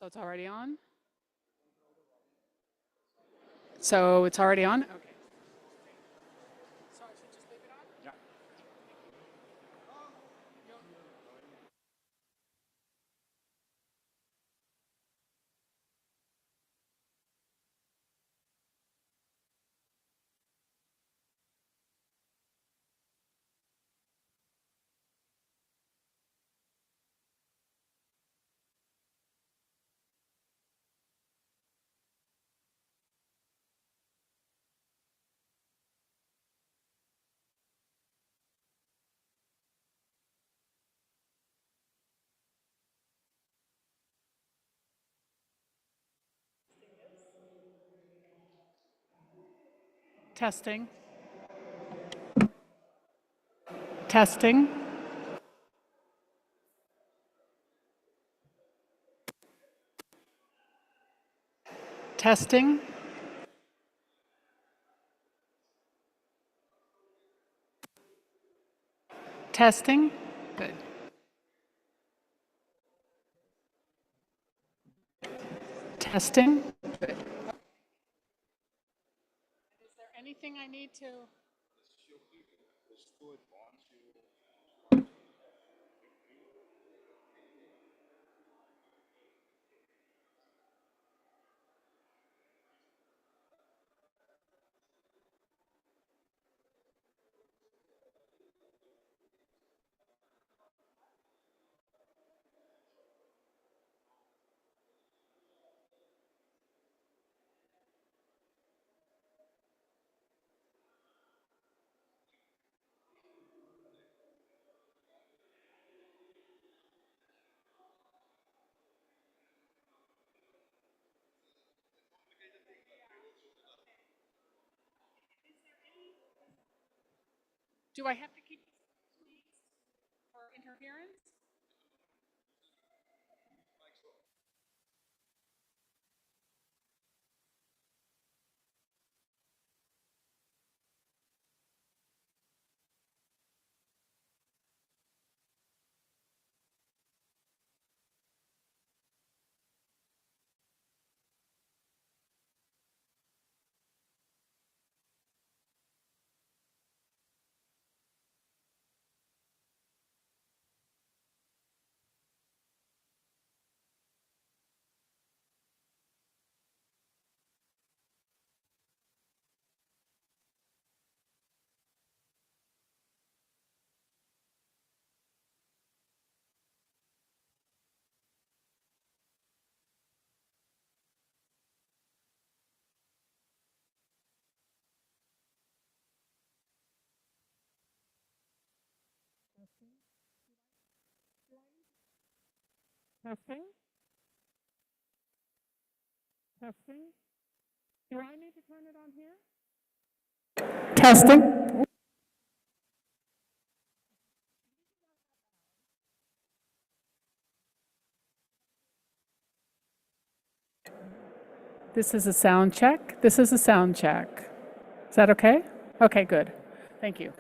So it's already on? So it's already on? Okay. So I should just leave it on? Yeah. Testing. Testing. Testing. Testing. Good. Testing. Good. Is there anything I need to? Do I have to keep this squeezed for interference? Testing. Testing. Do I need to turn it on here? Testing. This is a sound check. This is a sound check. Is that okay? Okay, good. Thank you.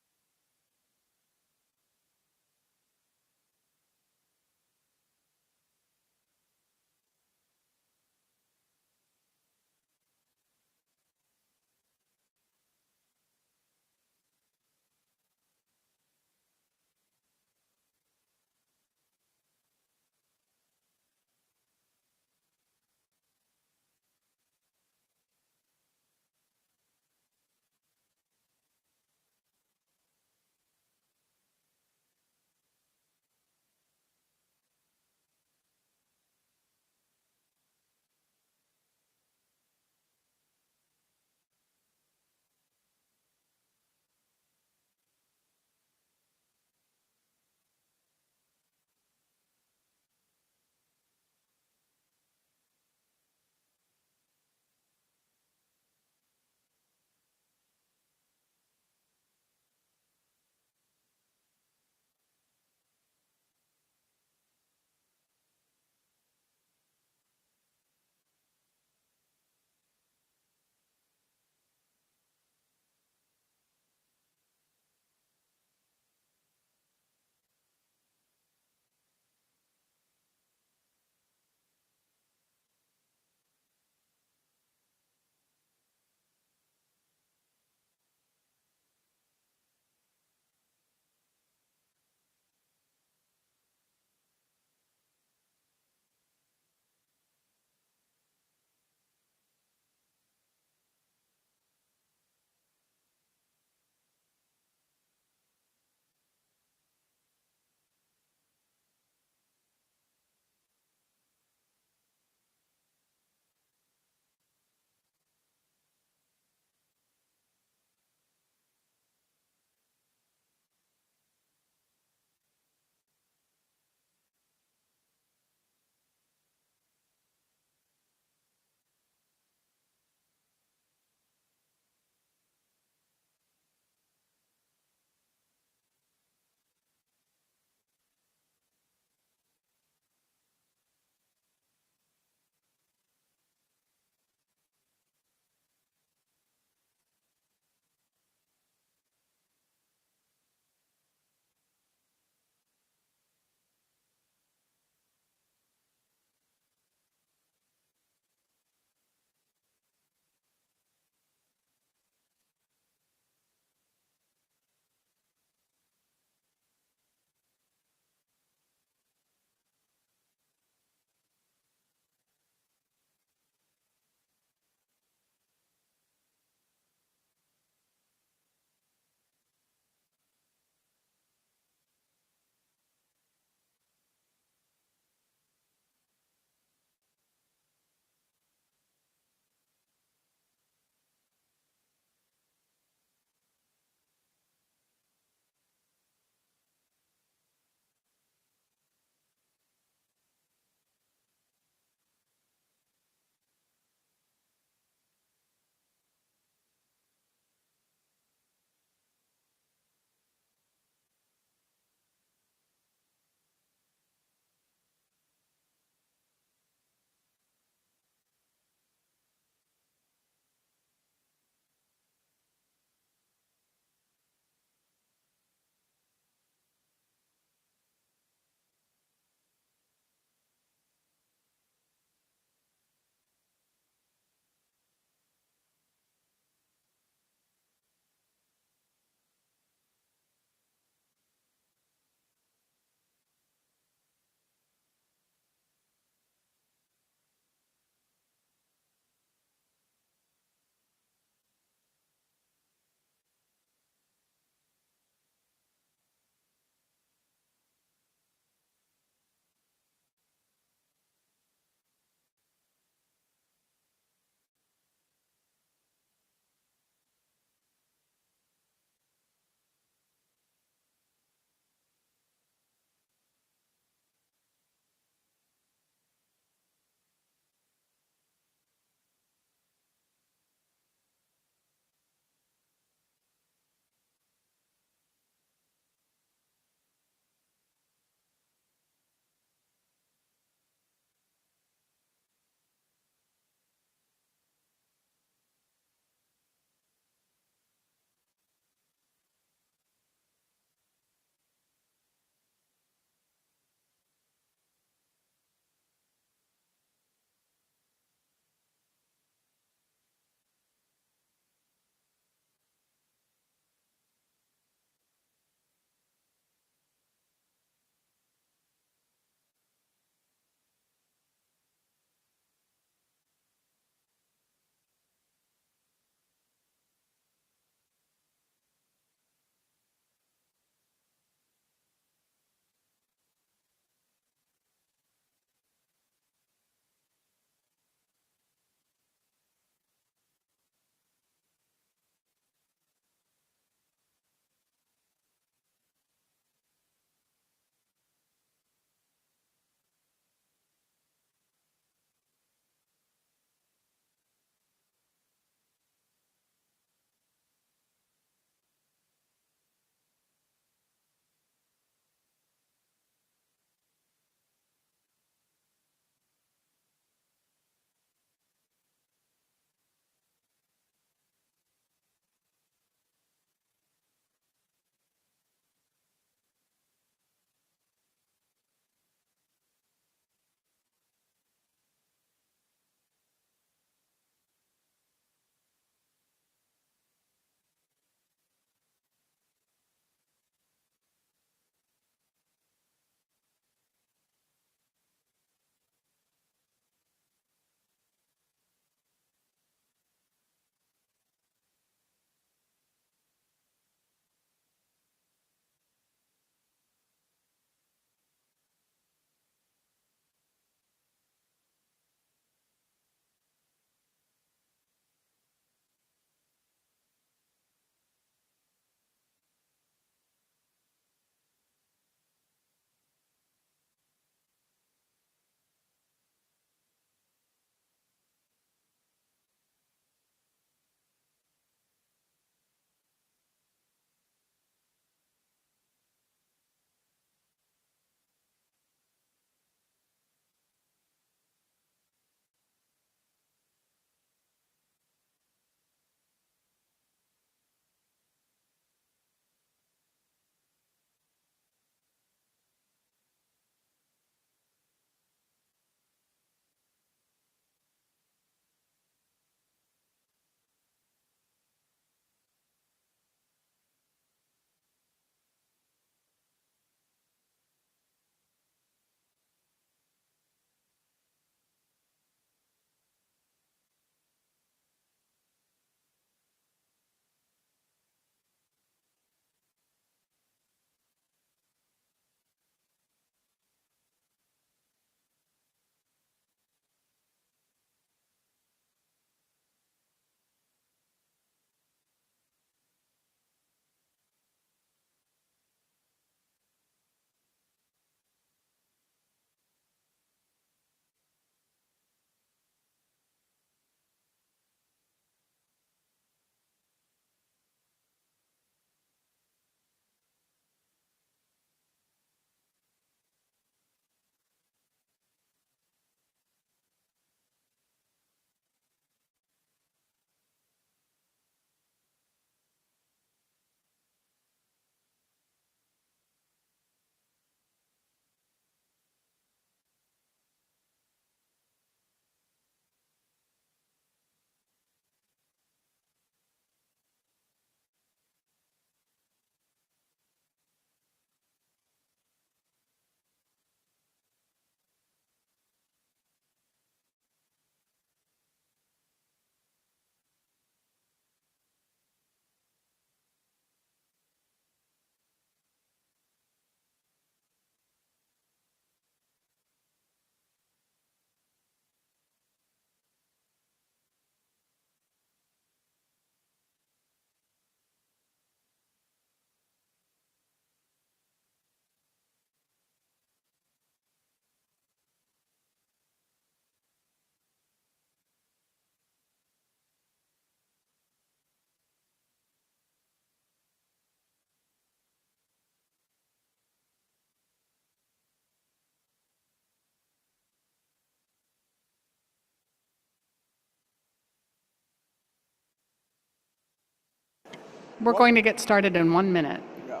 We're going to get started in 1 minute. Yeah.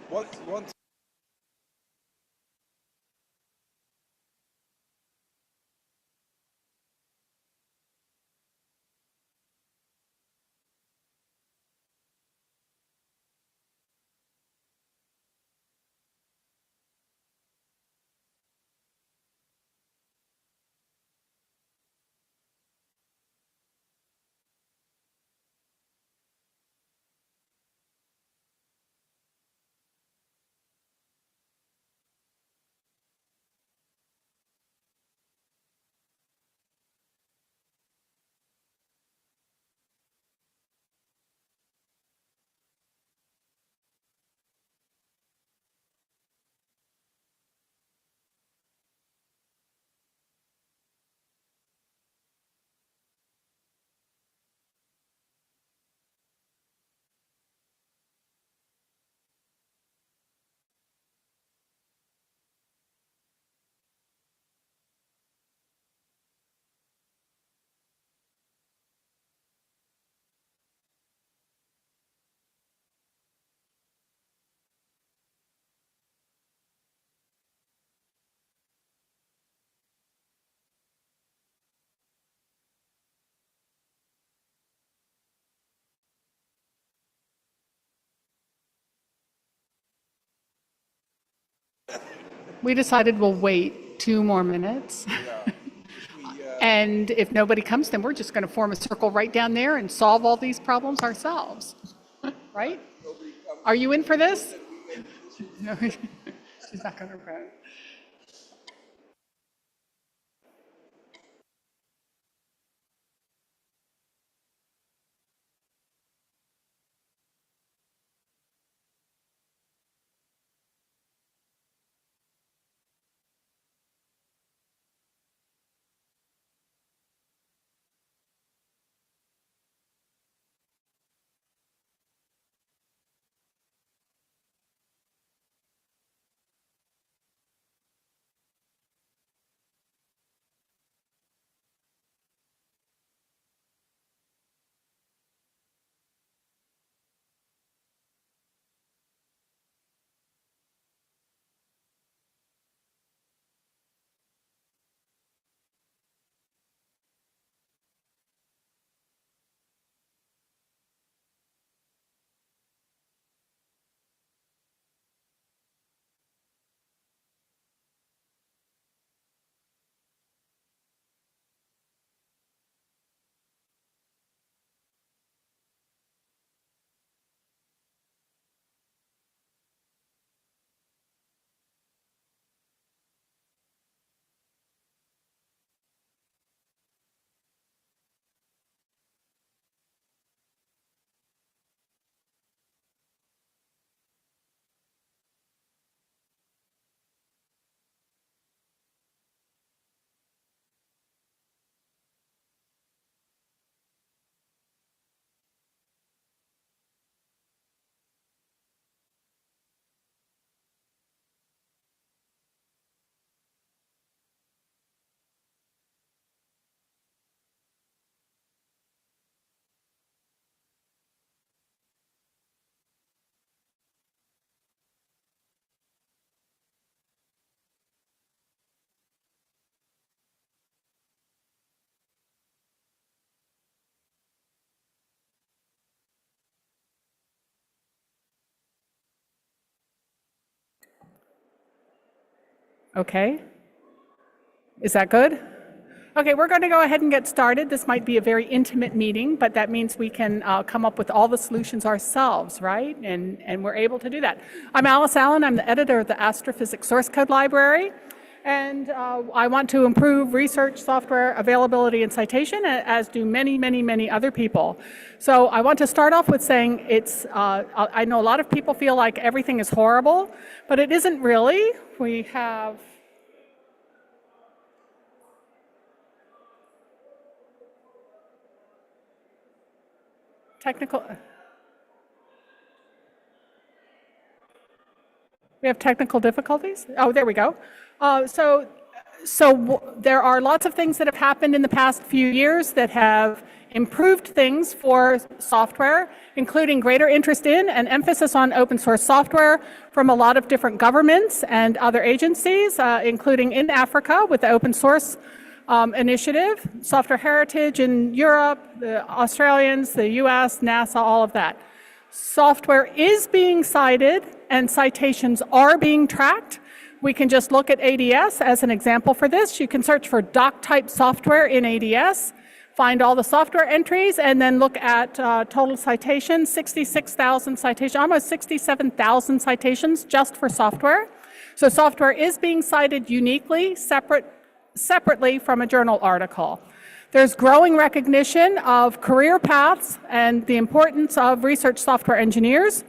One We decided we'll wait 2 more minutes. And if nobody comes, then we're just going to form a circle right down there and solve all these problems ourselves. Right? Are you in for this? No, she's not going to run. Okay. Is that good? Okay, we're going to go ahead and get started. This might be a very intimate meeting, but that means we can come up with all the solutions ourselves, right? And we're able to do that. I'm Alice Allen. I'm the editor of the Astrophysics Source Code Library. And I want to improve research software availability and citation, as do many, many, many other people. So I want to start off with saying I know a lot of people feel like everything is horrible, but it isn't really. We have technical difficulties. Oh, there we go. So there are lots of things that have happened in the past few years that have improved things for software, including greater interest in and emphasis on open source software from a lot of different governments and other agencies, including in Africa with the open source initiative, Software Heritage in Europe, the Australians, the US, NASA, all of that. Software is being cited and citations are being tracked. We can just look at ADS as an example for this. You can search for doc-type software in ADS, find all the software entries, and then look at total citations, 66,000 citations, almost 67,000 citations just for software. So software is being cited uniquely, separately from a journal article. There's growing recognition of career paths and the importance of research software engineers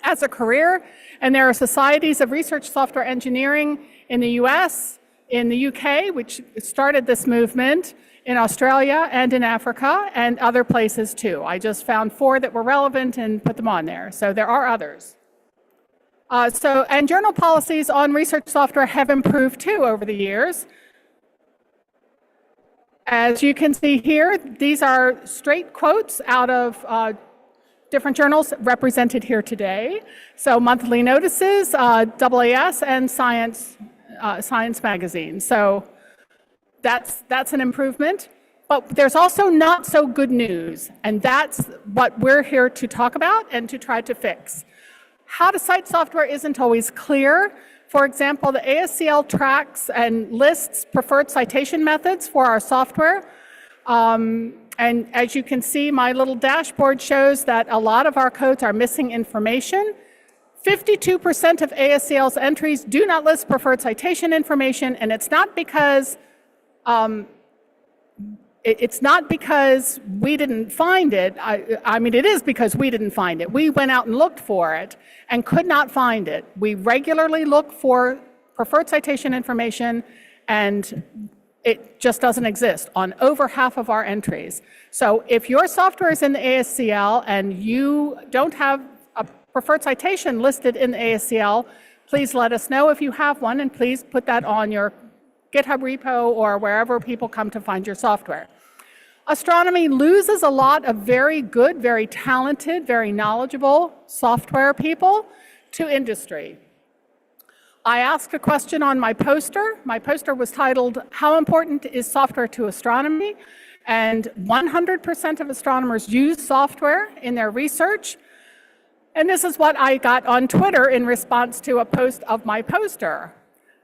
as a career, and there are societies of research software engineering in the US, in the UK, which started this movement, in Australia and in Africa, and other places too. I just found 4 that were relevant and put them on there, so there are others. And journal policies on research software have improved too over the years. As you can see here, these are straight quotes out of different journals represented here today. So monthly notices, AAS, and Science magazine. So that's an improvement. But there's also not so good news, and that's what we're here to talk about and to try to fix. How to cite software isn't always clear. For example, the ASCL tracks and lists preferred citation methods for our software. And as you can see, my little dashboard shows that a lot of our codes are missing information. 52% of ASCL's entries do not list preferred citation information, and it's not because we didn't find it. I mean, it is because we didn't find it. We went out and looked for it and could not find it. We regularly look for preferred citation information, and it just doesn't exist on over half of our entries. So if your software is in the ASCL and you don't have a preferred citation listed in the ASCL, please let us know if you have one, and please put that on your GitHub repo or wherever people come to find your software. Astronomy loses a lot of very good, very talented, very knowledgeable software people to industry. I asked a question on my poster. My poster was titled, "How important is software to astronomy?" And 100% of astronomers use software in their research. And this is what I got on Twitter in response to a post of my poster.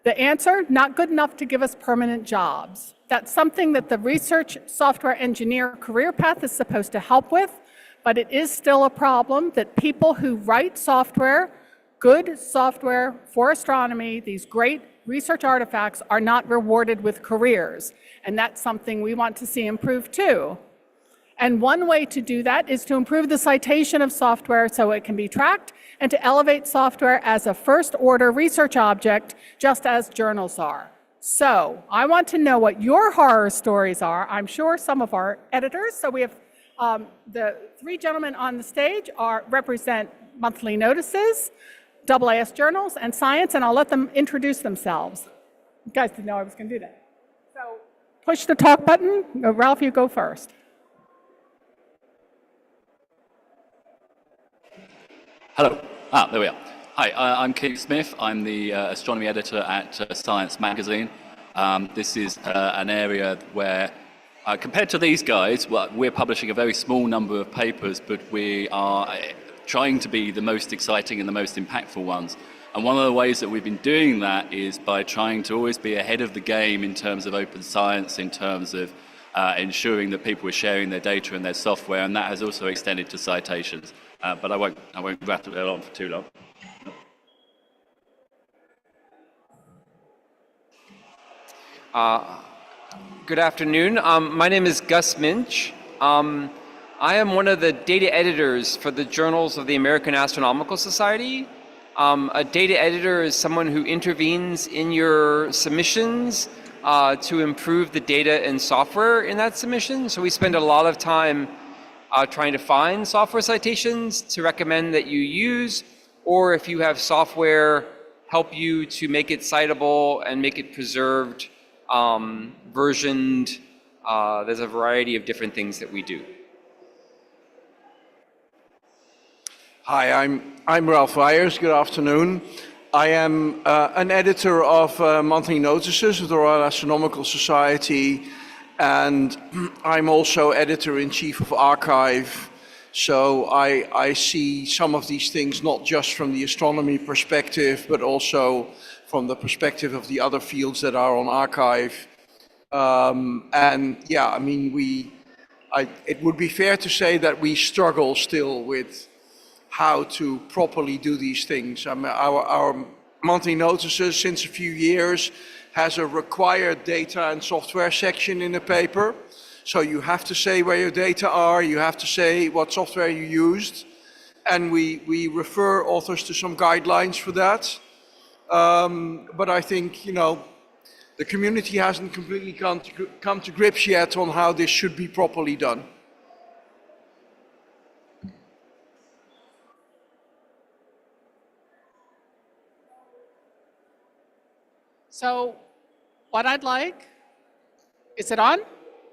The answer, not good enough to give us permanent jobs. That's something that the research software engineer career path is supposed to help with, but it is still a problem that people who write software, good software for astronomy, these great research artifacts, are not rewarded with careers. And that's something we want to see improve too. And one way to do that is to improve the citation of software so it can be tracked, and to elevate software as a first-order research object, just as journals are. So I want to know what your horror stories are. I'm sure some of our editors, so we have the 3 gentlemen on the stage represent monthly notices, AAS journals, and science, and I'll let them introduce themselves. You guys didn't know I was going to do that. So push the talk button. Ralph, you go first. Hello. There we are. Hi, I'm Keith Smith. I'm the astronomy editor at Science magazine. This is an area where, compared to these guys, well, we're publishing a very small number of papers, but we are trying to be the most exciting and the most impactful ones. And one of the ways that we've been doing that is by trying to always be ahead of the game in terms of open science, in terms of ensuring that people are sharing their data and their software, and that has also extended to citations. But I won't rattle it on for too long. Good afternoon. My name is Gus Minch. I am one of the data editors for the Journals of the American Astronomical Society. A data editor is someone who intervenes in your submissions to improve the data and software in that submission. So we spend a lot of time trying to find software citations to recommend that you use, or if you have software, help you to make it citable and make it preserved, versioned, There's a variety of different things that we do. Hi, I'm Ralph Weyers. Good afternoon. I am an editor of monthly notices of the Royal Astronomical Society, and I'm also editor-in-chief of Archive. So I see some of these things not just from the astronomy perspective, but also from the perspective of the other fields that are on Archive. And yeah, I mean, it would be fair to say that we struggle still with how to properly do these things. I mean, our monthly notices since a few years has a required data and software section in the paper. So you have to say where your data are, you have to say what software you used, and we refer authors to some guidelines for that. But I think, you know, the community hasn't completely come to grips yet on how this should be properly done. So what I'd like, is it on?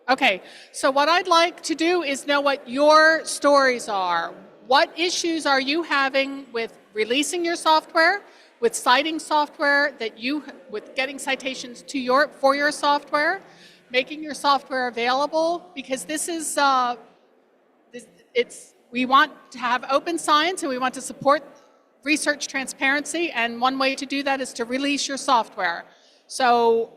Okay, so what I'd like to do is know what your stories are. What issues are you having with releasing your software, with citing software with getting citations to for your software, making your software available? Because this is, we want to have open science and we want to support research transparency, and one way to do that is to release your software. So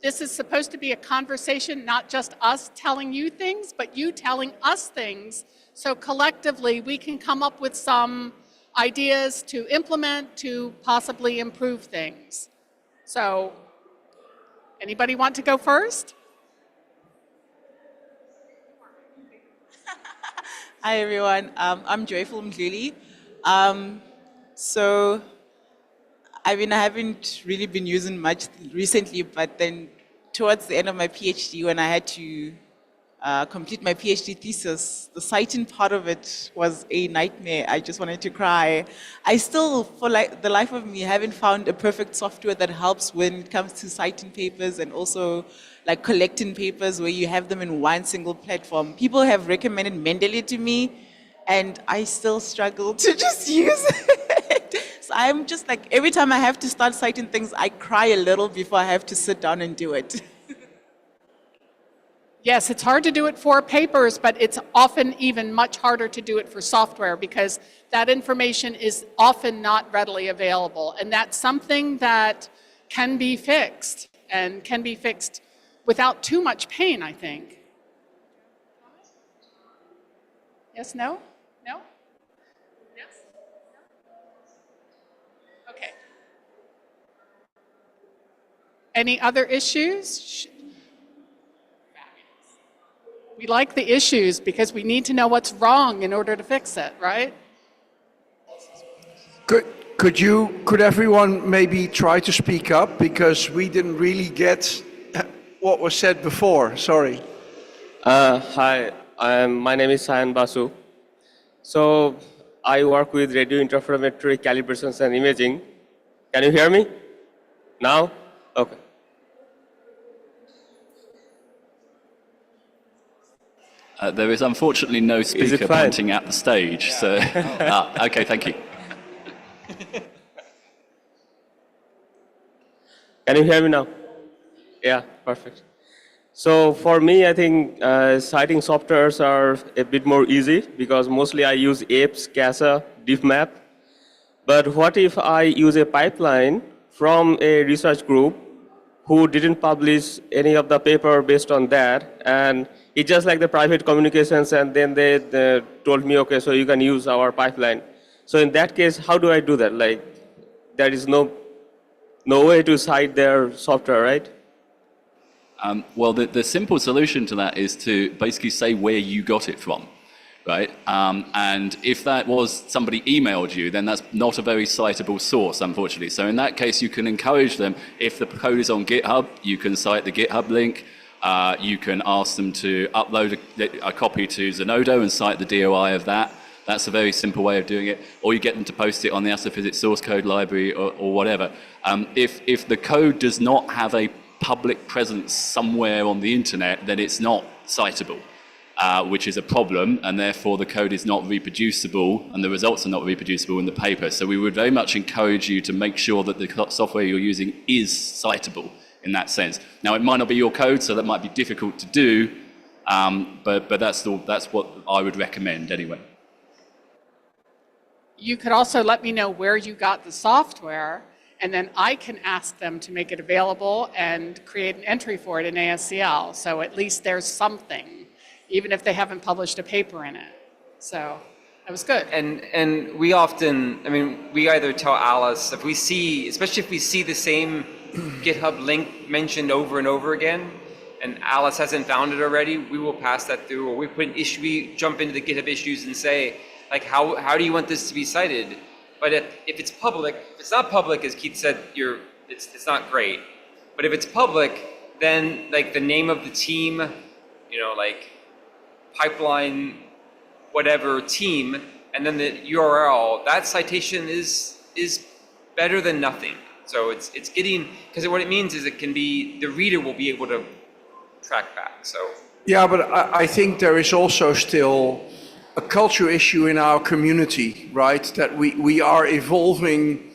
this is supposed to be a conversation, not just us telling you things, but you telling us things, so collectively we can come up with some ideas to implement to possibly improve things. So, anybody want to go first? Hi everyone, I'm Joyful Mdluli. So, I mean, I haven't really been using much recently, but then towards the end of my PhD, when I had to complete my PhD thesis, the citing part of it was a nightmare. I just wanted to cry. I still, for the life of me, haven't found a perfect software that helps when it comes to citing papers and also like collecting papers where you have them in one single platform. People have recommended Mendeley to me, and I still struggle to just use it. So I'm just like, every time I have to start citing things, I cry a little before I have to sit down and do it. Yes, it's hard to do it for papers, but it's often even much harder to do it for software because that information is often not readily available. And that's something that can be fixed and can be fixed without too much pain, I think. Yes, no? No? Yes? Okay. Any other issues? We like the issues because we need to know what's wrong in order to fix it, right? Could everyone maybe try to speak up, because we didn't really get what was said before? Sorry. Hi, my name is Sayan Basu. So I work with radio interferometric calibrations and imaging. Can you hear me now? Okay. There is unfortunately no speaker fine? pointing at the stage, so okay, thank you. Can you hear me now? Yeah, perfect. So for me, I think citing softwares are a bit more easy because mostly I use APES, CASA, DiffMap. But what if I use a pipeline from a research group who didn't publish any of the paper based on that, and it's just like the private communications, and then they told me, okay, so you can use our pipeline. So in that case, how do I do that? Like, there is no way to cite their software, right? Well, the simple solution to that is to basically say where you got it from, right? And if that was somebody emailed you, then that's not a very citable source, unfortunately. So in that case, you can encourage them, if the code is on GitHub, you can cite the GitHub link. You can ask them to upload a copy to Zenodo and cite the DOI of that. That's a very simple way of doing it. Or you get them to post it on the Astrophysics source code library or whatever. If the code does not have a public presence somewhere on the internet, then it's not citable, which is a problem, and therefore the code is not reproducible and the results are not reproducible in the paper. So we would very much encourage you to make sure that the software you're using is citable in that sense. Now, it might not be your code, so that might be difficult to do, but that's what I would recommend anyway. You could also let me know where you got the software, and then I can ask them to make it available and create an entry for it in ASCL. So at least there's something, even if they haven't published a paper in it. So that was good. And we often, I mean, we either tell Alice, if we see, especially if we see the same GitHub link mentioned over and over again, and Alice hasn't found it already, we will pass that through, or we put an issue, we jump into the GitHub issues and say, like, how do you want this to be cited? But if it's public, if it's not public, as Keith said, it's not great. But if it's public, then like the name of the team, you know, like pipeline, whatever team, and then the URL, that citation is better than nothing. So it's getting, because what it means is it can be, the reader will be able to track back, so. Yeah, but I think there is also still a culture issue in our community, right? That we are evolving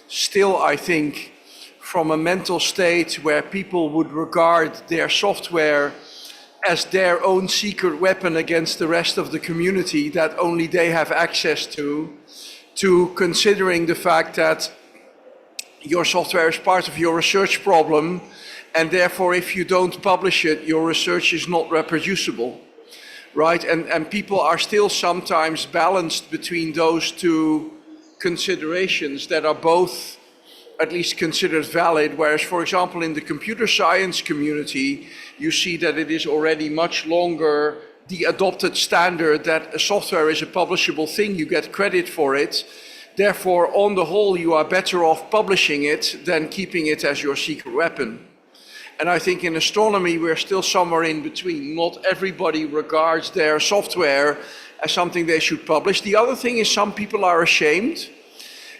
still, I think, from a mental state where people would regard their software as their own secret weapon against the rest of the community that only they have access to considering the fact that your software is part of your research problem, and therefore if you don't publish it, your research is not reproducible. Right, and people are still sometimes balanced between those two considerations that are both at least considered valid, whereas, for example, in the computer science community, you see that it is already much longer the adopted standard that a software is a publishable thing, you get credit for it. Therefore, on the whole, you are better off publishing it than keeping it as your secret weapon. And I think in astronomy, we're still somewhere in between. Not everybody regards their software as something they should publish. The other thing is some people are ashamed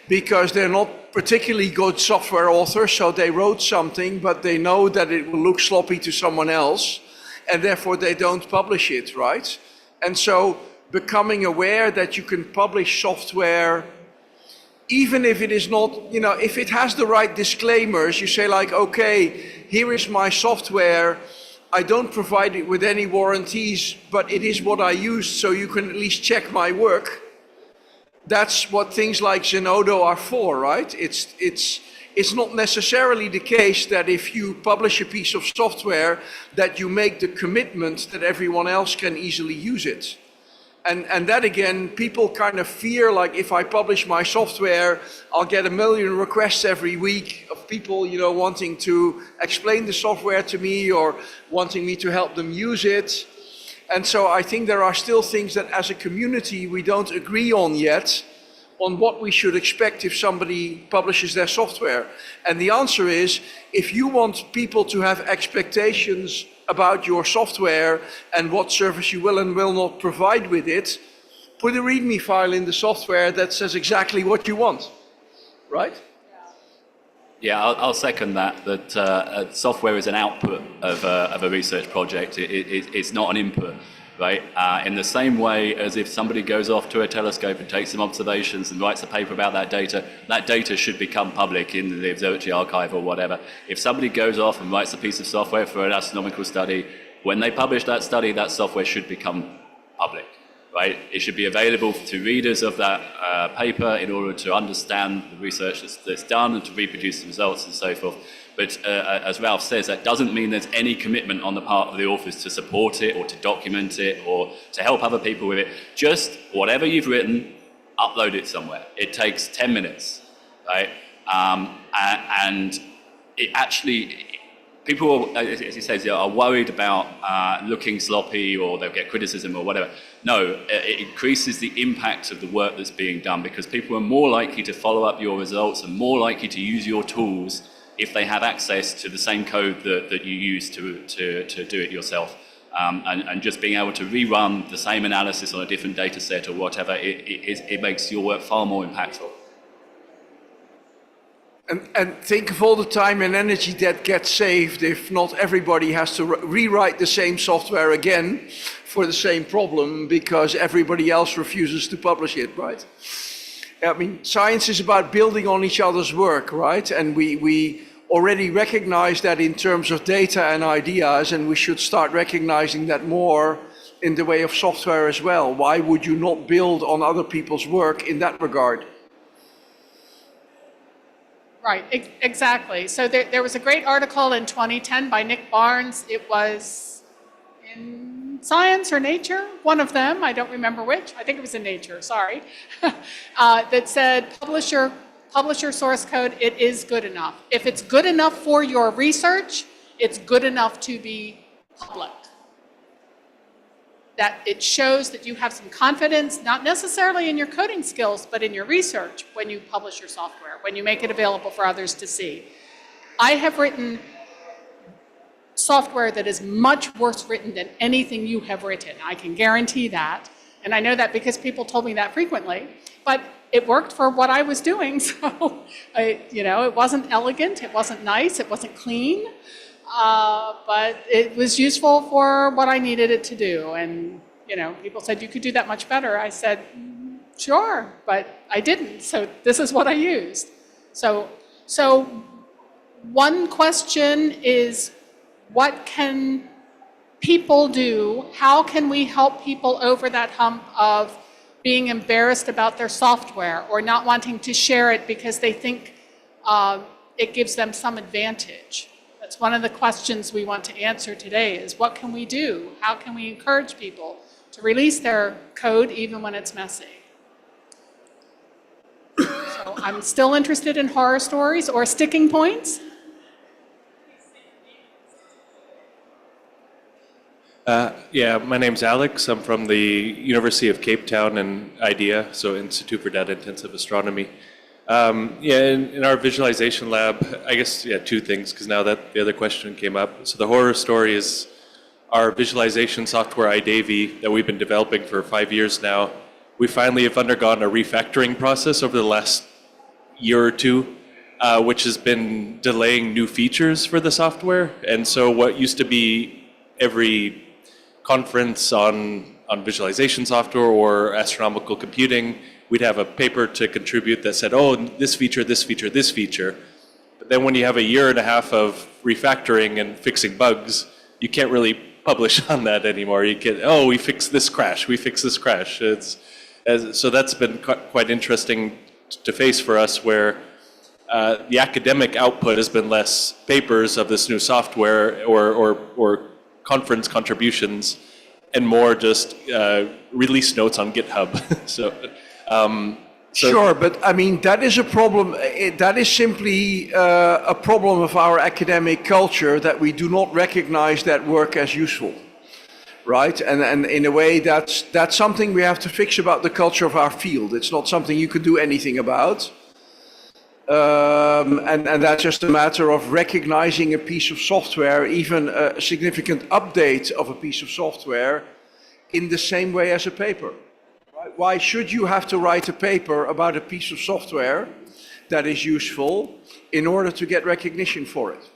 because they're not particularly good software authors, so they wrote something, but they know that it will look sloppy to someone else, and therefore they don't publish it, right? And so becoming aware that you can publish software even if it is not, you know, if it has the right disclaimers, you say like, okay, here is my software, I don't provide it with any warranties, but it is what I use, so you can at least check my work. That's what things like Zenodo are for, right? It's not necessarily the case that if you publish a piece of software that you make the commitment that everyone else can easily use it. And that again, people kind of fear, like if I publish my software, I'll get 1 million requests every week of people, you know, wanting to explain the software to me or wanting me to help them use it. And so I think there are still things that as a community we don't agree on yet, on what we should expect if somebody publishes their software. And the answer is, if you want people to have expectations about your software and what service you will and will not provide with it, put a README file in the software that says exactly what you want, right? Yeah, I'll second that software is an output of a research project. It's not an input, right? In the same way as if somebody goes off to a telescope and takes some observations and writes a paper about that data should become public in the observatory archive or whatever. If somebody goes off and writes a piece of software for an astronomical study, when they publish that study, that software should become public, right? It should be available to readers of that paper in order to understand the research that's done and to reproduce the results and so forth. But as Ralph says, that doesn't mean there's any commitment on the part of the authors to support it or to document it or to help other people with it. Just whatever you've written, upload it somewhere. It takes 10 minutes, right? And it actually, people, as he says, are worried about looking sloppy or they'll get criticism or whatever. No, it increases the impact of the work that's being done because people are more likely to follow up your results and more likely to use your tools if they have access to the same code that you use to do it yourself. And just being able to rerun the same analysis on a different data set or whatever, it makes your work far more impactful. And think of all the time and energy that gets saved if not everybody has to rewrite the same software again for the same problem because everybody else refuses to publish it, right? I mean, science is about building on each other's work, right? And we already recognize that in terms of data and ideas, and we should start recognizing that more in the way of software as well. Why would you not build on other people's work in that regard? Right, exactly. So there was a great article in 2010 by Nick Barnes. It was in Science or Nature, one of them, I don't remember which. I think it was in Nature, sorry. That said, publish your source code, it is good enough. If it's good enough for your research, it's good enough to be public. That it shows that you have some confidence, not necessarily in your coding skills, but in your research when you publish your software, when you make it available for others to see. I have written software that is much worse written than anything you have written. I can guarantee that. And I know that because people told me that frequently. But it worked for what I was doing. So, it wasn't elegant, it wasn't nice, it wasn't clean. But it was useful for what I needed it to do. And, people said, you could do that much better. I said, sure, but I didn't. So this is what I used. So one question is, what can people do? How can we help people over that hump of being embarrassed about their software or not wanting to share it because they think it gives them some advantage? That's one of the questions we want to answer today is what can we do? How can we encourage people to release their code even when it's messy? So I'm still interested in horror stories or sticking points. My name's Alex. I'm from the University of Cape Town and IDEA, so Institute for Data Intensive Astronomy. In our visualization lab, I guess, two things, because now that the other question came up. So the horror story is our visualization software, iDavy, that we've been developing for 5 years now. We finally have undergone a refactoring process over the last year or two, which has been delaying new features for the software. And so what used to be every conference on visualization software or astronomical computing, we'd have a paper to contribute that said, oh, this feature, this feature, this feature. But then when you have a year and a half of refactoring and fixing bugs, you can't really publish on that anymore. You get, oh, we fixed this crash, we fixed this crash. So that's been quite interesting to face for us, where the academic output has been less papers of this new software or conference contributions and more just release notes on GitHub. Sure, but I mean, that is a problem. That is simply a problem of our academic culture, that we do not recognize that work as useful, right? And in a way, that's something we have to fix about the culture of our field. It's not something you can do anything about. And that's just a matter of recognizing a piece of software, even a significant update of a piece of software, in the same way as a paper. Why should you have to write a paper about a piece of software that is useful in order to get recognition for it?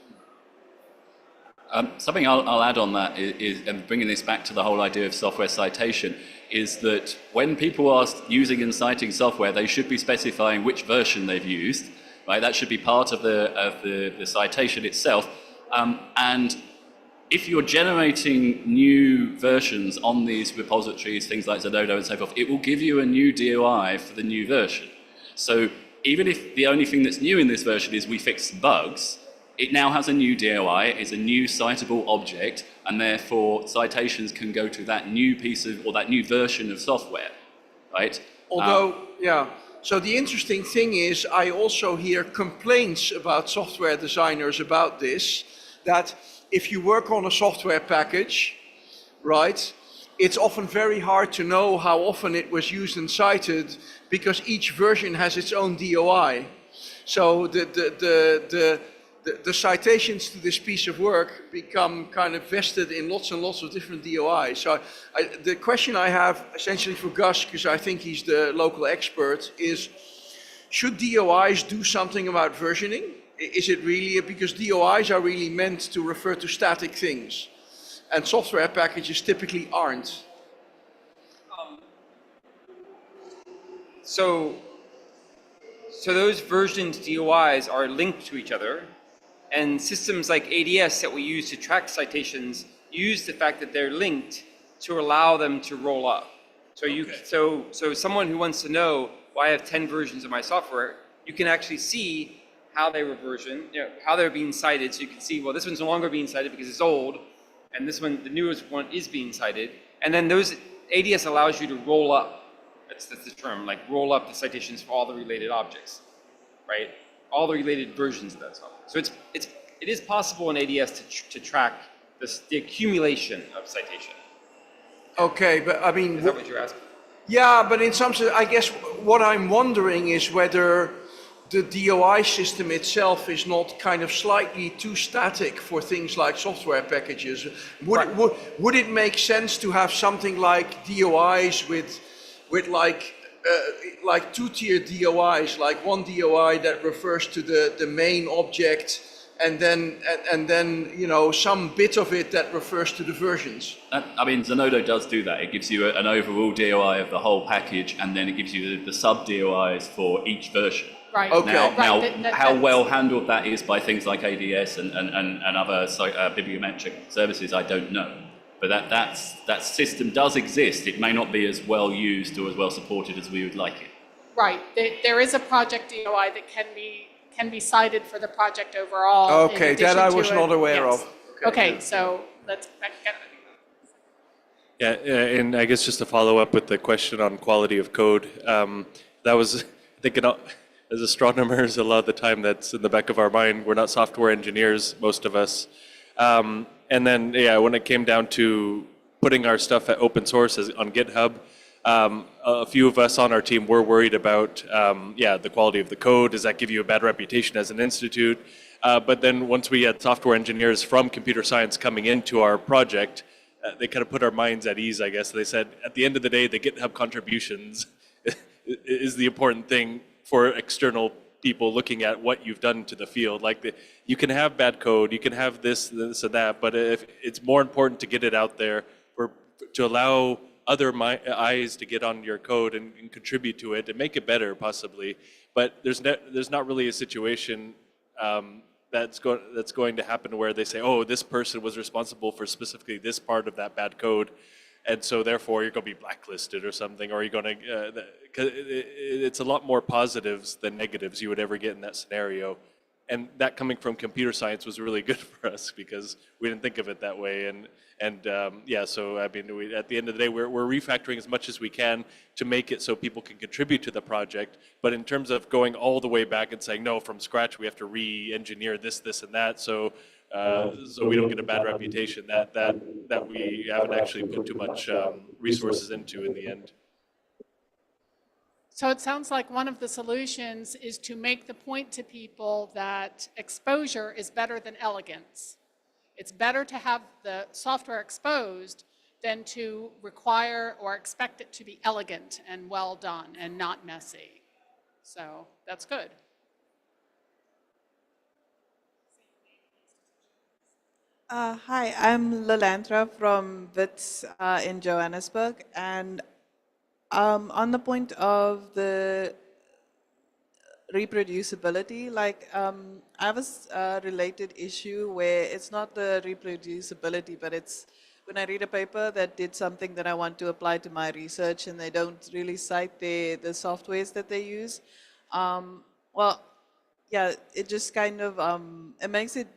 Something I'll add on that is, and bringing this back to the whole idea of software citation, is that when people are using and citing software, they should be specifying which version they've used, right? That should be part of the citation itself. And if you're generating new versions on these repositories, things like Zenodo and so forth, it will give you a new DOI for the new version. So even if the only thing that's new in this version is we fixed bugs, it now has a new DOI, it's a new citable object, and therefore citations can go to that new piece of, or that new version of software, right? Although, so the interesting thing is, I also hear complaints about software designers about this, that if you work on a software package, right, it's often very hard to know how often it was used and cited because each version has its own DOI. So the citations to this piece of work become kind of vested in lots and lots of different DOIs. So the question I have essentially for Gus, because I think he's the local expert, is should DOIs do something about versioning? Is it really, because DOIs are really meant to refer to static things, and software packages typically aren't. So those versioned DOIs are linked to each other, and systems like ADS that we use to track citations use the fact that they're linked to allow them to roll up. So so someone who wants to know why I have 10 versions of my software, you can actually see how they were versioned, how they're being cited. So you can see, well, this one's no longer being cited because it's old, and this one, the newest one, is being cited. And then those ADS allows you to roll up. That's the term, like roll up the citations for all the related objects, right? All the related versions of that software. So it is possible in ADS to track the accumulation of citation. Okay, but I mean, Is that what you're asking? yeah, but in some sense, I guess what I'm wondering is whether the DOI system itself is not kind of slightly too static for things like software packages. Would it make sense to have something like DOIs with like two-tier DOIs, like one DOI that refers to the main object, and then you know, some bit of it that refers to the versions? I mean, Zenodo does do that. It gives you an overall DOI of the whole package, and then it gives you the sub-DOIs for each version. Right. Okay. Now, how well handled that is by things like ADS and other bibliometric services, I don't know. But that system does exist. It may not be as well used or as well supported as we would like it. Right. There is a project DOI that can be cited for the project overall. in Okay, that addition I to was it. not aware Yes. of. Okay, so let's get. Yeah, and I guess just to follow up with the question on quality of code, that was, I think, as astronomers, a lot of the time that's in the back of our mind. We're not software engineers, most of us. And then, yeah, when it came down to putting our stuff at open source on GitHub, a few of us on our team were worried about, the quality of the code. Does that give you a bad reputation as an institute? But then once we had software engineers from computer science coming into our project, they kind of put our minds at ease, I guess. They said, at the end of the day, the GitHub contributions is the important thing for external people looking at what you've done to the field. Like, you can have bad code, you can have this and that, but if it's more important to get it out there, to allow other eyes to get on your code and contribute to it and make it better, possibly. But there's not really a situation that's going to happen where they say, oh, this person was responsible for specifically this part of that bad code, and so therefore you're going to be blacklisted or something, or you're going to, it's a lot more positives than negatives you would ever get in that scenario. And that coming from computer science was really good for us because we didn't think of it that way. So I mean, at the end of the day, we're refactoring as much as we can to make it so people can contribute to the project. But in terms of going all the way back and saying, no, from scratch, we have to re-engineer this, and that, so we don't get a bad reputation, that we haven't actually put too much resources into in the end. So it sounds like one of the solutions is to make the point to people that exposure is better than elegance. It's better to have the software exposed than to require or expect it to be elegant and well done and not messy. So that's good. Hi, I'm Lalandra from WITS in Johannesburg, and on the point of the reproducibility, like I have a related issue where it's not the reproducibility, but it's when I read a paper that did something that I want to apply to my research and they don't really cite the softwares that they use. It just kind of, it makes it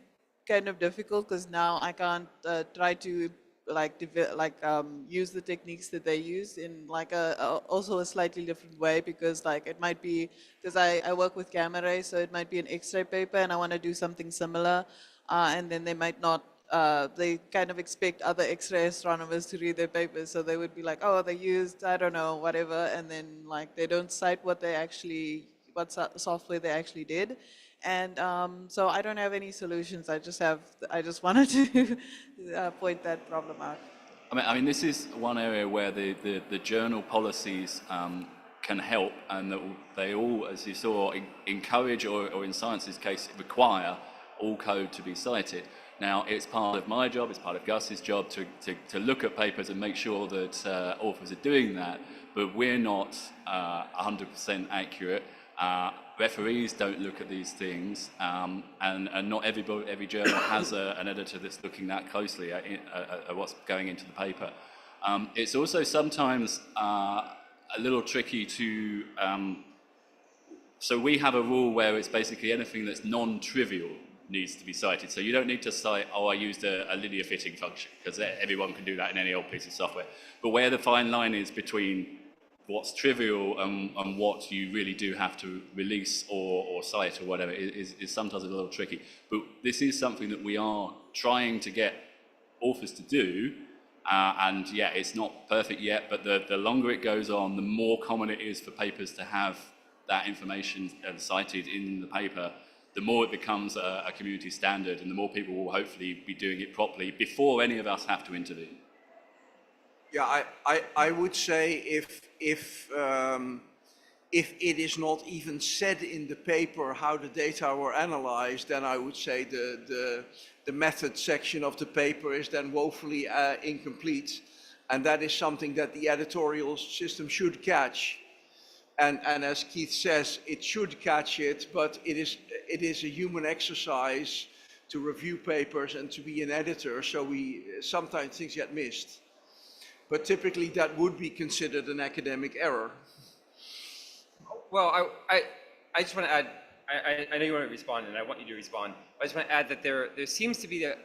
kind of difficult because now I can't try to use the techniques that they use in like also a slightly different way, because like it might be, because I work with gamma rays, so it might be an X-ray paper and I want to do something similar, and then they might not, they kind of expect other X-ray astronomers to read their papers, so they would be like, oh, they used, I don't know, whatever, and then like they don't cite what software they actually did. And so I don't have any solutions. I just wanted to point that problem out. I mean, this is one area where the journal policies can help, and that they all, as you saw, encourage or in Science's case require all code to be cited. Now, it's part of my job, it's part of Gus's job to look at papers and make sure that authors are doing that, but we're not 100% accurate. Referees don't look at these things, and not every journal has an editor that's looking that closely at what's going into the paper. It's also sometimes a little tricky to, so we have a rule where it's basically anything that's non-trivial needs to be cited. So you don't need to cite, oh, I used a linear fitting function, because everyone can do that in any old piece of software. But where the fine line is between what's trivial and what you really do have to release or cite or whatever is sometimes a little tricky. But this is something that we are trying to get authors to do. And yeah, it's not perfect yet, but the longer it goes on, the more common it is for papers to have that information cited in the paper, the more it becomes a community standard, and the more people will hopefully be doing it properly before any of us have to intervene. Yeah, I would say if it is not even said in the paper how the data were analyzed, then I would say the method section of the paper is then woefully incomplete, and that is something that the editorial system should catch. And as Keith says, it should catch it, but it is a human exercise to review papers and to be an editor, so sometimes things get missed. But typically that would be considered an academic error. Well, I just want to add, I know you want to respond, and I want you to respond. I just want to add that there seems to be a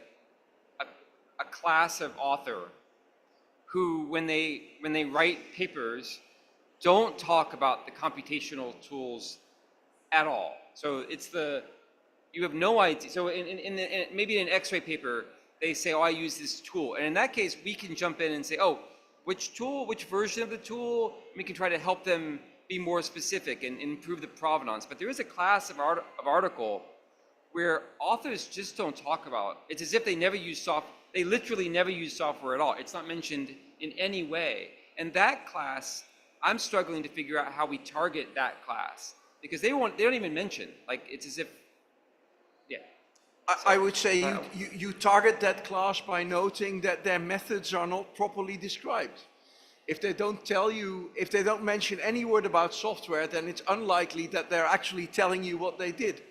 class of author who, when they write papers, don't talk about the computational tools at all. So you have no idea. So maybe in an X-ray paper, they say, oh, I use this tool. And in that case, we can jump in and say, oh, which tool, which version of the tool? We can try to help them be more specific and improve the provenance. But there is a class of article where authors just don't talk about. It's as if they never use software. They literally never use software at all. It's not mentioned in any way. And that class, I'm struggling to figure out how we target that class, because they don't even mention, like, it's as if, yeah. I would say you target that class by noting that their methods are not properly described. If they don't tell you, if they don't mention any word about software, then it's unlikely that they're actually telling you what they did,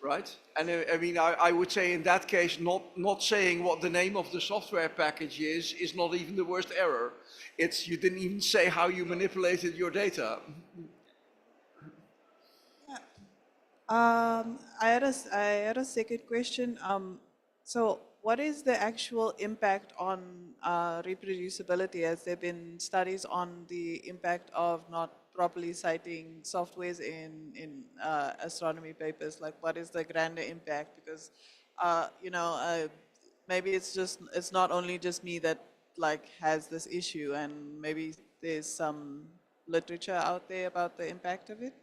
right? And I mean, I would say in that case, not saying what the name of the software package is not even the worst error. It's you didn't even say how you manipulated your data. I had a second question. So what is the actual impact on reproducibility? Has there been studies on the impact of not properly citing softwares in astronomy papers? Like, what is the grander impact? Because, maybe it's not only just me that has this issue, and maybe there's some literature out there about the impact of it.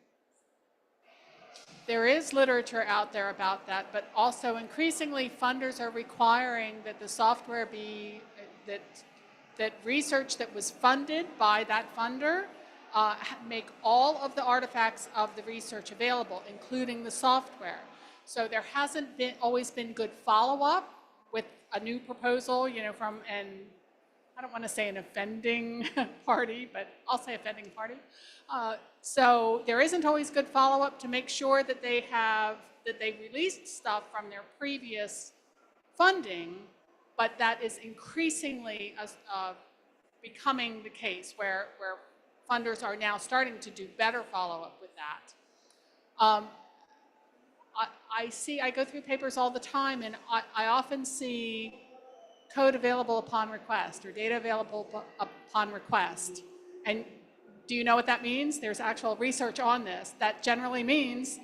There is literature out there about that, but also increasingly funders are requiring that the software be, that research that was funded by that funder make all of the artifacts of the research available, including the software. So there hasn't always been good follow-up with a new proposal, from I don't want to say an offending party, but I'll say offending party. So there isn't always good follow-up to make sure that they released stuff from their previous funding, but that is increasingly becoming the case where funders are now starting to do better follow-up with that. I go through papers all the time, and I often see code available upon request or data available upon request. And do you know what that means? There's actual research on this. That generally means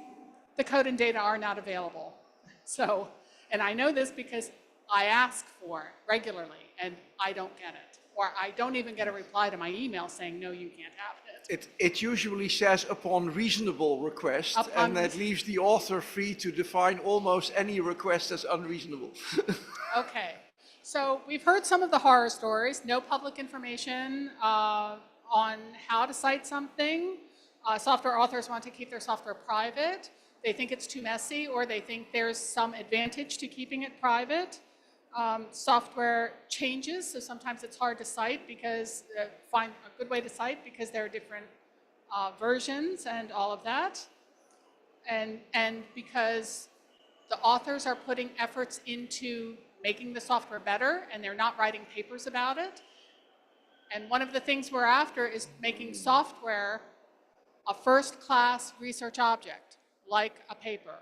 the code and data are not available. So, and I know this because I ask for it regularly and I don't get it. Or I don't even get a reply to my email saying, no, you can't have it. It usually says upon reasonable request, and that leaves the author free to define almost any request as unreasonable. Okay. So we've heard some of the horror stories, no public information on how to cite something. Software authors want to keep their software private. They think it's too messy, or they think there's some advantage to keeping it private. Software changes, so sometimes it's hard to cite because, find a good way to cite because there are different versions and all of that. And because the authors are putting efforts into making the software better and they're not writing papers about it. And one of the things we're after is making software a first-class research object, like a paper,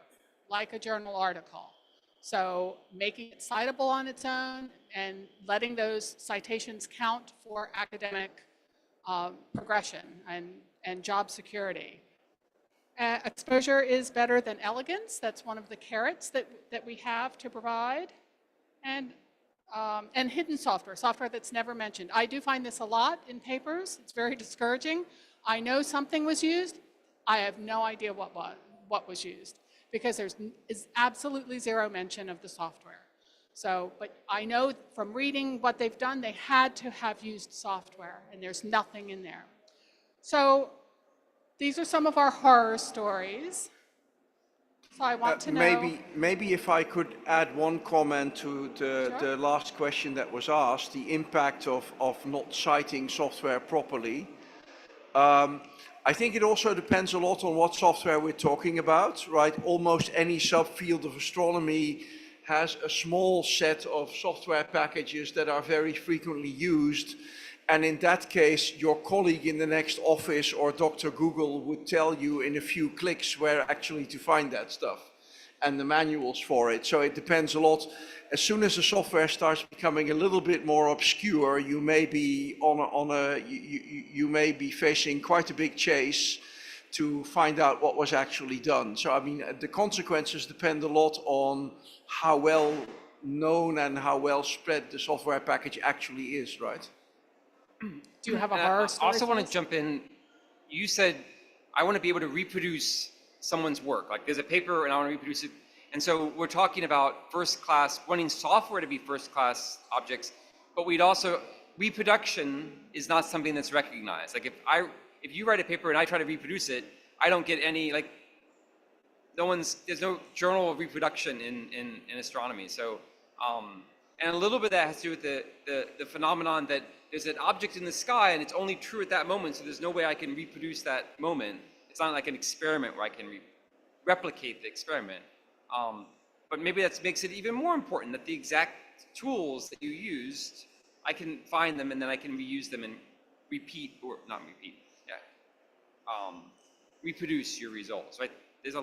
like a journal article. So making it citable on its own and letting those citations count for academic progression and job security. Exposure is better than elegance. That's one of the carrots that we have to provide. And hidden software that's never mentioned. I do find this a lot in papers. It's very discouraging. I know something was used. I have no idea what was used because is absolutely zero mention of the software. So, but I know from reading what they've done, they had to have used software, and there's nothing in there. So these are some of our horror stories. So I want to know... Maybe if I could add one comment to the last question that was asked, the impact of not citing software properly. I think it also depends a lot on what software we're talking about, right? Almost any subfield of astronomy has a small set of software packages that are very frequently used. And in that case, your colleague in the next office or Dr. Google would tell you in a few clicks where actually to find that stuff and the manuals for it. So it depends a lot. As soon as the software starts becoming a little bit more obscure, you may be you may be facing quite a big chase to find out what was actually done. So I mean, the consequences depend a lot on how well known and how well spread the software package actually is, right? Do you have a horror story? I also want to jump in. You said, I want to be able to reproduce someone's work. Like there's a paper and I want to reproduce it. And so we're talking about first class, wanting software to be first class objects, but we'd also, reproduction is not something that's recognized. Like if you write a paper and I try to reproduce it, I don't get any, like, there's no journal of reproduction in astronomy. So, and a little bit of that has to do with the phenomenon that there's an object in the sky and it's only true at that moment, so there's no way I can reproduce that moment. It's not like an experiment where I can replicate the experiment. But maybe that makes it even more important that the exact tools that you used, I can find them and then I can reuse them and reproduce your results, right? There's a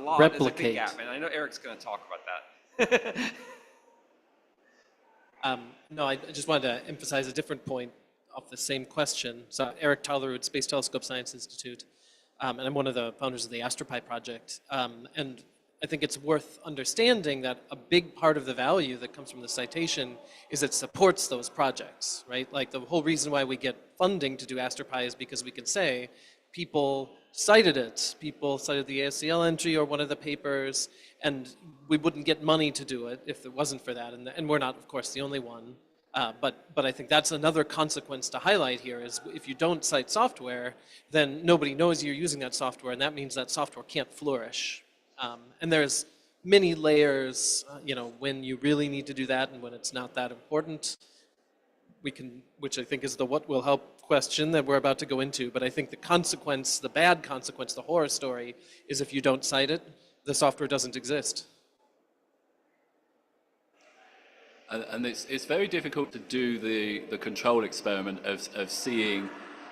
big gap, and I know Eric's going to talk about that. No, I just wanted to emphasize a different point of the same question. So Eric Tollerud, Space Telescope Science Institute, and I'm one of the founders of the AstroPi project. And I think it's worth understanding that a big part of the value that comes from the citation is it supports those projects, right? Like the whole reason why we get funding to do AstroPi is because we can say people cited it, people cited the ASCL entry or one of the papers, and we wouldn't get money to do it if it wasn't for that. And we're not, of course, the only one. But I think that's another consequence to highlight here is if you don't cite software, then nobody knows you're using that software, and that means that software can't flourish. And there's many layers, when you really need to do that and when it's not that important. Which I think is the what will help question that we're about to go into. But I think the consequence, the bad consequence, the horror story is if you don't cite it, the software doesn't exist. And it's very difficult to do the control experiment of seeing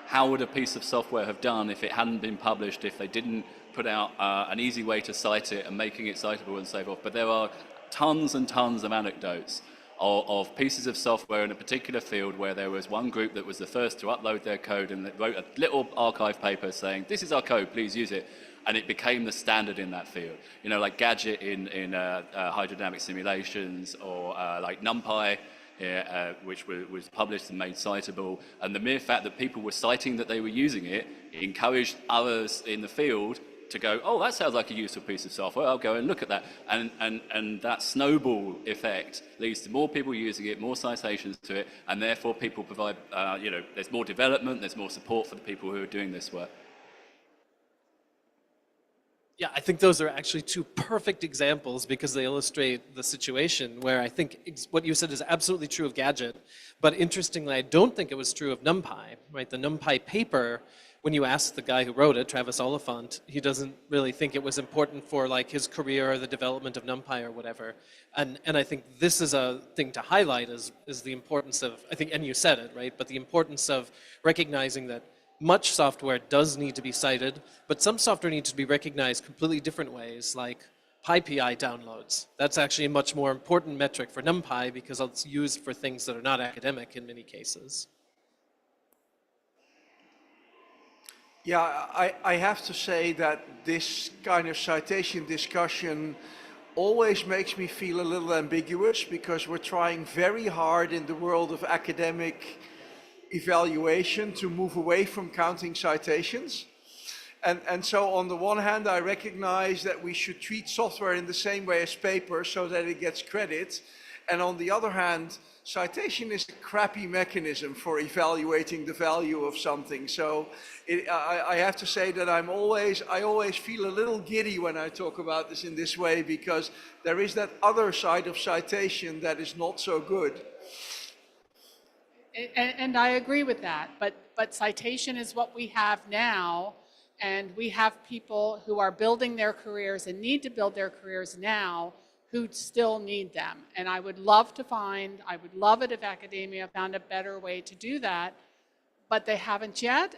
how would a piece of software have done if it hadn't been published, if they didn't put out an easy way to cite it and making it citable and so forth. But there are tons and tons of anecdotes of pieces of software in a particular field where there was one group that was the first to upload their code and that wrote a little archive paper saying, this is our code, please use it. And it became the standard in that field. Like Gadget in hydrodynamic simulations, or like NumPy, which was published and made citable. And the mere fact that people were citing that they were using it encouraged others in the field to go, oh, that sounds like a useful piece of software, I'll go and look at that. And that snowball effect leads to more people using it, more citations to it, and therefore people provide, there's more development, there's more support for the people who are doing this work. Yeah, I think those are actually two perfect examples because they illustrate the situation where I think what you said is absolutely true of Gadget, but interestingly, I don't think it was true of NumPy, right? The NumPy paper, when you ask the guy who wrote it, Travis Oliphant, he doesn't really think it was important for like his career or the development of NumPy or whatever. And I think this is a thing to highlight is the importance of, I think, and you said it, right? But the importance of recognizing that much software does need to be cited, but some software needs to be recognized completely different ways, like PyPI downloads. That's actually a much more important metric for NumPy because it's used for things that are not academic in many cases. Yeah, I have to say that this kind of citation discussion always makes me feel a little ambiguous because we're trying very hard in the world of academic evaluation to move away from counting citations. And so on the one hand, I recognize that we should treat software in the same way as paper so that it gets credit. And on the other hand, citation is a crappy mechanism for evaluating the value of something. So I have to say that I always feel a little giddy when I talk about this in this way because there is that other side of citation that is not so good. And I agree with that, but citation is what we have now, and we have people who are building their careers and need to build their careers now who still need them. And I would love it if academia found a better way to do that, but they haven't yet,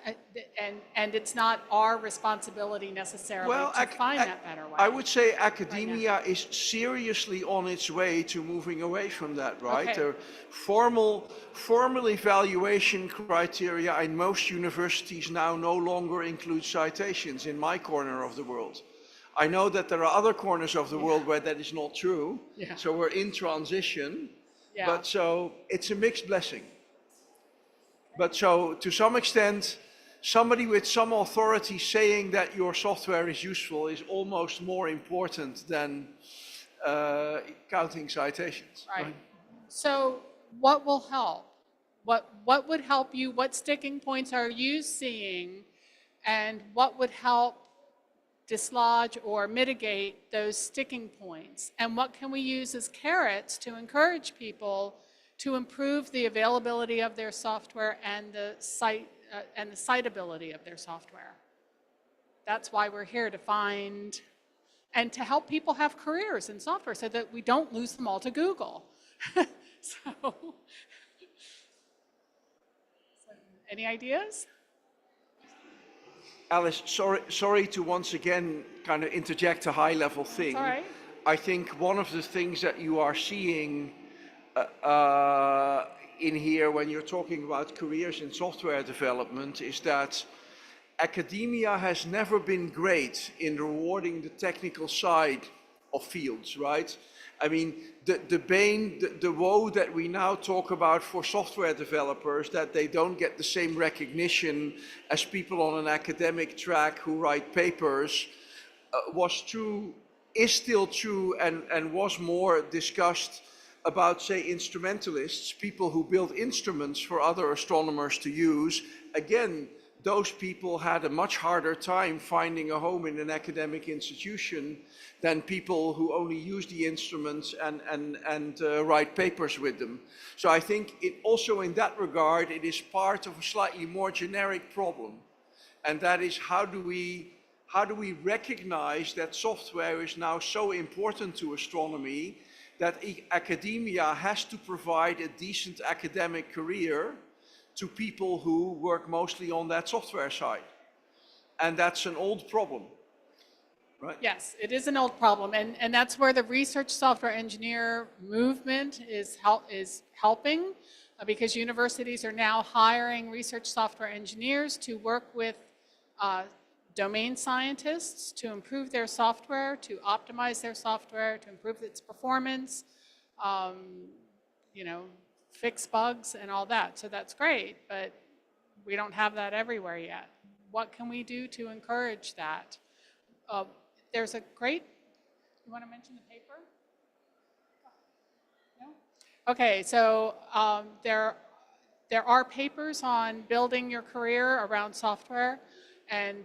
and it's not our responsibility necessarily to find that better way. I would say academia is seriously on its way to moving away from that, right? Okay. There are formal evaluation criteria in most universities now no longer include citations in my corner of the world. I know that there are other corners of the world where that is not true, Yeah. so we're in transition, Yeah. but so it's a mixed blessing. But so to some extent, somebody with some authority saying that your software is useful is almost more important than counting citations. Right. So what will help? What would help you? What sticking points are you seeing? And what would help dislodge or mitigate those sticking points? And what can we use as carrots to encourage people to improve the availability of their software and the citability of their software? That's why we're here, to find and to help people have careers in software so that we don't lose them all to Google. So, any ideas? Alice, sorry to once again kind of interject a high-level thing. All right. I think one of the things that you are seeing in here when you're talking about careers in software development is that academia has never been great in rewarding the technical side of fields, right? I mean, the woe that we now talk about for software developers, that they don't get the same recognition as people on an academic track who write papers, was true, is still true, and was more discussed about, say, instrumentalists, people who build instruments for other astronomers to use. Again, those people had a much harder time finding a home in an academic institution than people who only use the instruments and write papers with them. So I think it also in that regard, it is part of a slightly more generic problem. And that is, how do we recognize that software is now so important to astronomy that academia has to provide a decent academic career to people who work mostly on that software side. And that's an old problem, right? Yes, it is an old problem, and that's where the research software engineer movement is helping, because universities are now hiring research software engineers to work with domain scientists to improve their software, to optimize their software, to improve its performance, fix bugs and all that. So that's great, but we don't have that everywhere yet. What can we do to encourage that? there's a great, you want to mention the paper? No? Okay, so there are papers on building your career around software, and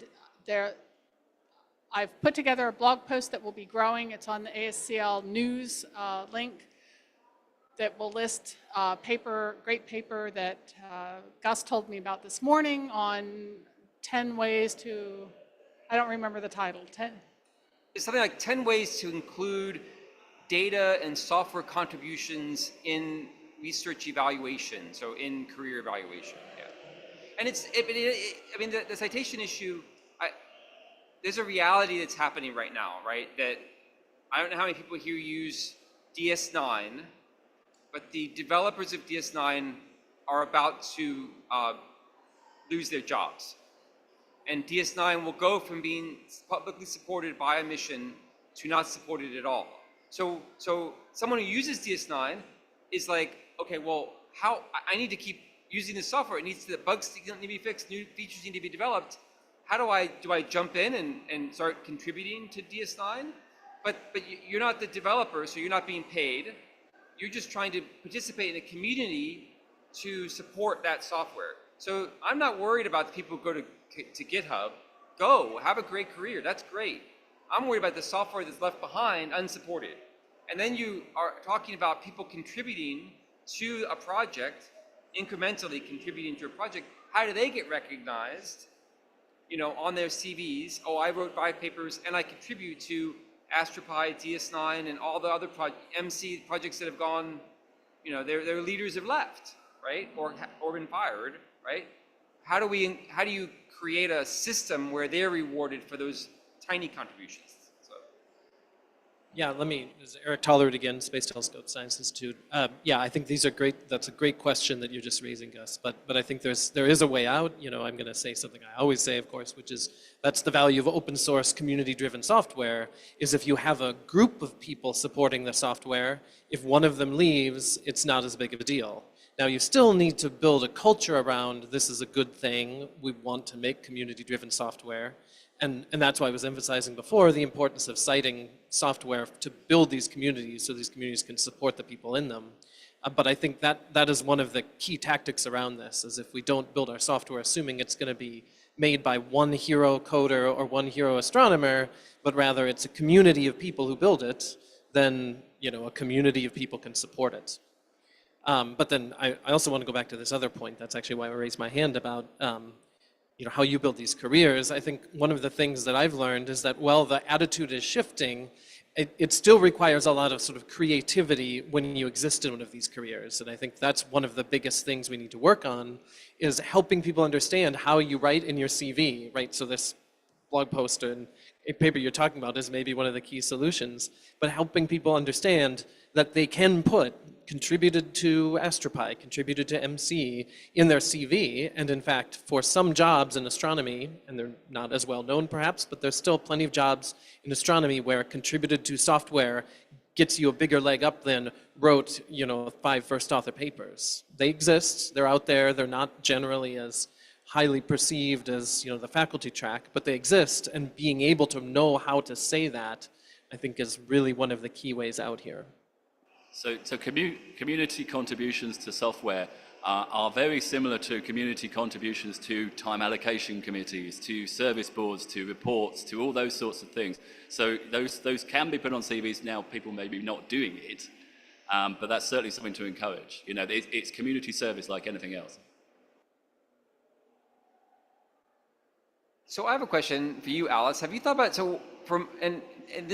I've put together a blog post that will be growing. It's on the ASCL news link that will list great paper that Gus told me about this morning on 10 ways to, I don't remember the title, 10. It's something like 10 ways to include data and software contributions in research evaluation, so in career evaluation. Yeah. And I mean, the citation issue, there's a reality that's happening right now, right? That I don't know how many people here use DS9, but the developers of DS9 are about to lose their jobs. And DS9 will go from being publicly supported by a mission to not supported at all. So someone who uses DS9 is like, okay, well, I need to keep using this software. The bugs need to be fixed, new features need to be developed. How do I jump in and start contributing to DS9? But you're not the developer, so you're not being paid. You're just trying to participate in a community to support that software. So I'm not worried about the people who go to GitHub. Go, have a great career, that's great. I'm worried about the software that's left behind unsupported. And then you are talking about people contributing to a project, incrementally contributing to a project. How do they get recognized, on their CVs? Oh, I wrote 5 papers and I contribute to AstroPy, DS9, and all the other MC projects that have gone, their leaders have left, right? Or been fired, right? How do you create a system where they're rewarded for those tiny contributions? Yeah, this is Eric Tollerud again, Space Telescope Science Institute. Yeah, I think these are great. That's a great question that you're just raising, Gus. But I think there is a way out. I'm going to say something I always say, of course, which is that's the value of open source, community-driven software. Is if you have a group of people supporting the software, if one of them leaves, it's not as big of a deal. Now, you still need to build a culture around this is a good thing. We want to make community-driven software. And that's why I was emphasizing before the importance of citing software to build these communities so these communities can support the people in them. But I think that is one of the key tactics around this, is if we don't build our software assuming it's going to be made by one hero coder or one hero astronomer, but rather it's a community of people who build it, then a community of people can support it. But then I also want to go back to this other point. That's actually why I raised my hand about how you build these careers. I think one of the things that I've learned is that while the attitude is shifting, it still requires a lot of sort of creativity when you exist in one of these careers. And I think that's one of the biggest things we need to work on, is helping people understand how you write in your CV, right? So this blog post and a paper you're talking about is maybe one of the key solutions, but helping people understand that they can put contributed to AstroPy, contributed to MC in their CV. And in fact, for some jobs in astronomy, and they're not as well known perhaps, but there's still plenty of jobs in astronomy where contributed to software gets you a bigger leg up than wrote, 5 first author papers. They exist, they're out there, they're not generally as highly perceived as, the faculty track, but they exist, and being able to know how to say that, I think, is really one of the key ways out here. So community contributions to software are very similar to community contributions to time allocation committees, to service boards, to reports, to all those sorts of things. So those can be put on CVs now. People may be not doing it, but that's certainly something to encourage. It's community service like anything else. So I have a question for you, Alice. Have you thought about, and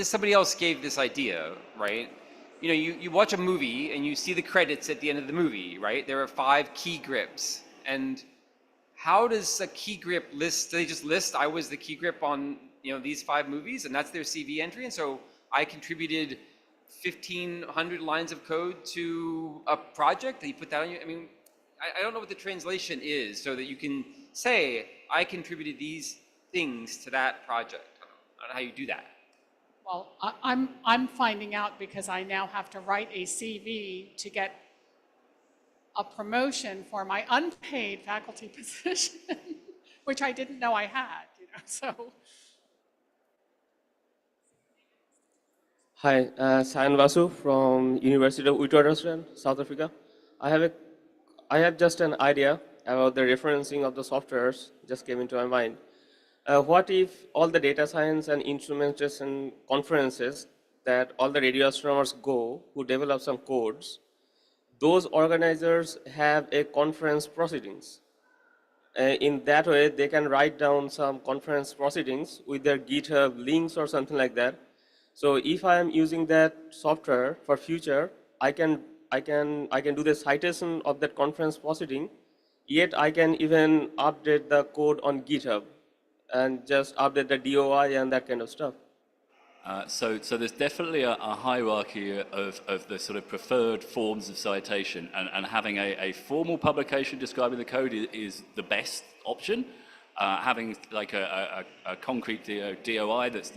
somebody else gave this idea, right? You watch a movie and you see the credits at the end of the movie, right? There are 5 key grips. And how does a key grip list, do they just list I was the key grip on, these 5 movies, and that's their CV entry? And so I contributed 1,500 lines of code to a project, and you put that on your, I don't know what the translation is so that you can say, I contributed these things to that project. I don't know how you do that. Well, I'm finding out because I now have to write a CV to get a promotion for my unpaid faculty position, which I didn't know I had, so. Hi, Sayan Vasu from University of Witwatersrand, South Africa. I have just an idea about the referencing of the softwares just came into my mind. What if all the data science and instrumentation conferences that all the radio astronomers go who develop some codes, those organizers have a conference proceedings. In that way, they can write down some conference proceedings with their GitHub links or something like that. So if I am using that software for future, I can do the citation of that conference proceeding. Yet I can even update the code on GitHub and just update the DOI and that kind of stuff. So there's definitely a hierarchy of the sort of preferred forms of citation, and having a formal publication describing the code is the best option. Having like a concrete DOI that's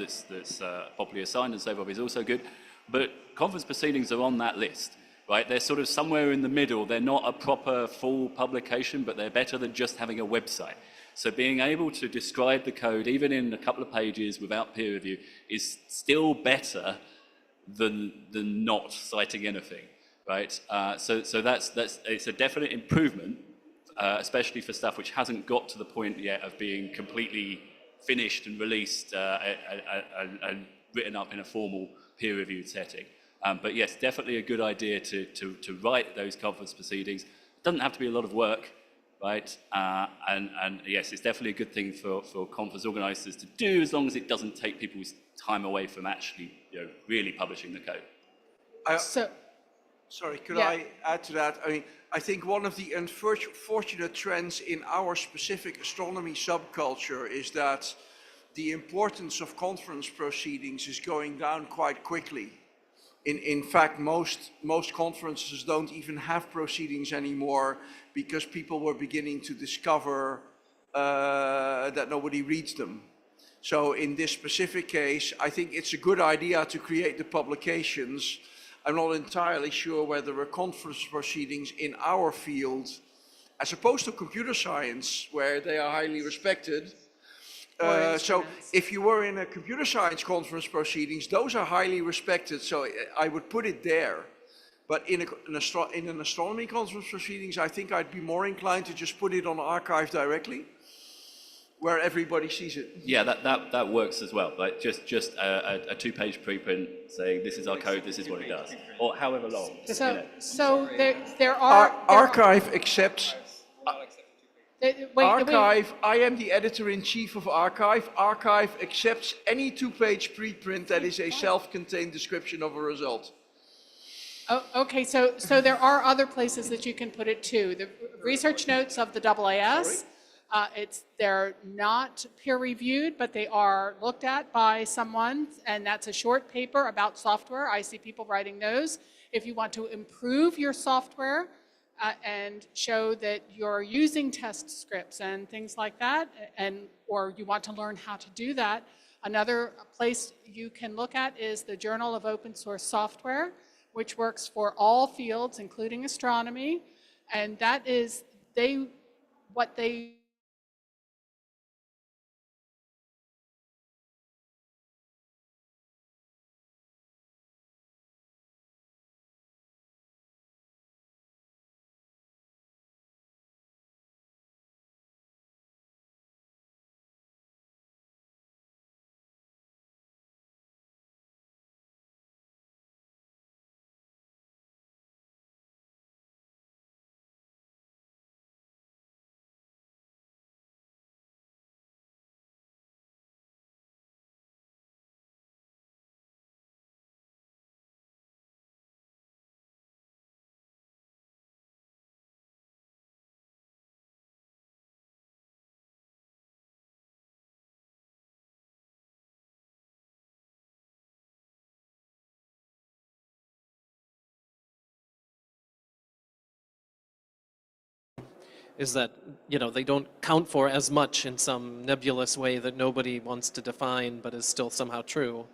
properly assigned and so forth is also good. But conference proceedings are on that list, right? They're sort of somewhere in the middle. They're not a proper full publication, but they're better than just having a website. So being able to describe the code, even in a couple of pages without peer review, is still better than not citing anything, right? So that's it's a definite improvement, especially for stuff which hasn't got to the point yet of being completely finished and released and written up in a formal peer-reviewed setting. But yes, definitely a good idea to write those conference proceedings. It doesn't have to be a lot of work. Right, and yes, it's definitely a good thing for conference organisers to do, as long as it doesn't take people's time away from actually, really publishing the code. Sorry, could Yeah. I add to that? I mean, I think one of the unfortunate trends in our specific astronomy subculture is that the importance of conference proceedings is going down quite quickly. In fact, most conferences don't even have proceedings anymore because people were beginning to discover that nobody reads them. So in this specific case, I think it's a good idea to create the publications. I'm not entirely sure whether a conference proceedings in our field, as opposed to computer science, where they are highly respected. So if you were in a computer science conference proceedings, those are highly respected, so I would put it there. But in an astronomy conference proceedings, I think I'd be more inclined to just put it on archive directly, where everybody sees it. Yeah, that works as well. Like just a two-page preprint saying this is our code, this is what it does, or however long. So there are Archive accepts. wait, Archive, I am the editor-in-chief of Archive. Archive accepts any two-page preprint that is a self-contained description of a result. Oh, okay, so there are other places that you can put it too. The research notes of the AAS, they're not peer-reviewed, but they are looked at by someone, and that's a short paper about software. I see people writing those. If you want to improve your software, and show that you're using test scripts and things like that, or you want to learn how to do that, another place you can look at is the Journal of Open Source Software, which works for all fields, including astronomy, and that is what they is that, they don't count for as much in some nebulous way that nobody wants to define but is still somehow true.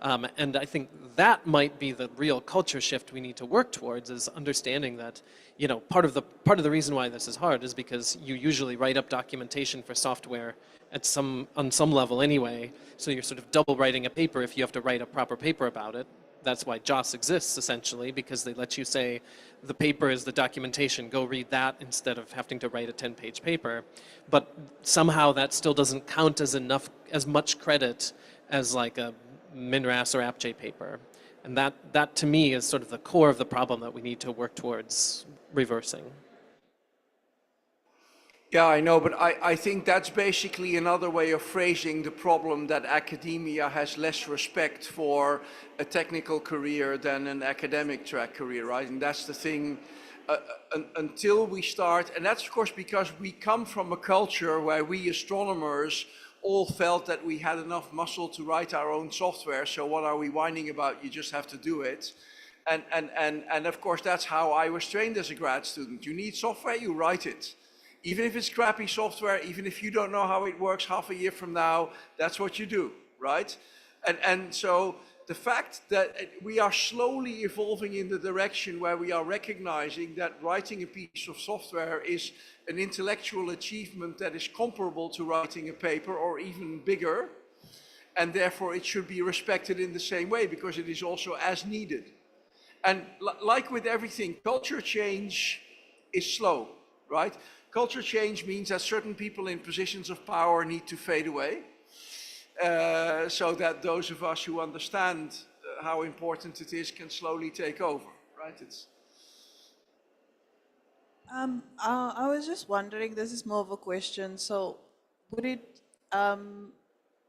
And I think that might be the real culture shift we need to work towards, is understanding that, part of the reason why this is hard is because you usually write up documentation for software on some level anyway, so you're sort of double writing a paper if you have to write a proper paper about it. That's why JOS exists, essentially, because they let you say, the paper is the documentation, go read that instead of having to write a 10-page paper. But somehow that still doesn't count as much credit as like a MinRAS or AppJ paper. And that to me is sort of the core of the problem that we need to work towards reversing. Yeah, I know, but I think that's basically another way of phrasing the problem that academia has less respect for a technical career than an academic track career, right? And that's the thing, until we start, and that's of course because we come from a culture where we astronomers all felt that we had enough muscle to write our own software, so what are we whining about? You just have to do it. And of course, that's how I was trained as a grad student. You need software, you write it. Even if it's crappy software, even if you don't know how it works half a year from now, that's what you do, right? And so the fact that we are slowly evolving in the direction where we are recognizing that writing a piece of software is an intellectual achievement that is comparable to writing a paper or even bigger, and therefore it should be respected in the same way because it is also as needed. And like with everything, culture change is slow, right? Culture change means that certain people in positions of power need to fade away, so that those of us who understand how important it is can slowly take over, right? I was just wondering, this is more of a question. So would it,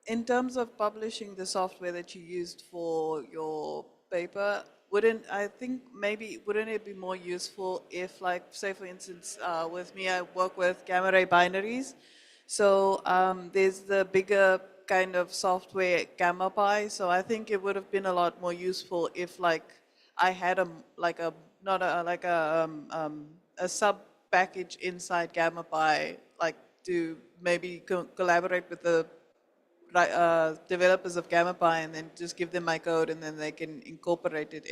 in terms of publishing the software that you used for your paper, wouldn't it be more useful if, like, say for instance, with me, I work with gamma ray binaries. So there's the bigger kind of software gamma pi. So I think it would have been a lot more useful if, like, I had a sub package inside gamma pi, like to maybe collaborate with the developers of gamma pi and then just give them my code and then they can incorporate it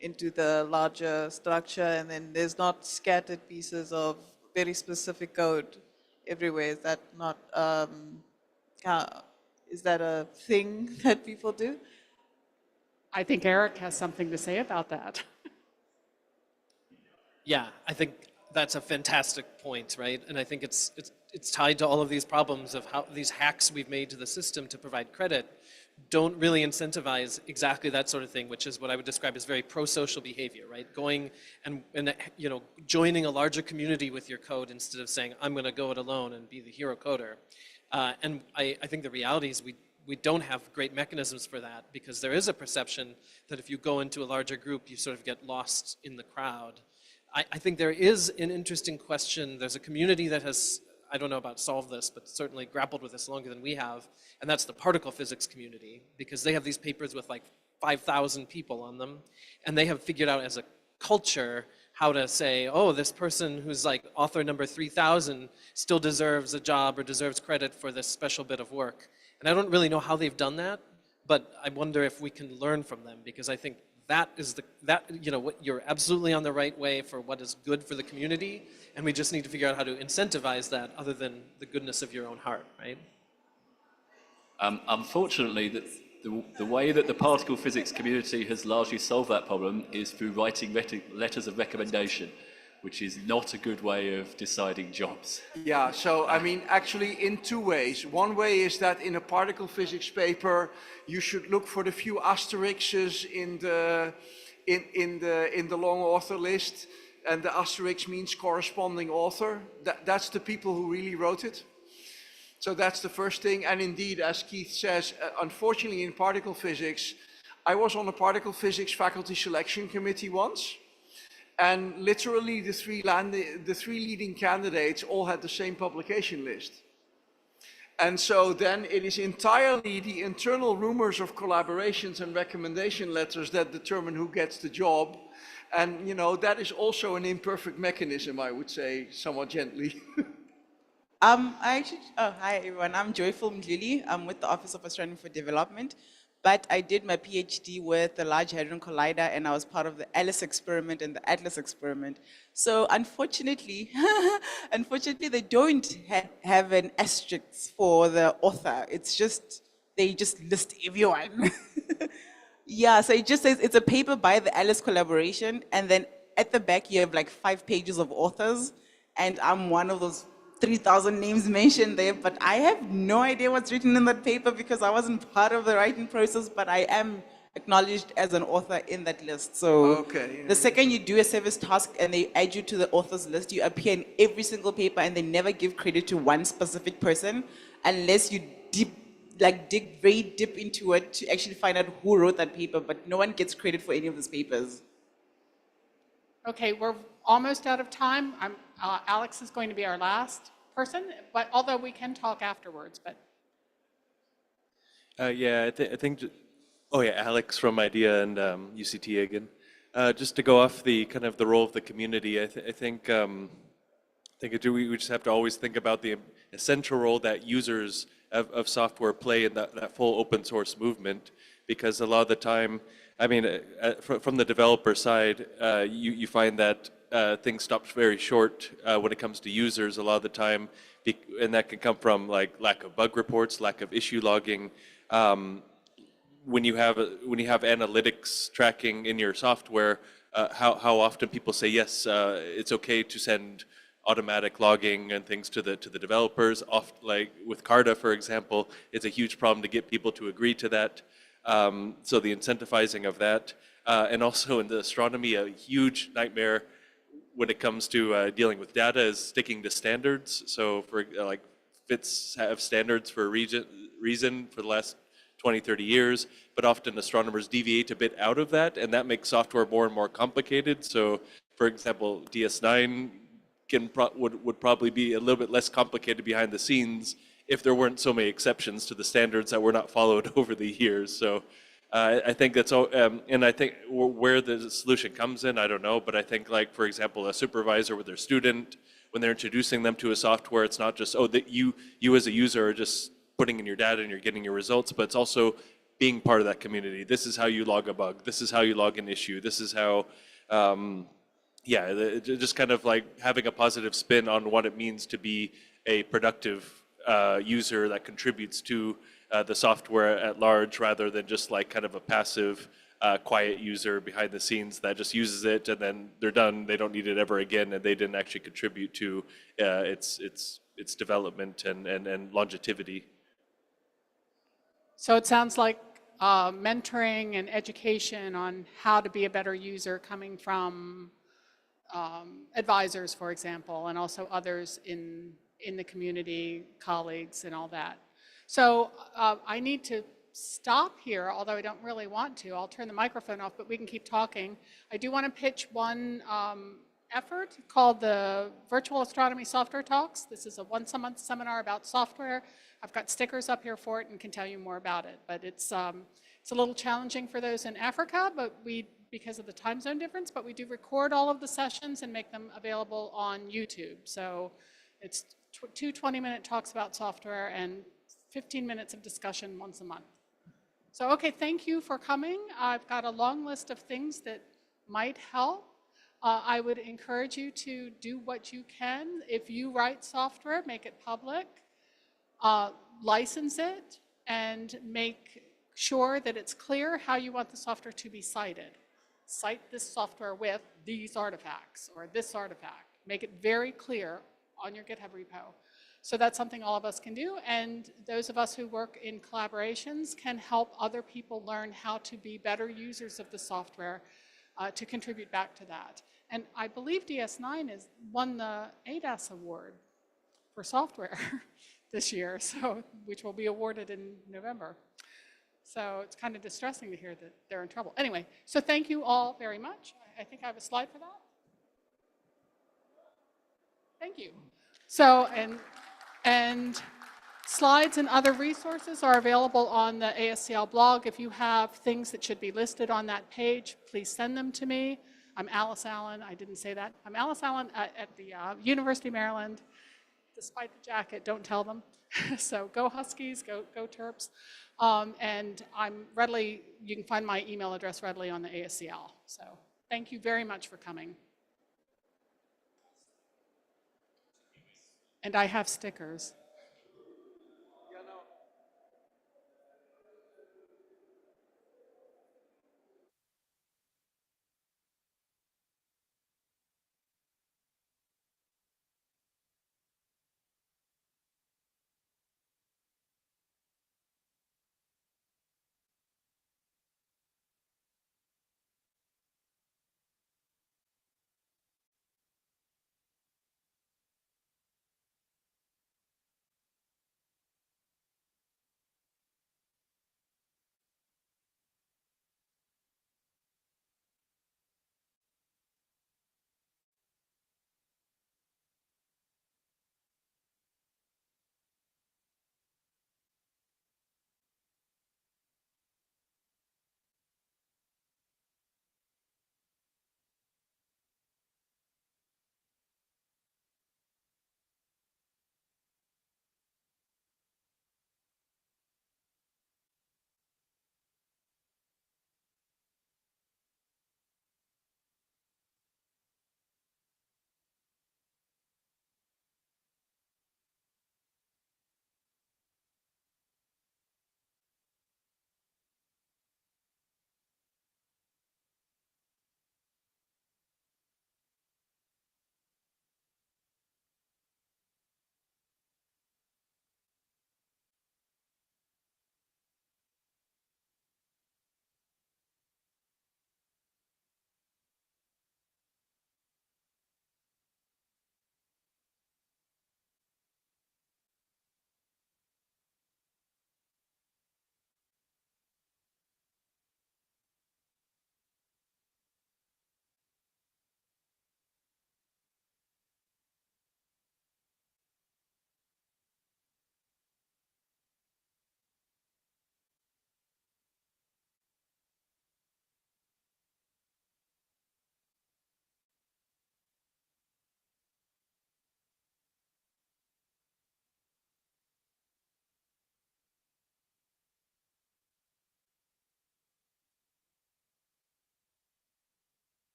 into the larger structure, and then there's not scattered pieces of very specific code everywhere. Is that not is that a thing that people do? I think Eric has something to say about that. Yeah, I think that's a fantastic point, right? And I think it's tied to all of these problems of how these hacks we've made to the system to provide credit don't really incentivize exactly that sort of thing, which is what I would describe as very pro-social behavior, right? Going and joining a larger community with your code instead of saying, I'm going to go it alone and be the hero coder. And I think the reality is we don't have great mechanisms for that, because there is a perception that if you go into a larger group, you sort of get lost in the crowd. I think there is an interesting question. There's a community that has, I don't know about solved this, but certainly grappled with this longer than we have, and that's the particle physics community, because they have these papers with like 5,000 people on them, and they have figured out as a culture how to say, oh, this person who's like author number 3,000 still deserves a job or deserves credit for this special bit of work. And I don't really know how they've done that, but I wonder if we can learn from them, because I think you're absolutely on the right way for what is good for the community, and we just need to figure out how to incentivize that other than the goodness of your own heart, right? Unfortunately, the way that the particle physics community has largely solved that problem is through writing letters of recommendation, which is not a good way of deciding jobs. Yeah, so I mean, actually in two ways. One way is that in a particle physics paper, you should look for the few asterisks in the long author list, and the asterisk means corresponding author. That's the people who really wrote it. So that's the first thing. And indeed, as Keith says, unfortunately in particle physics, I was on a particle physics faculty selection committee once. And literally the three leading candidates all had the same publication list. And so then it is entirely the internal rumors of collaborations and recommendation letters that determine who gets the job. And that is also an imperfect mechanism, I would say, somewhat gently. Hi everyone, I'm Joyful Mdluli. I'm with the Office of Astronomy for Development. But I did my PhD with the Large Hadron Collider, and I was part of the ALICE experiment and the ATLAS experiment. So unfortunately, they don't have an asterisk for the author. It's just, they just list everyone. Yeah, so it just says it's a paper by the Alice collaboration, and then at the back you have like 5 pages of authors, and I'm one of those 3,000 names mentioned there, but I have no idea what's written in that paper because I wasn't part of the writing process, but I am acknowledged as an author in that list. So Okay. the second you do a service task and they add you to the authors list, you appear in every single paper, and they never give credit to one specific person unless you dig very deep into it to actually find out who wrote that paper, but no one gets credit for any of those papers. Okay, we're almost out of time. Alex is going to be our last person, but although we can talk afterwards, but Yeah, I think, oh yeah, Alex from IDEA and UCT again. Just to go off the kind of the role of the community, I think we just have to always think about the essential role that users of software play in that full open source movement, because a lot of the time, I mean, from the developer side, you find that things stop very short when it comes to users a lot of the time, and that can come from like lack of bug reports, lack of issue logging. When you have analytics tracking in your software, how often people say yes, it's okay to send automatic logging and things to the developers. Like with Carta, for example, it's a huge problem to get people to agree to that. So the incentivizing of that, and also in the astronomy, a huge nightmare when it comes to dealing with data is sticking to standards. So for like FITS have standards for a reason for the last 20, 30 years, but often astronomers deviate a bit out of that, and that makes software more and more complicated. So for example, DS9 would probably be a little bit less complicated behind the scenes if there weren't so many exceptions to the standards that were not followed over the years. So I think that's all, and I think where the solution comes in, I don't know, but I think like, for example, a supervisor with their student, when they're introducing them to a software, it's not just, oh, that you as a user are just putting in your data and you're getting your results, but it's also being part of that community. This is how you log a bug. This is how you log an issue. This is how, just kind of like having a positive spin on what it means to be a productive user that contributes to the software at large, rather than just like kind of a passive, quiet user behind the scenes that just uses it and then they're done. They don't need it ever again, and they didn't actually contribute to its development and longevity. so it sounds like mentoring and education on how to be a better user coming from advisors, for example, and also others in the community, colleagues and all that. So I need to stop here, although I don't really want to. I'll turn the microphone off, but we can keep talking. I do want to pitch one effort called the Virtual Astronomy Software Talks. This is a once-a-month seminar about software. I've got stickers up here for it and can tell you more about it. But it's a little challenging for those in Africa, but because of the time zone difference, but we do record all of the sessions and make them available on YouTube. So it's two 20-minute talks about software and 15 minutes of discussion once a month. So, okay, thank you for coming. I've got a long list of things that might help. I would encourage you to do what you can. If you write software, make it public, license it, and make sure that it's clear how you want the software to be cited. Cite this software with these artifacts or this artifact. Make it very clear on your GitHub repo. So that's something all of us can do, and those of us who work in collaborations can help other people learn how to be better users of the software to contribute back to that. And I believe DS9 has won the ADAS award for software this year, so which will be awarded in November. So it's kind of distressing to hear that they're in trouble. Anyway, so thank you all very much. I think I have a slide for that. Thank you. So, and slides and other resources are available on the ASCL blog. If you have things that should be listed on that page, please send them to me. I'm Alice Allen. I didn't say that. I'm Alice Allen at the University of Maryland. Despite the jacket, don't tell them. So go Huskies, go Terps. And you can find my email address readily on the ASCL. So thank you very much for coming. And I have stickers.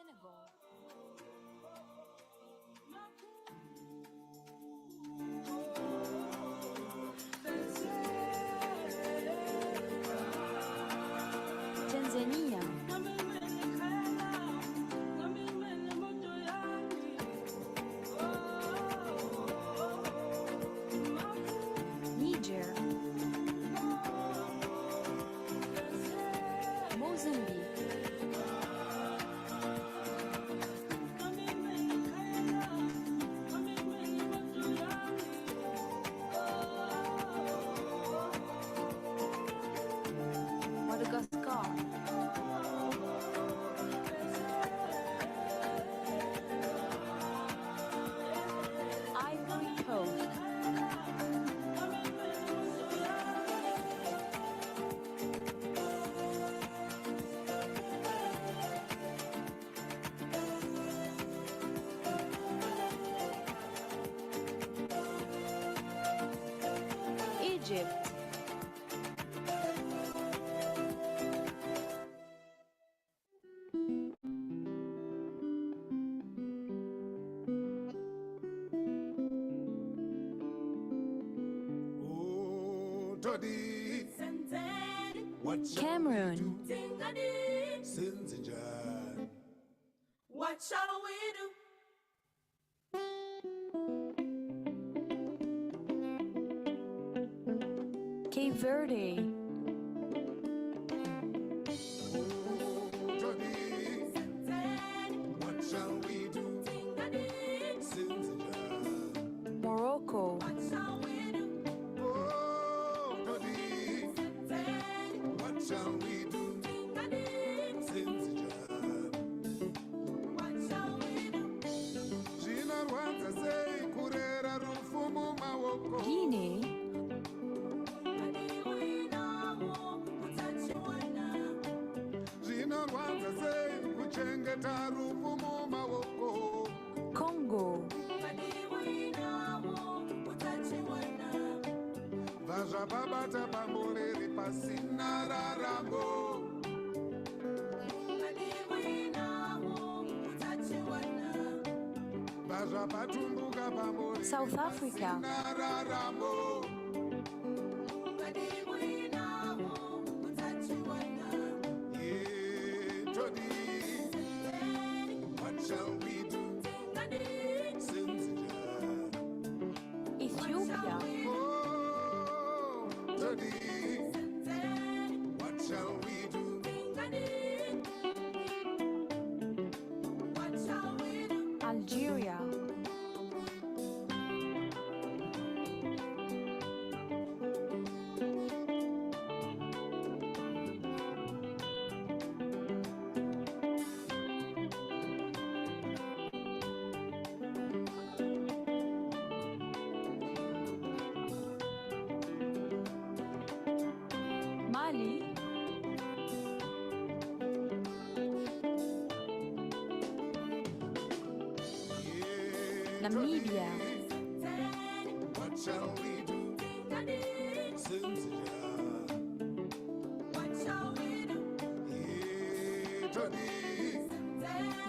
Senegal. Tanzania. Niger. Mozambique. Madagascar. Ivory Coast. Egypt. Cameroon. What shall we do? Cape Verde. What shall we do? Morocco. What shall we do? What shall we do? What shall we do? Guinea. Congo. Vazvababata pamureri pasina raramo. Vazvabatumbuka pamureri South Africa. pasina raramo. Yeah, Jody, what shall we do? Ethiopia. Oh, Jody, what shall we do? What shall we do? Algeria. Mali. Namibia. What shall we do? What shall we do? Yeah, Jody,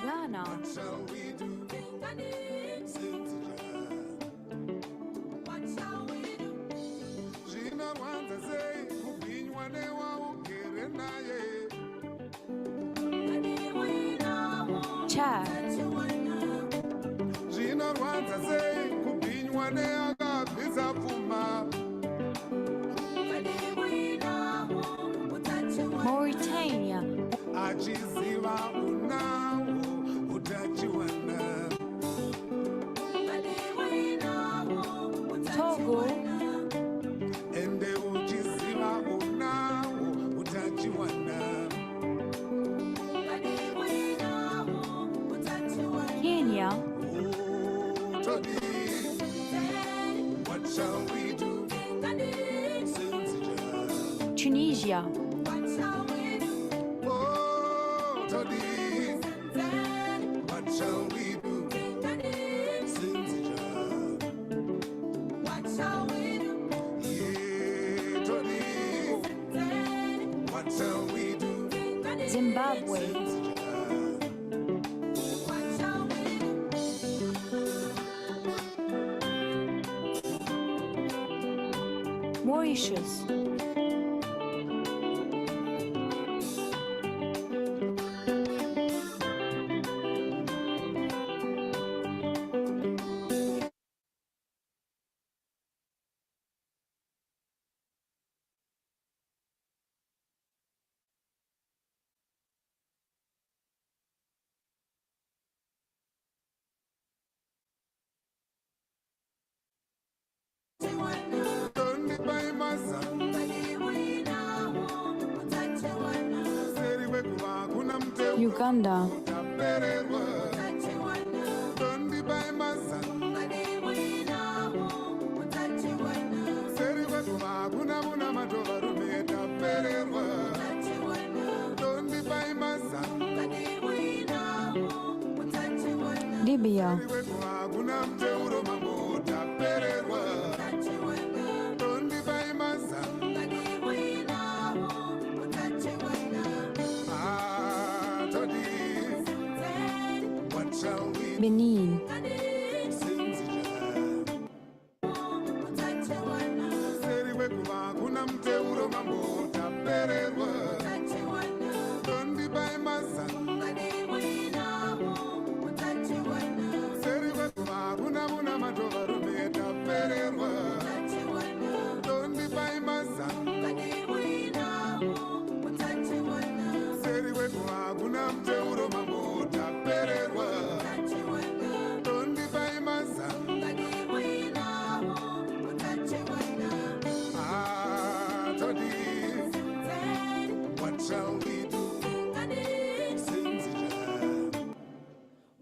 Ghana. what shall we do? What shall we do? Zvinarwadza sei kubhinywa newaugere naye. Chad. Zvinorwadza sei kubhinywa neakabvisa pfuma. Mauritania. Achiziva unawo utachiwana. Togo. Ende uchiziva unawo utachiwana. Kenya. Oh, Tony, what shall we do? Tunisia. What shall we do? Oh, Tony, what shall we do? What shall we do? Yeah, Tony, what shall we do? Zimbabwe. Mauritius. Uganda. Libya. Benin.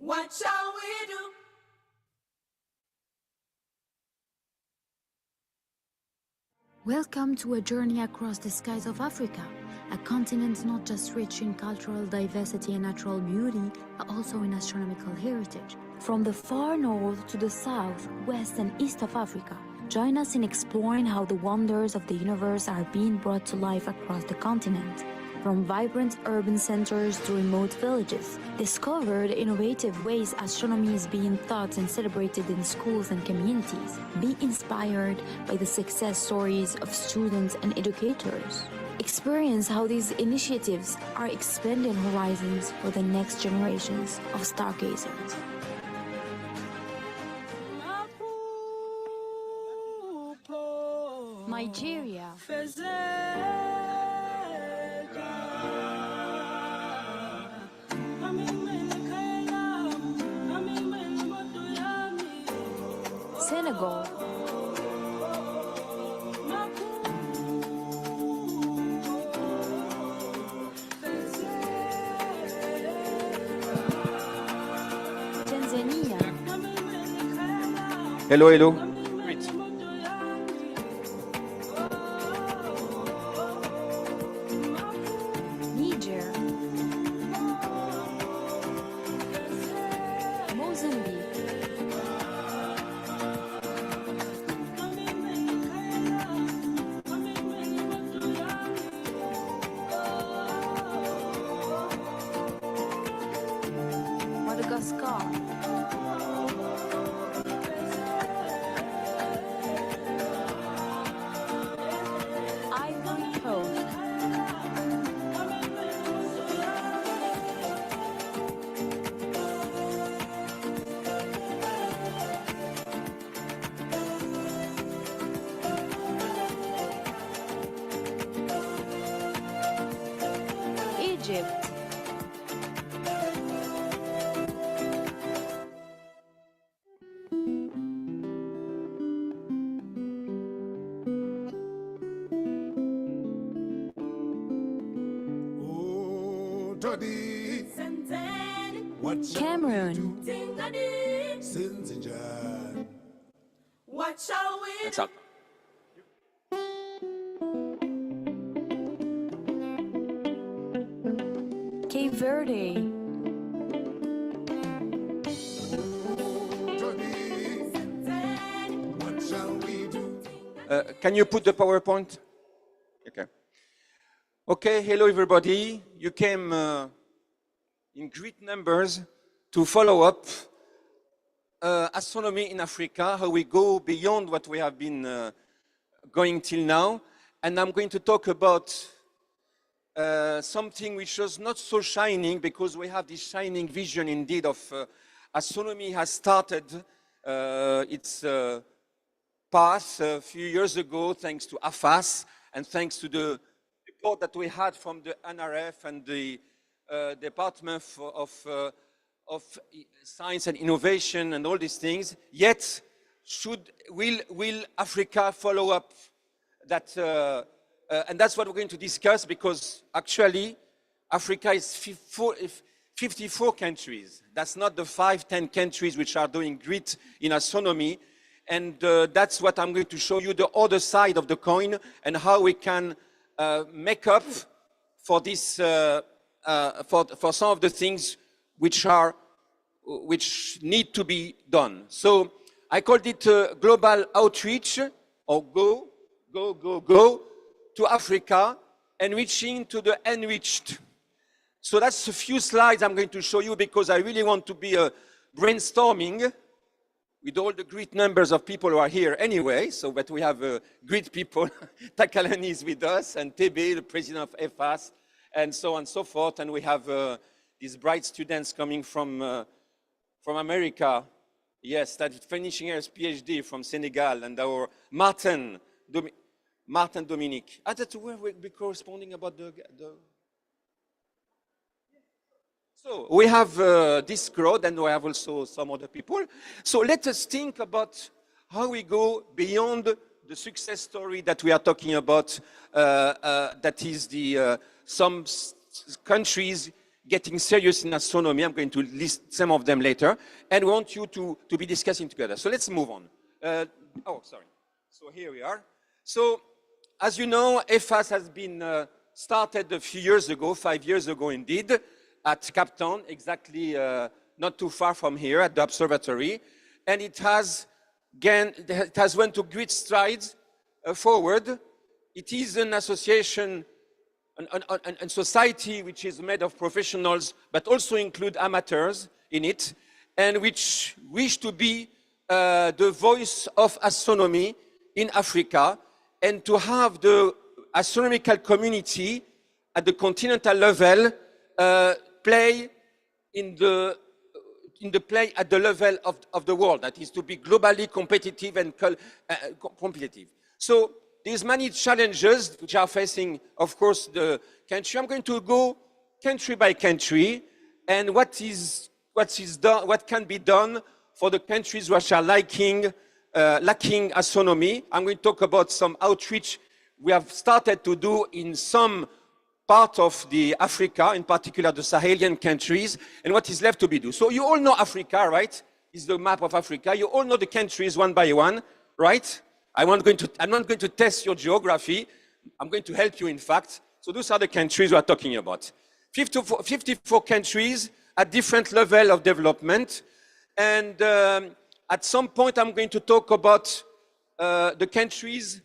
What shall we do? Welcome to a journey across the skies of Africa, a continent not just rich in cultural diversity and natural beauty, but also in astronomical heritage. From the far north to the south, west and east of Africa, join us in exploring how the wonders of the universe are being brought to life across the continent. From vibrant urban centers to remote villages, discover the innovative ways astronomy is being taught and celebrated in schools and communities. Be inspired by the success stories of students and educators. Experience how these initiatives are expanding horizons for the next generations of stargazers. Nigeria. Senegal. Tanzania. Hello, hello. Great. Niger. Mozambique. Madagascar. Ivory Coast. Egypt. Oh, Toddy, Cameroon. What shall we That's do? up. Cape Verde. What shall we do? Can you put the PowerPoint? Okay. Okay, hello everybody. You came in great numbers to follow up astronomy in Africa, how we go beyond what we have been going till now. And I'm going to talk about something which was not so shining, because we have this shining vision indeed of astronomy has started its path a few years ago thanks to AFAS and thanks to the report that we had from the NRF and the Department of Science and Innovation and all these things. Yet, will Africa follow up that? And that's what we're going to discuss, because actually Africa is 54 countries. That's not the 5-10 countries which are doing great in astronomy. And that's what I'm going to show you, the other side of the coin, and how we can make up for this, for some of the things which need to be done. So I called it global outreach, or go to Africa, enriching to the enriched. So that's a few slides I'm going to show you, because I really want to be brainstorming with all the great numbers of people who are here anyway, so that we have great people. Takalani is with us, and Tebe, the president of EFAS, and so on and so forth. And we have these bright students coming from America. Yes, that is finishing his PhD from Senegal, and our Martin Dominique. That's where we'll be corresponding about the. So we have this crowd, and we have also some other people. So let us think about how we go beyond the success story that we are talking about. That is some countries getting serious in astronomy. I'm going to list some of them later, and want you to be discussing together. So let's move on. So here we are. So as you know, EFAS has been started a few years ago, 5 years ago indeed, at Cape Town, exactly not too far from here at the observatory. And it has went to great strides forward. It is an association, a society which is made of professionals, but also include amateurs in it, and which wish to be the voice of astronomy in Africa, and to have the astronomical community at the continental level play in the play at the level of the world. That is to be globally competitive and competitive. So there's many challenges which are facing, of course, the country. I'm going to go country by country, and what can be done for the countries which are lacking astronomy. I'm going to talk about some outreach we have started to do in some part of the Africa, in particular the Sahelian countries, and what is left to be done. So you all know Africa, right? It's the map of Africa. You all know the countries one by one, right? I'm not going to test your geography. I'm going to help you, in fact. So those are the countries we are talking about. 54 countries at different level of development. And at some point, I'm going to talk about the countries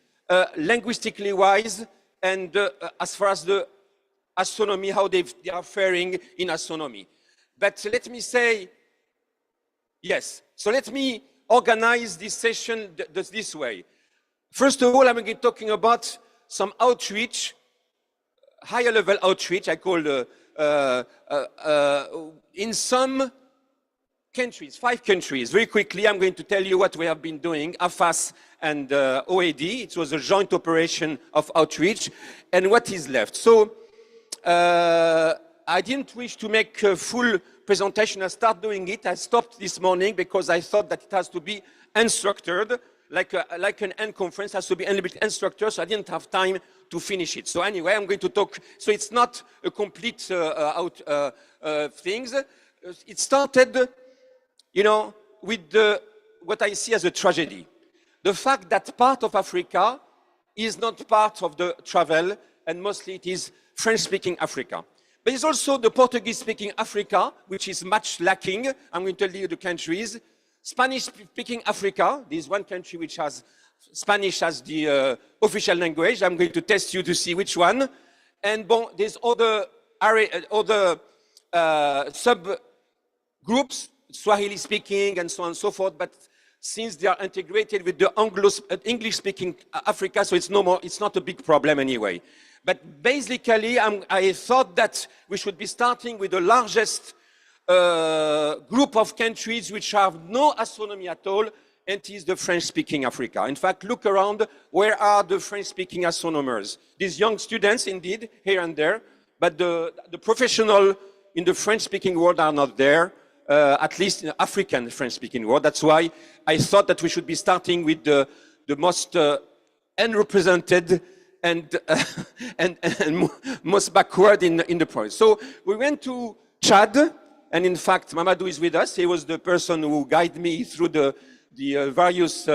linguistically wise, and as far as the astronomy, how they are faring in astronomy. But let me say, yes. So let me organize this session this way. First of all, I'm going to be talking about some outreach, higher level outreach, I call in some countries, 5 countries. Very quickly, I'm going to tell you what we have been doing, AFAS and OAD. It was a joint operation of outreach, and what is left. So I didn't wish to make a full presentation. I started doing it. I stopped this morning because I thought that it has to be unstructured, like an Unconference has to be a little bit unstructured, so I didn't have time to finish it. So anyway, I'm going to talk. So it's not a complete things. It started, with what I see as a tragedy. The fact that part of Africa is not part of the travel, and mostly it is French-speaking Africa. But it's also the Portuguese-speaking Africa, which is much lacking. I'm going to tell you the countries. Spanish-speaking Africa, there is one country which has Spanish as the official language. I'm going to test you to see which one. And there's other subgroups, Swahili-speaking and so on and so forth. But since they are integrated with the English-speaking Africa, so it's not a big problem anyway. But basically, I thought that we should be starting with the largest group of countries which have no astronomy at all, and it is the French-speaking Africa. In fact, look around, where are the French-speaking astronomers? These young students, indeed, here and there, but the professional in the French-speaking world are not there, at least in the African French-speaking world. That's why I thought that we should be starting with the most unrepresented and most backward in the process. So we went to Chad, and in fact, Mamadou is with us. He was the person who guided me through the various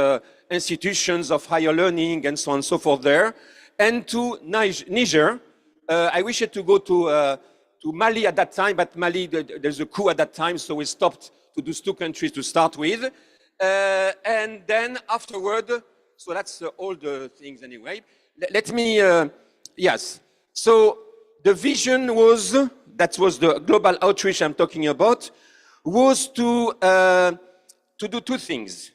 institutions of higher learning and so on and so forth there. And to Niger. I wished to go to Mali at that time, but Mali, there's a coup at that time, so we stopped to those two countries to start with. And then afterward, so that's all the things anyway. Let me, yes. So the vision was, that was the global outreach I'm talking about, was to do two things.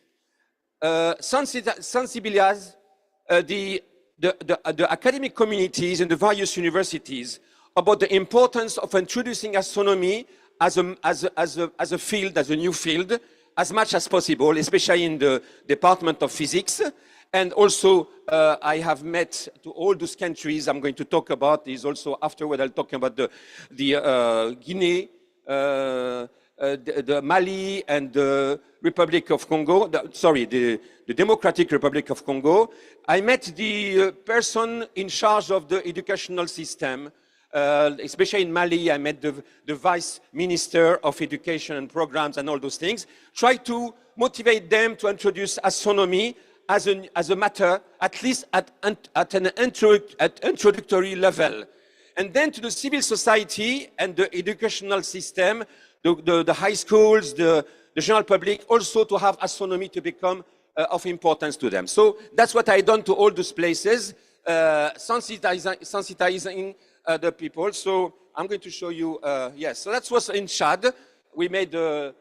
Sensibilize the academic communities in the various universities about the importance of introducing astronomy as a field, as a new field, as much as possible, especially in the Department of Physics. And also, I have met to all those countries I'm going to talk about. Is also afterward I'll talk about the Guinea, the Mali, and the Republic of Congo. The Democratic Republic of Congo. I met the person in charge of the educational system. Especially in Mali, I met the Vice Minister of Education and Programs and all those things. Try to motivate them to introduce astronomy as a matter, at least at an introductory level. And then to the civil society and the educational system, the high schools, the general public, also to have astronomy to become of importance to them. So that's what I done to all those places, sensitizing the people. So I'm going to show you, yes, so that was in Chad. We made a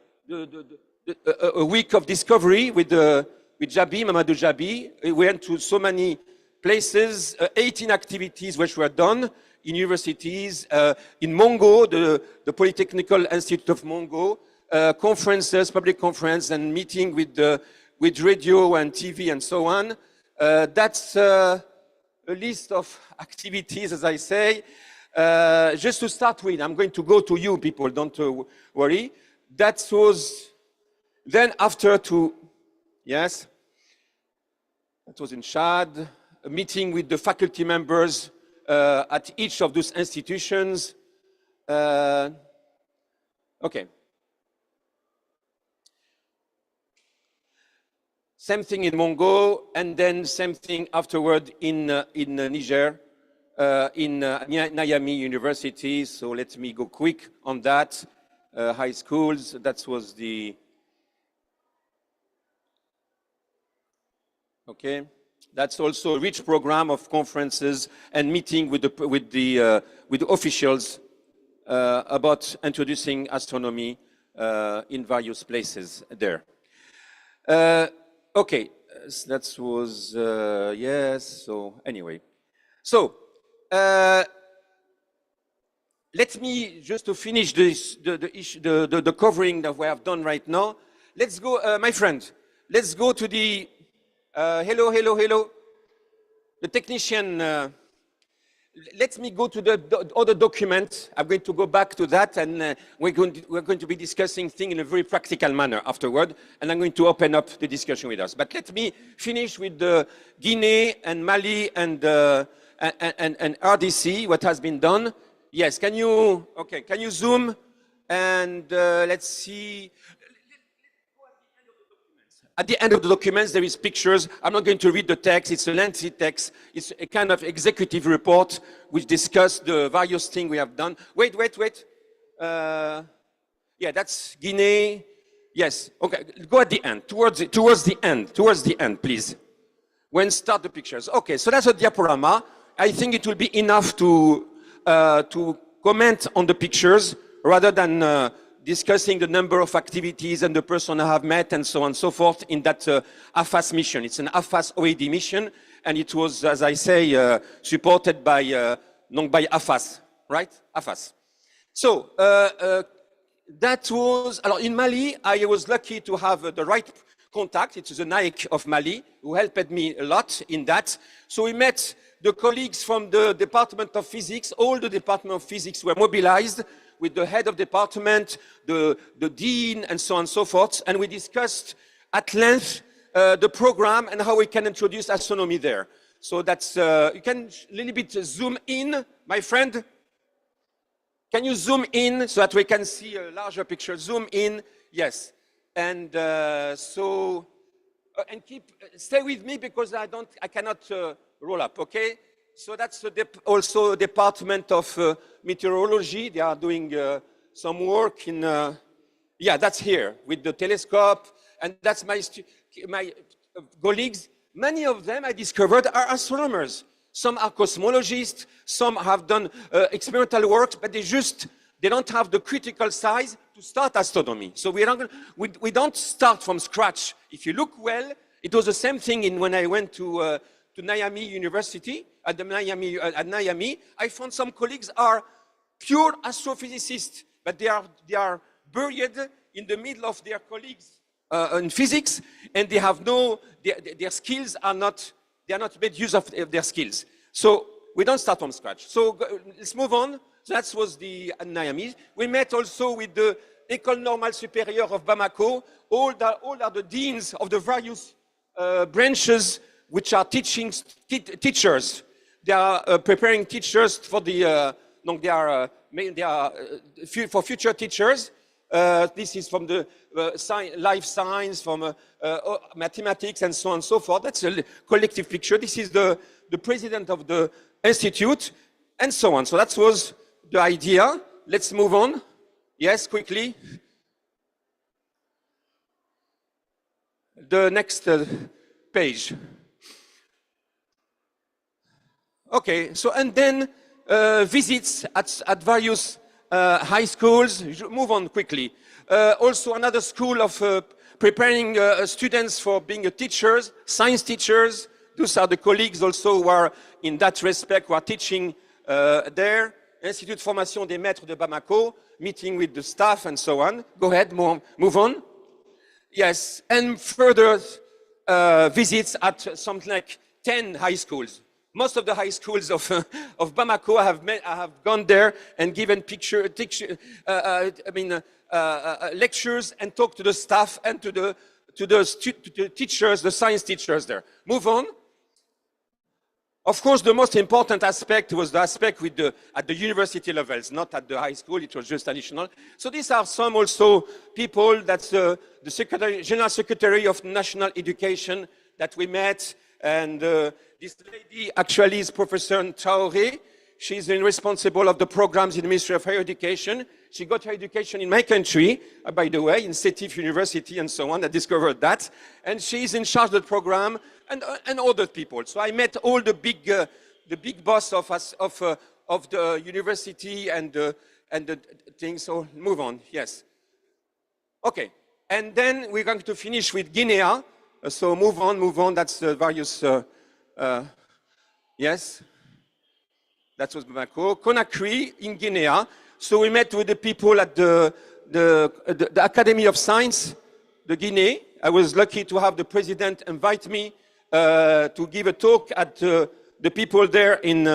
week of discovery with Jabi, Mamadou Jabi. We went to so many places, 18 activities which were done in universities, in Mongo, the Polytechnical Institute of Mongo, conferences, public conference, and meeting with radio and TV and so on. That's a list of activities, as I say. Just to start with, I'm going to go to you people, don't worry. That was then after to, yes, that was in Chad, a meeting with the faculty members at each of those institutions. Okay. Same thing in Mongo, and then same thing afterward in Niger, in Niamey University. So let me go quick on that. High schools, that was the, okay. That's also a rich program of conferences and meeting with the officials about introducing astronomy in various places there. Okay, that was, yes, so anyway. So, let me, just to finish this, the covering that we have done right now, let's go, my friend, let's go to the, hello. The technician, let me go to the other document. I'm going to go back to that, and we're going to be discussing things in a very practical manner afterward, and I'm going to open up the discussion with us. But let me finish with the Guinea and Mali and RDC, what has been done. Yes, can you zoom, and let's see. At the end of the documents, there is pictures. I'm not going to read the text. It's a lengthy text. It's a kind of executive report which discusses the various things we have done. Wait. Yeah, that's Guinea. Yes, okay, go at the end, towards the end, please. When start the pictures. Okay, so that's a diaporama. I think it will be enough to comment on the pictures rather than discussing the number of activities and the person I have met and so on and so forth in that AFAS mission. It's an AFAS OED mission, and it was, as I say, supported by AFAS, right? AFAS. So that was, in Mali, I was lucky to have the right contact. It is the NAIC of Mali who helped me a lot in that. So we met the colleagues from the Department of Physics. All the Department of Physics were mobilized with the head of department, the dean, and so on and so forth. And we discussed at length the program and how we can introduce astronomy there. So that's, you can a little bit zoom in, my friend. Can you zoom in so that we can see a larger picture? Zoom in, yes. And and stay with me because I cannot roll up, okay? So that's also Department of Meteorology. They are doing some work in, yeah, that's here with the telescope. And that's my colleagues. Many of them I discovered are astronomers. Some are cosmologists, some have done experimental work, but they don't have the critical size to start astronomy. So we don't start from scratch. If you look well, it was the same thing when I went to Miami University. At Miami, I found some colleagues are pure astrophysicists, but they are buried in the middle of their colleagues in physics, and they have their skills are not. They are not made use of their skills. So we don't start from scratch. So let's move on. So that was the Miami. We met also with the École Normale Supérieure of Bamako. All are the deans of the various branches which are teachers. They are preparing teachers for the. For future teachers. This is from the life science, from mathematics, and so on and so forth. That's a collective picture. This is the president of the institute, and so on. So that was the idea. Let's move on. Yes, quickly. The next page. Okay, so and then visits at various high schools. Move on quickly. Also another school of preparing students for being teachers, science teachers. Those are the colleagues also who are in that respect, who are teaching there. Institut de Formation des Maîtres de Bamako, meeting with the staff and so on. Go ahead, move on. Yes, and further visits at something like 10 high schools. Most of the high schools of Bamako I have gone there and given lectures and talked to the staff and to the teachers, the science teachers there. Move on. Of course, the most important aspect was the aspect at the university levels, not at the high school. It was just additional. So these are some also people. That's the General Secretary of National Education that we met. And this lady actually is Professor Traoré. She's responsible of the programs in the Ministry of Higher Education. She got her education in my country, by the way, in Sétif University and so on. I discovered that. And she's in charge of the program and other people. So I met all the big boss of the university and the things. So move on, yes. Okay, and then we're going to finish with Guinea. So move on, that's various, yes. That was Bamako. Conakry in Guinea. So we met with the people at the Academy of Science, the Guinea. I was lucky to have the president invite me to give a talk at the people there in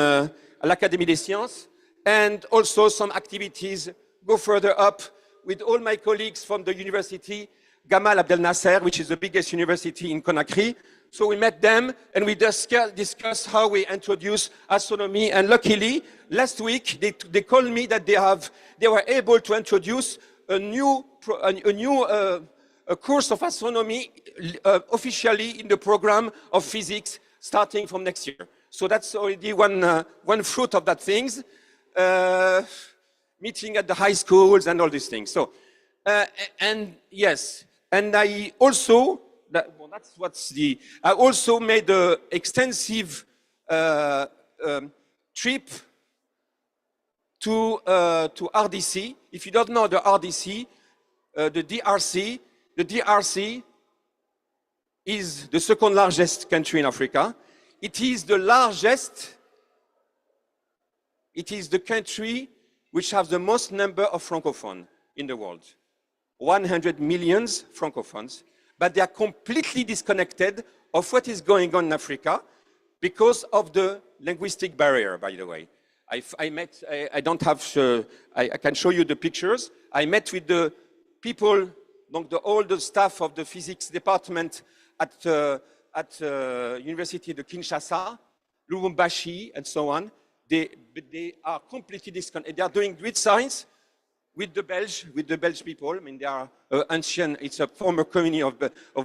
l'Académie des Sciences, and also some activities go further up with all my colleagues from the university, Gamal Abdel Nasser, which is the biggest university in Conakry. So we met them and we discussed how we introduce astronomy. And luckily, last week they called me that they were able to introduce a new course of astronomy officially in the program of physics starting from next year. So that's already one fruit of that things. Meeting at the high schools and all these things. So and yes, and I also. I also made an extensive trip to RDC. If you don't know the RDC, the DRC. The DRC is the second largest country in Africa. It is the largest, it is the country which has the most number of francophones in the world. 100 million francophones, but they are completely disconnected of what is going on in Africa because of the linguistic barrier, by the way. I don't have, I can show you the pictures. I met with the people, all the staff of the physics department at University of Kinshasa, Lubumbashi, and so on. They are completely disconnected. They are doing great science with the Belgian people. I mean, they are ancient, it's a former colony of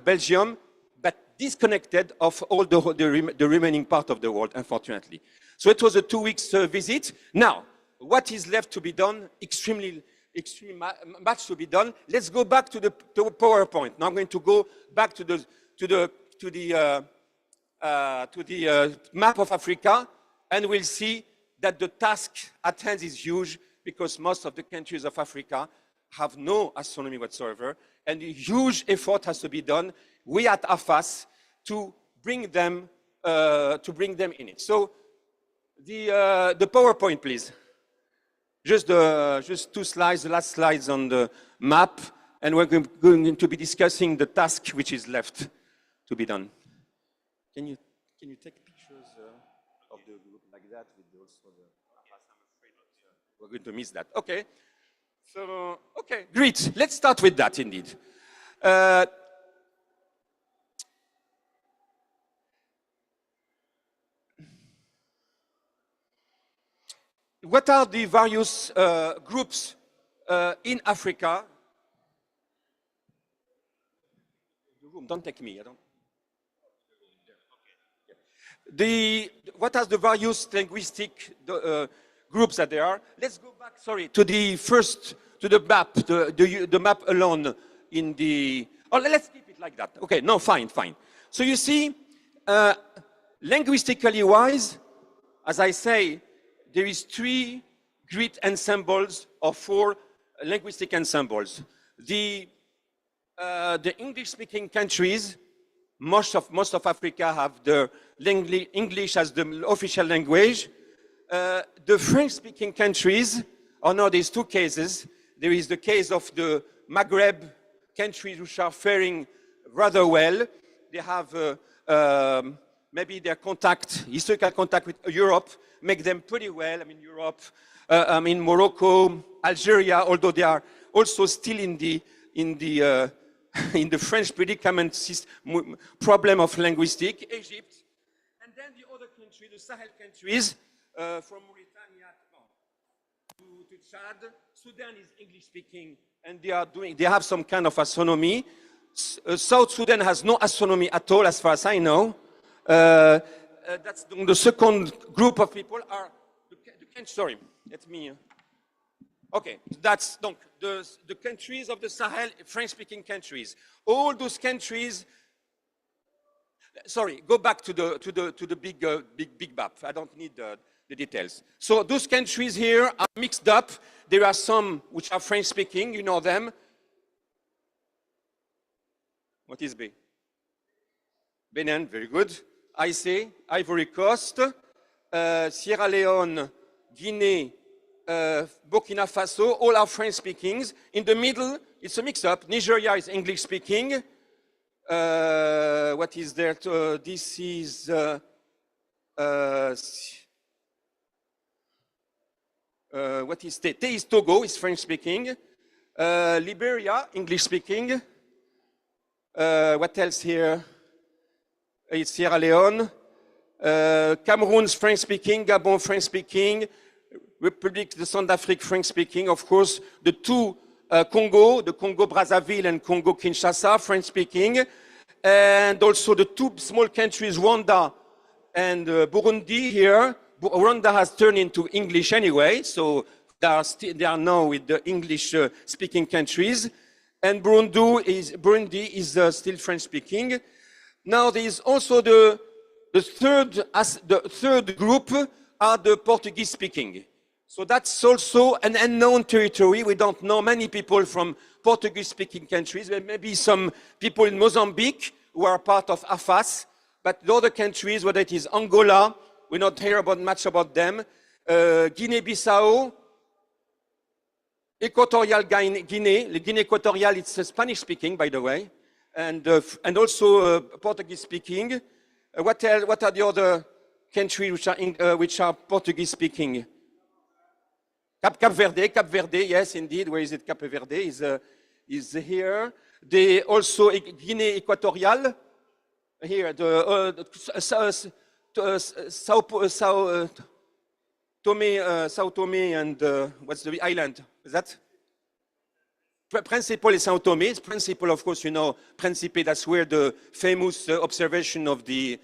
Belgium, but disconnected of all the remaining part of the world, unfortunately. So it was a 2 weeks visit. Now, what is left to be done? Extremely much to be done. Let's go back to the PowerPoint. Now I'm going to go back to the map of Africa, and we'll see that the task at hand is huge because most of the countries of Africa have no astronomy whatsoever, and a huge effort has to be done. We at AFAS to bring them in it. So the PowerPoint, please. Just 2 slides, the last slides on the map, and we're going to be discussing the task which is left to be done. Can you take pictures of the group like that with also the? We're going to miss that. Okay. So okay, great. Let's start with that indeed. What are the various groups in Africa? Don't take me. I don't. What are the various linguistic groups that there are? Let's go back. Sorry, to the map. The map alone in the. Oh, let's keep it like that. Okay. No, fine. So you see, linguistically wise, as I say, there is 3 great ensembles or 4 linguistic ensembles. The English-speaking countries, most of Africa have the English as the official language. The French-speaking countries, there's 2 cases. There is the case of the Maghreb countries which are faring rather well. They have maybe their historical contact with Europe, make them pretty well. I mean, Europe, Morocco, Algeria, although they are also still in the French predicament problem of linguistic, Egypt, and then the other countries, the Sahel countries, from Mauritania to Chad. Sudan is English speaking, and they have some kind of astronomy. South Sudan has no astronomy at all, as far as I know. That's the second group of people are sorry, let me. Okay, that's the countries of the Sahel, French-speaking countries. All those countries. Sorry, go back to the big map. I don't need the details. So those countries here are mixed up. There are some which are French-speaking. You know them. What is B? Benin, very good. IC, Ivory Coast, Sierra Leone, Guinea, Burkina Faso, all are French-speaking. In the middle, it's a mix-up. Nigeria is English-speaking. What is there? This is what is T is Togo, is French-speaking. Liberia, English-speaking. What else here? It's Sierra Leone. Cameroon's French-speaking. Gabon, French-speaking. Republic of Centrafrique, French-speaking. Of course, the 2 Congo, the Congo-Brazzaville and Congo-Kinshasa, French-speaking. And also the 2 small countries, Rwanda and Burundi here. Rwanda has turned into English anyway, so they are now with the English-speaking countries. And Burundi is still French-speaking. Now there is also the third group are the Portuguese-speaking. So that's also an unknown territory. We don't know many people from Portuguese-speaking countries. There may be some people in Mozambique who are part of AFAS, but the other countries, whether it is Angola, we don't hear much about them, Guinea-Bissau, Equatorial Guinea. The Guinea Equatorial, it's Spanish-speaking, by the way, and also Portuguese-speaking. What are the other countries which are Portuguese-speaking? Cape Verde, yes, indeed. Where is it? Cape Verde is here. They also Guinea Equatorial. Here, Sao Tome and what's the island? Is that? Principe is Sao Tome. It's Principe, of course, you know, Principe. That's where the famous observation of the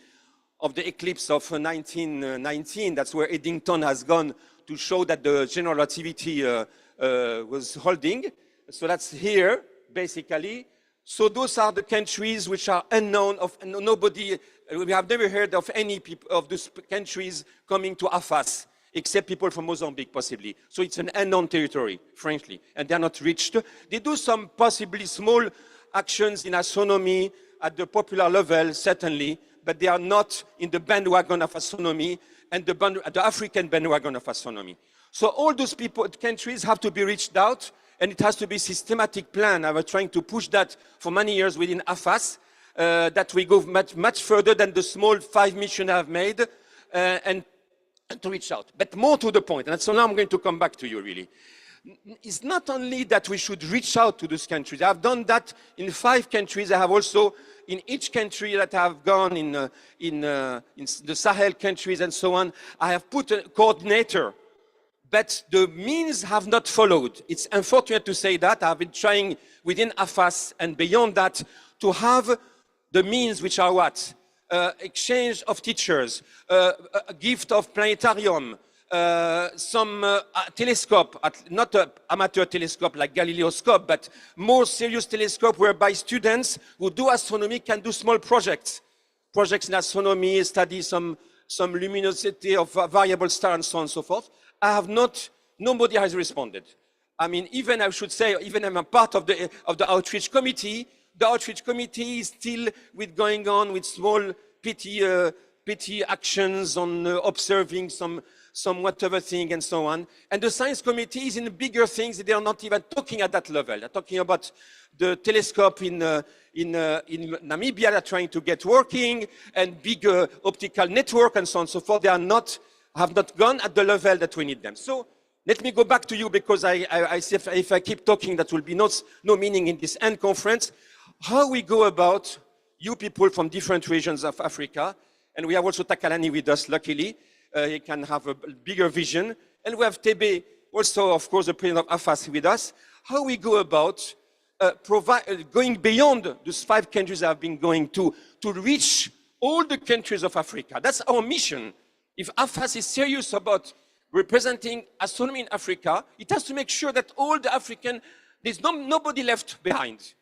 eclipse of 1919. That's where Eddington has gone to show that the general relativity was holding. So that's here, basically. So those are the countries which are unknown, of nobody, we have never heard of any people of those countries coming to AFAS, except people from Mozambique, possibly. So it's an unknown territory, frankly, and they're not reached. They do some possibly small actions in astronomy at the popular level, certainly, but they are not in the bandwagon of astronomy and the African bandwagon of astronomy. So all those countries have to be reached out, and it has to be a systematic plan. I was trying to push that for many years within AFAS, that we go much further than the small 5 missions I've made, and to reach out. But more to the point, and so now I'm going to come back to you, really. It's not only that we should reach out to those countries. I've done that in 5 countries. I have also, in each country that I've gone, in the Sahel countries and so on, I have put a coordinator. But the means have not followed. It's unfortunate to say that. I've been trying within AFAS and beyond that to have the means which are what? Exchange of teachers, a gift of planetarium, some telescope, not an amateur telescope like Galileoscope, but more serious telescope whereby students who do astronomy can do small projects. Projects in astronomy, study some luminosity of variable stars and so on and so forth. Nobody has responded. I mean, even I should say, even I'm a part of the outreach committee. The outreach committee is still going on with small petty actions on observing some whatever thing and so on. And the science committee is in bigger things. They are not even talking at that level. They're talking about the telescope in Namibia. They're trying to get working, and bigger optical network and so on and so forth. They have not gone at the level that we need them. So let me go back to you, because I see if I keep talking, that will be no meaning in this Unconference. How we go about, you people from different regions of Africa, and we have also Takalani with us, luckily. He can have a bigger vision. And we have Tebe, also, of course, the president of AFAS with us. How we go about going beyond those 5 countries I've been going to reach all the countries of Africa. That's our mission. If AFAS is serious about representing astronomy in Africa, it has to make sure that all the African, there's nobody left behind.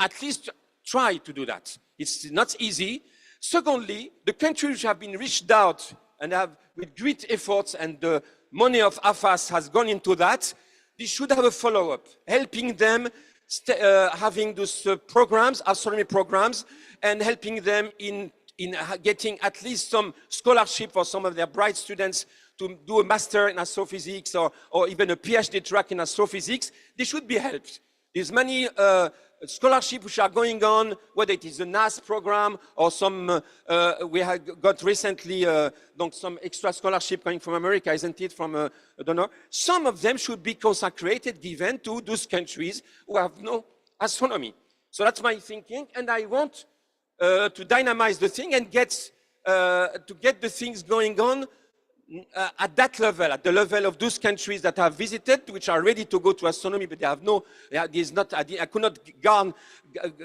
At least try to do that. It's not easy. Secondly, the countries which have been reached out and have, with great efforts, and the money of AFAS has gone into that, they should have a follow-up, helping them having those programs, astronomy programs, and helping them in getting at least some scholarship for some of their bright students to do a master in astrophysics or even a PhD track in astrophysics. They should be helped. There's many scholarships which are going on, whether it is the NAS program or some, we have got recently some extra scholarship coming from America, isn't it, from a donor? Some of them should be consecrated, given to those countries who have no astronomy. So that's my thinking, and I want to dynamize the thing and get the things going on at that level, at the level of those countries that have visited, which are ready to go to astronomy, but they have I could not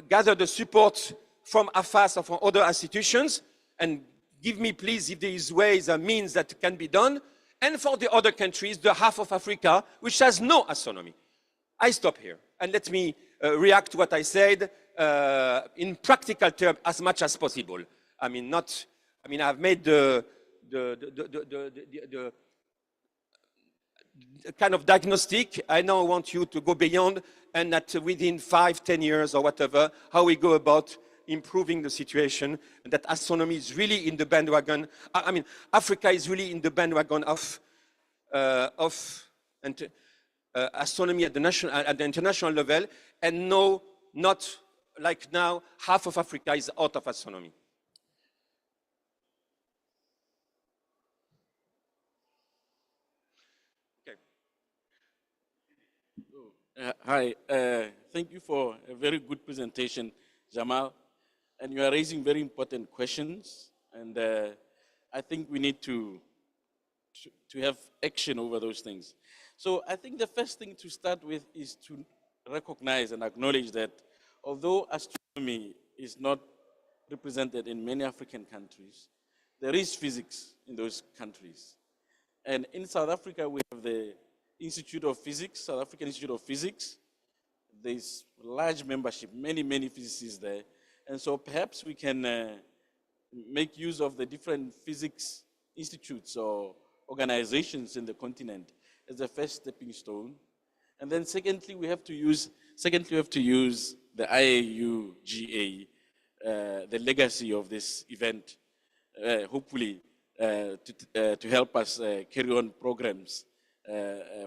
gather the support from AFAS or from other institutions, and give me, please, if there is ways and means that can be done. And for the other countries, the half of Africa, which has no astronomy. I stop here, and let me react to what I said in practical terms as much as possible. I've made kind of diagnostic. I now want you to go beyond and that within 5, 10 years or whatever, how we go about improving the situation, and that astronomy is really in the bandwagon. I mean, Africa is really in the bandwagon of astronomy at the international level, and no, not like now, half of Africa is out of astronomy. Hi, thank you for a very good presentation, Jamal. And you are raising very important questions. And I think we need to have action over those things. So I think the first thing to start with is to recognize and acknowledge that although astronomy is not represented in many African countries, there is physics in those countries. And in South Africa, we have the Institute of Physics, South African Institute of Physics. There's large membership, many physicists there. And so perhaps we can make use of the different physics institutes or organizations in the continent as a first stepping stone. And then secondly, we have to use the IAU GA, the legacy of this event, hopefully to help us carry on programs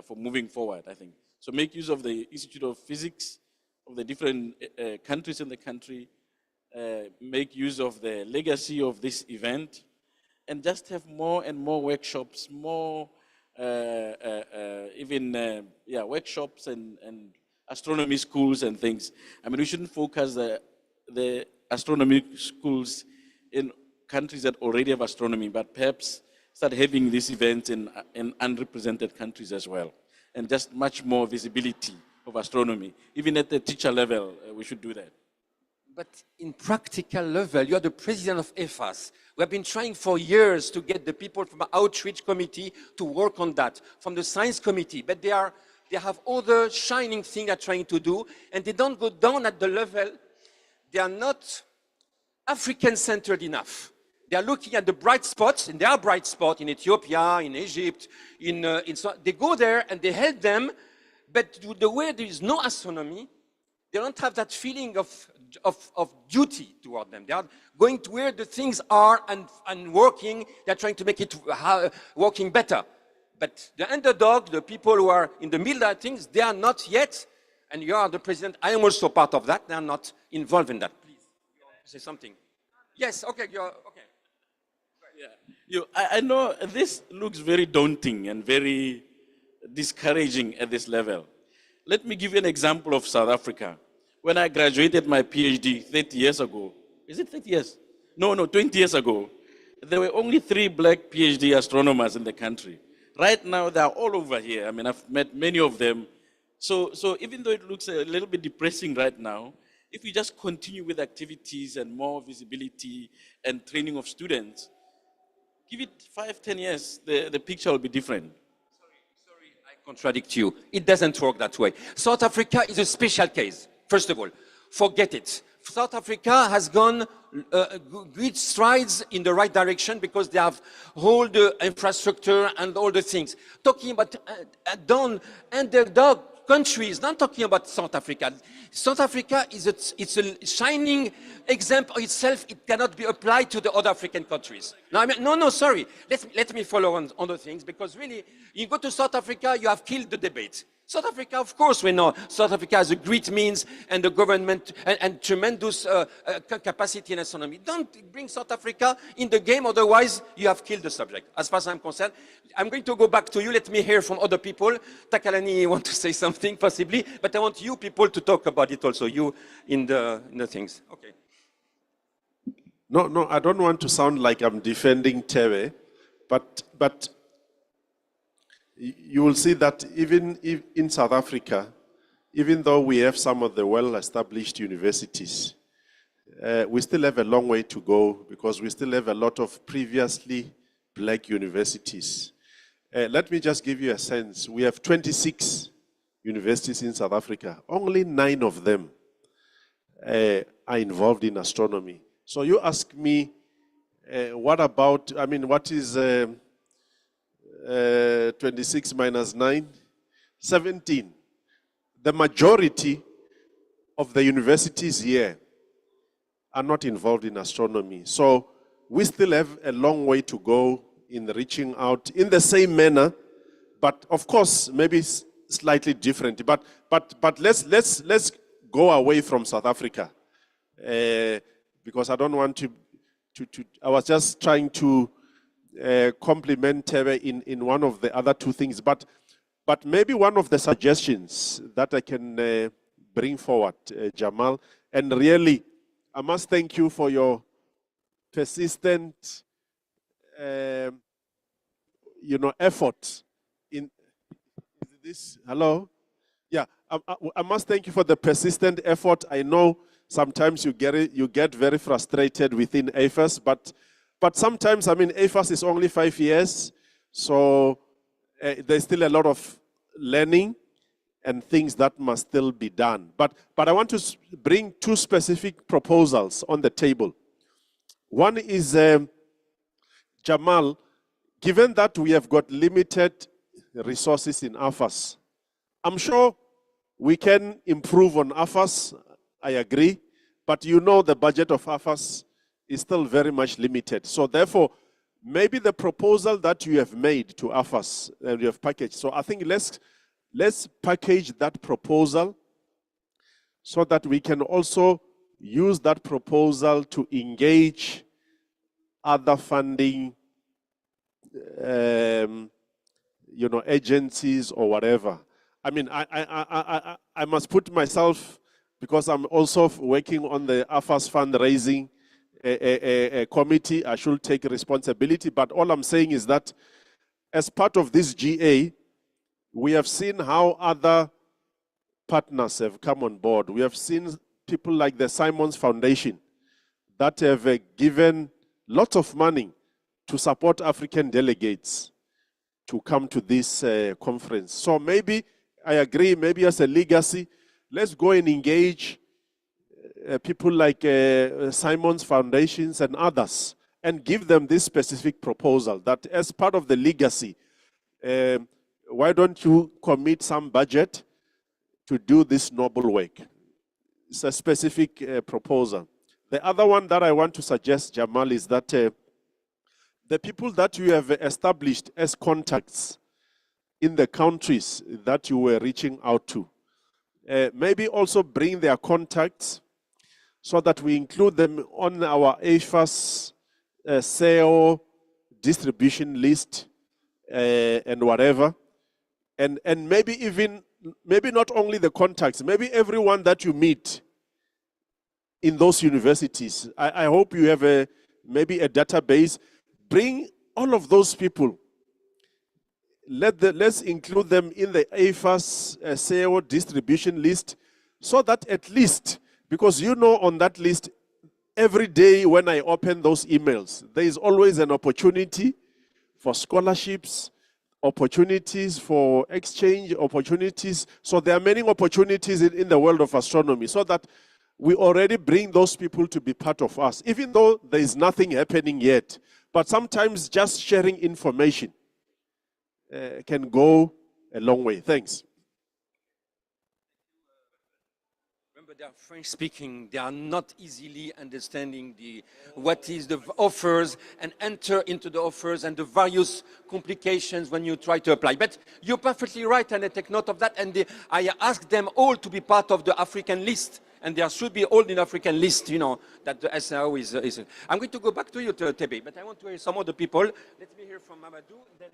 for moving forward, I think. So make use of the Institute of Physics of the different countries in the country, make use of the legacy of this event, and just have more and more workshops, more workshops and astronomy schools and things. I mean, we shouldn't focus the astronomy schools in countries that already have astronomy, but perhaps start having these events in unrepresented countries as well, and just much more visibility of astronomy. Even at the teacher level, we should do that. But in practical level, you are the president of EFAS. We have been trying for years to get the people from the outreach committee to work on that, from the science committee, but they have other shining things they're trying to do, and they don't go down at the level. They are not African-centered enough. They are looking at the bright spots, and there are bright spots in Ethiopia, in Egypt, they go there and they help them, but the way there is no astronomy, they don't have that feeling of duty toward them. They are going to where the things are and working. They're trying to make it working better. But the underdog, the people who are in the middle of things, they are not yet, and you are the president. I am also part of that. They are not involved in that. Please, you want to say something? Yes, okay, you're okay. Yeah. I know this looks very daunting and very discouraging at this level. Let me give you an example of South Africa. When I graduated my PhD 30 years ago, is it 30 years? No, 20 years ago, there were only 3 black PhD astronomers in the country. Right now, they are all over here. I mean, I've met many of them. So even though it looks a little bit depressing right now, if we just continue with activities and more visibility and training of students, give it 5, 10 years, the picture will be different. Sorry, I contradict you. It doesn't work that way. South Africa is a special case. First of all, forget it. South Africa has gone great strides in the right direction because they have all the infrastructure and all the things. Talking about underdog countries, not talking about South Africa. South Africa it's a shining example itself. It cannot be applied to the other African countries. No, sorry. Let me follow on other things, because really, you go to South Africa, you have killed the debate. South Africa, of course, we know South Africa has a great means and the government and tremendous capacity in astronomy. Don't bring South Africa in the game, otherwise you have killed the subject. As far as I'm concerned, I'm going to go back to you. Let me hear from other people. Takalani, you want to say something possibly, but I want you people to talk about it also. You in the things. Okay. No, I don't want to sound like I'm defending Tere, but you will see that even in South Africa, even though we have some of the well-established universities, we still have a long way to go because we still have a lot of previously black universities. Let me just give you a sense. We have 26 universities in South Africa. Only 9 of them are involved in astronomy. So you ask me, what is 26 minus 9, 17. The majority of the universities here are not involved in astronomy. So we still have a long way to go in reaching out in the same manner, but of course, maybe slightly different. But let's go away from South Africa, because I don't want to I was just trying to compliment Tebe in one of the other two things, but maybe one of the suggestions that I can bring forward, Jamal, and really, I must thank you for your persistent, effort in this. Hello? Yeah, I must thank you for the persistent effort. I know sometimes you get very frustrated within AFAS, but sometimes, I mean, AFAS is only 5 years, so there's still a lot of learning and things that must still be done. But I want to bring two specific proposals on the table. One is, Jamal, given that we have got limited resources in AFAS, I'm sure we can improve on AFAS, I agree, but you know the budget of AFAS is still very much limited. So therefore, maybe the proposal that you have made to AFAS, you have packaged. So I think let's package that proposal so that we can also use that proposal to engage other funding agencies or whatever. I mean, I must put myself, because I'm also working on the AFAS fundraising committee, I should take responsibility. But all I'm saying is that as part of this GA, we have seen how other partners have come on board. We have seen people like the Simons Foundation that have given lots of money to support African delegates to come to this conference. So maybe, I agree, maybe as a legacy, let's go and engage people like Simons Foundations and others and give them this specific proposal that as part of the legacy, why don't you commit some budget to do this noble work? It's a specific proposal. The other one that I want to suggest, Jamal, is that the people that you have established as contacts in the countries that you were reaching out to, maybe also bring their contacts so that we include them on our AFAS SEO distribution list and whatever. And maybe not only the contacts, maybe everyone that you meet in those universities. I hope you have maybe a database. Bring all of those people. Let's include them in the AFAS SEO distribution list so that at least, because you know on that list, every day when I open those emails, there is always an opportunity for scholarships, opportunities for exchange, opportunities. So there are many opportunities in the world of astronomy so that we already bring those people to be part of us, even though there is nothing happening yet. But sometimes just sharing information can go a long way. Thanks. Remember, they are French speaking. They are not easily understanding what is the offers and enter into the offers and the various complications when you try to apply. But you're perfectly right, and I take note of that. And I ask them all to be part of the African list. And there should be all in African list, that the SNO is. I'm going to go back to you, Tebe, but I want to hear some other people. Let me hear from Mamadou. Then,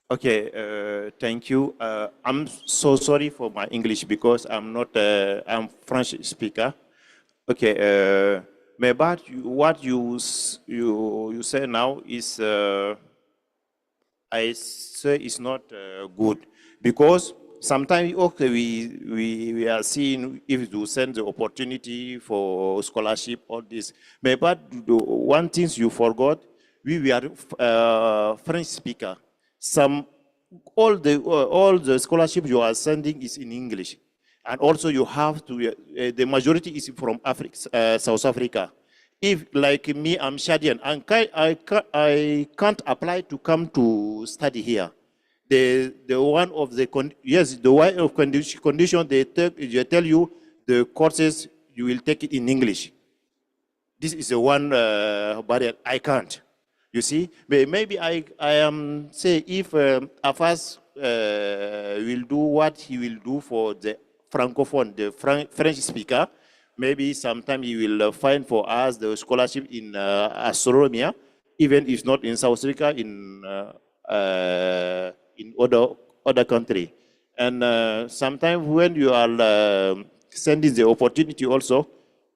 Okay, thank you. I'm so sorry for my English because I'm not, I'm French speaker. Okay, but what you say now is, I say is not good because sometimes okay, we are seeing if you send the opportunity for scholarship, all this. But one thing you forgot, we are French speaker. All the scholarship you are sending is in English, and also you have to. The majority is from Africa, South Africa. if like me, I'm Chadian, and I can't apply to come to study here. The one of the the one of condition they tell you the courses you will take it in English. This is the one barrier I can't. You see, maybe I am say if Afas will do what he will do for the francophone, the French speaker, maybe sometime he will find for us the scholarship in astronomy, even if not in South Africa, in other country. And sometimes when you are sending the opportunity also,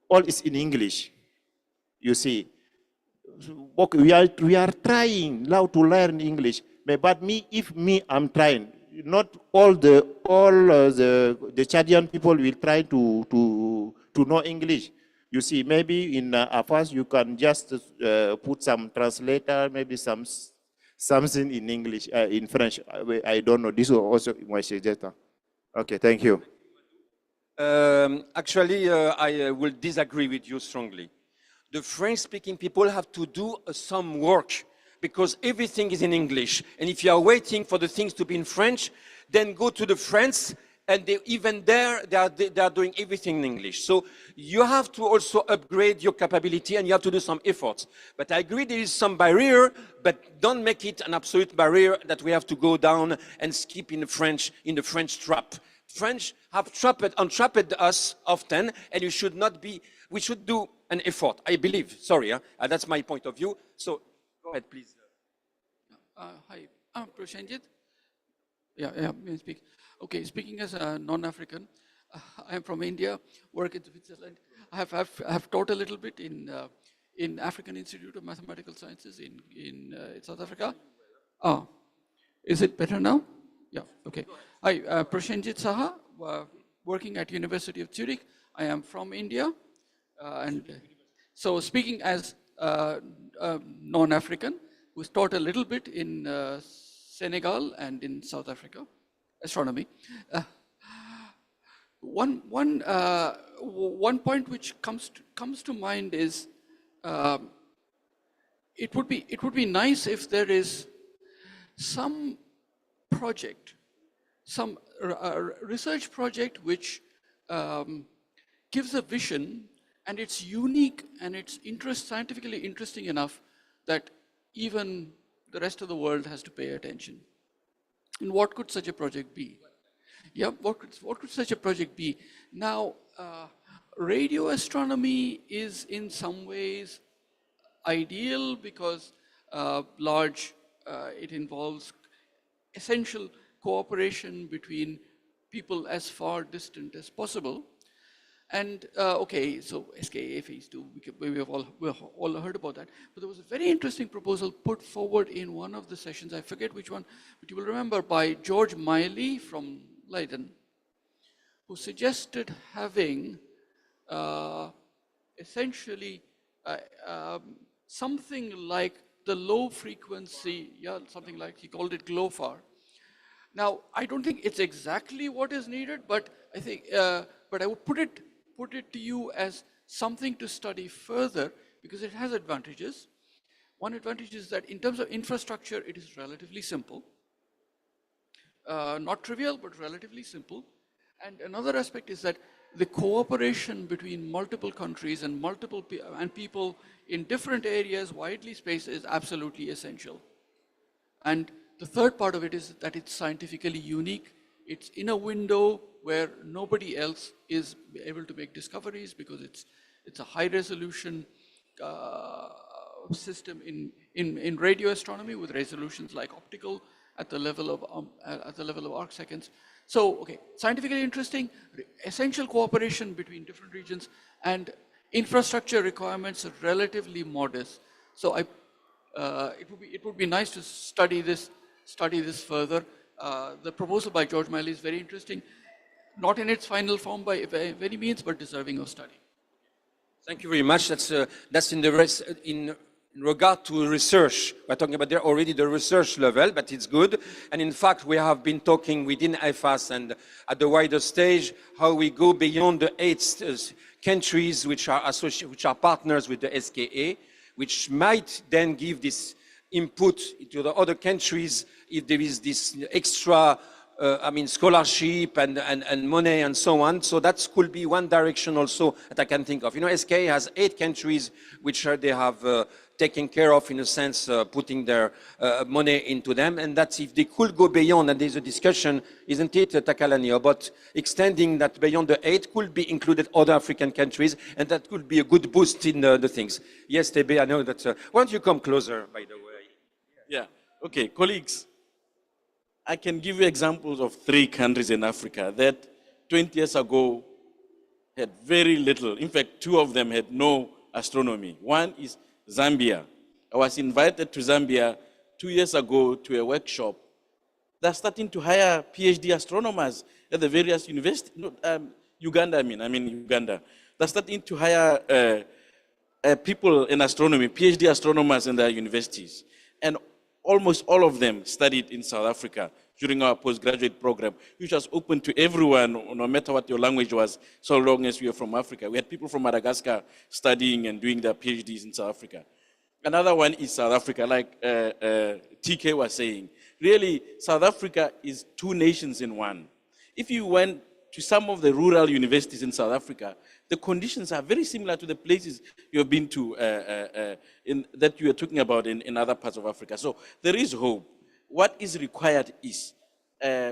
all is in English. You see, we are trying now to learn English, but if I'm trying, not all the Chadian people will try to know English. You see, maybe in Afas you can just put some translator, maybe something in English, in French. I don't know. This is also my suggestion. Okay, thank you. Actually, I will disagree with you strongly. The French-speaking people have to do some work because everything is in English. And if you are waiting for the things to be in French, then go to the French, and even there, they are doing everything in English. So you have to also upgrade your capability, and you have to do some efforts. But I agree there is some barrier, but don't make it an absolute barrier that we have to go down and skip in the French trap. French have entrapped us often, and we should do an effort, I believe. Sorry, that's my point of view. So go ahead, please. Hi, I'm Prashanjit. Yeah, may I speak? Okay, speaking as a non-African, I am from India, work in Switzerland. I have taught a little bit in African Institute of Mathematical Sciences in South Africa. Is it better now? Yeah, okay. Hi, Prashanjit Saha, working at University of Zurich. I am from India. And so speaking as a non-African, who's taught a little bit in Senegal and in South Africa, astronomy. One point which comes to mind is it would be nice if there is some project, some research project which gives a vision, and it's unique and it's scientifically interesting enough that even the rest of the world has to pay attention. And what could such a project be? Yeah, what could such a project be? Now, radio astronomy is in some ways ideal because it involves essential cooperation between people as far distant as possible. And okay, so SKA phase 2, we've all heard about that. But there was a very interesting proposal put forward in one of the sessions, I forget which one, but you will remember, by George Miley from Leiden, who suggested having essentially something like the low frequency, something like, he called it GLOFAR. Now, I don't think it's exactly what is needed, but I think, but I would put it to you as something to study further because it has advantages. One advantage is that in terms of infrastructure, it is relatively simple. Not trivial, but relatively simple. And another aspect is that the cooperation between multiple countries and people in different areas, widely spaced, is absolutely essential. And the third part of it is that it's scientifically unique. It's in a window where nobody else is able to make discoveries because it's a high resolution system in radio astronomy with resolutions like optical at the level of arc seconds. So, okay, scientifically interesting, essential cooperation between different regions, and infrastructure requirements are relatively modest. So, it would be nice to study this further. The proposal by George Miley is very interesting, not in its final form by any means, but deserving of study. Thank you very much. That's in regard to research. We're talking about there already the research level, but it's good. And in fact, we have been talking within IFAS and at the wider stage how we go beyond the 8 countries which are partners with the SKA, which might then give this input to the other countries if there is this extra scholarship and money and so on. So that could be one direction also that I can think of. You know, SK has 8 countries which they have taken care of, in a sense, putting their money into them. And that's if they could go beyond, and there's a discussion, isn't it, Takalani, about extending that beyond the 8 could be included other African countries, and that could be a good boost in the things. Yes, Tebe, I know that. Why don't you come closer, by the way? Yeah, okay, colleagues. I can give you examples of 3 countries in Africa that 20 years ago had very little. In fact, 2 of them had no astronomy. One is Zambia. I was invited to Zambia 2 years ago to a workshop. They're starting to hire PhD astronomers at the various universities. Uganda. They're starting to hire people in astronomy, PhD astronomers in their universities. And almost all of them studied in South Africa during our postgraduate program, which was open to everyone, no matter what your language was, so long as you were from Africa. We had people from Madagascar studying and doing their PhDs in South Africa. Another one is South Africa, like TK was saying. Really, South Africa is 2 nations in one. If you went to some of the rural universities in South Africa, the conditions are very similar to the places you have been to that you are talking about in other parts of Africa. So there is hope. What is required is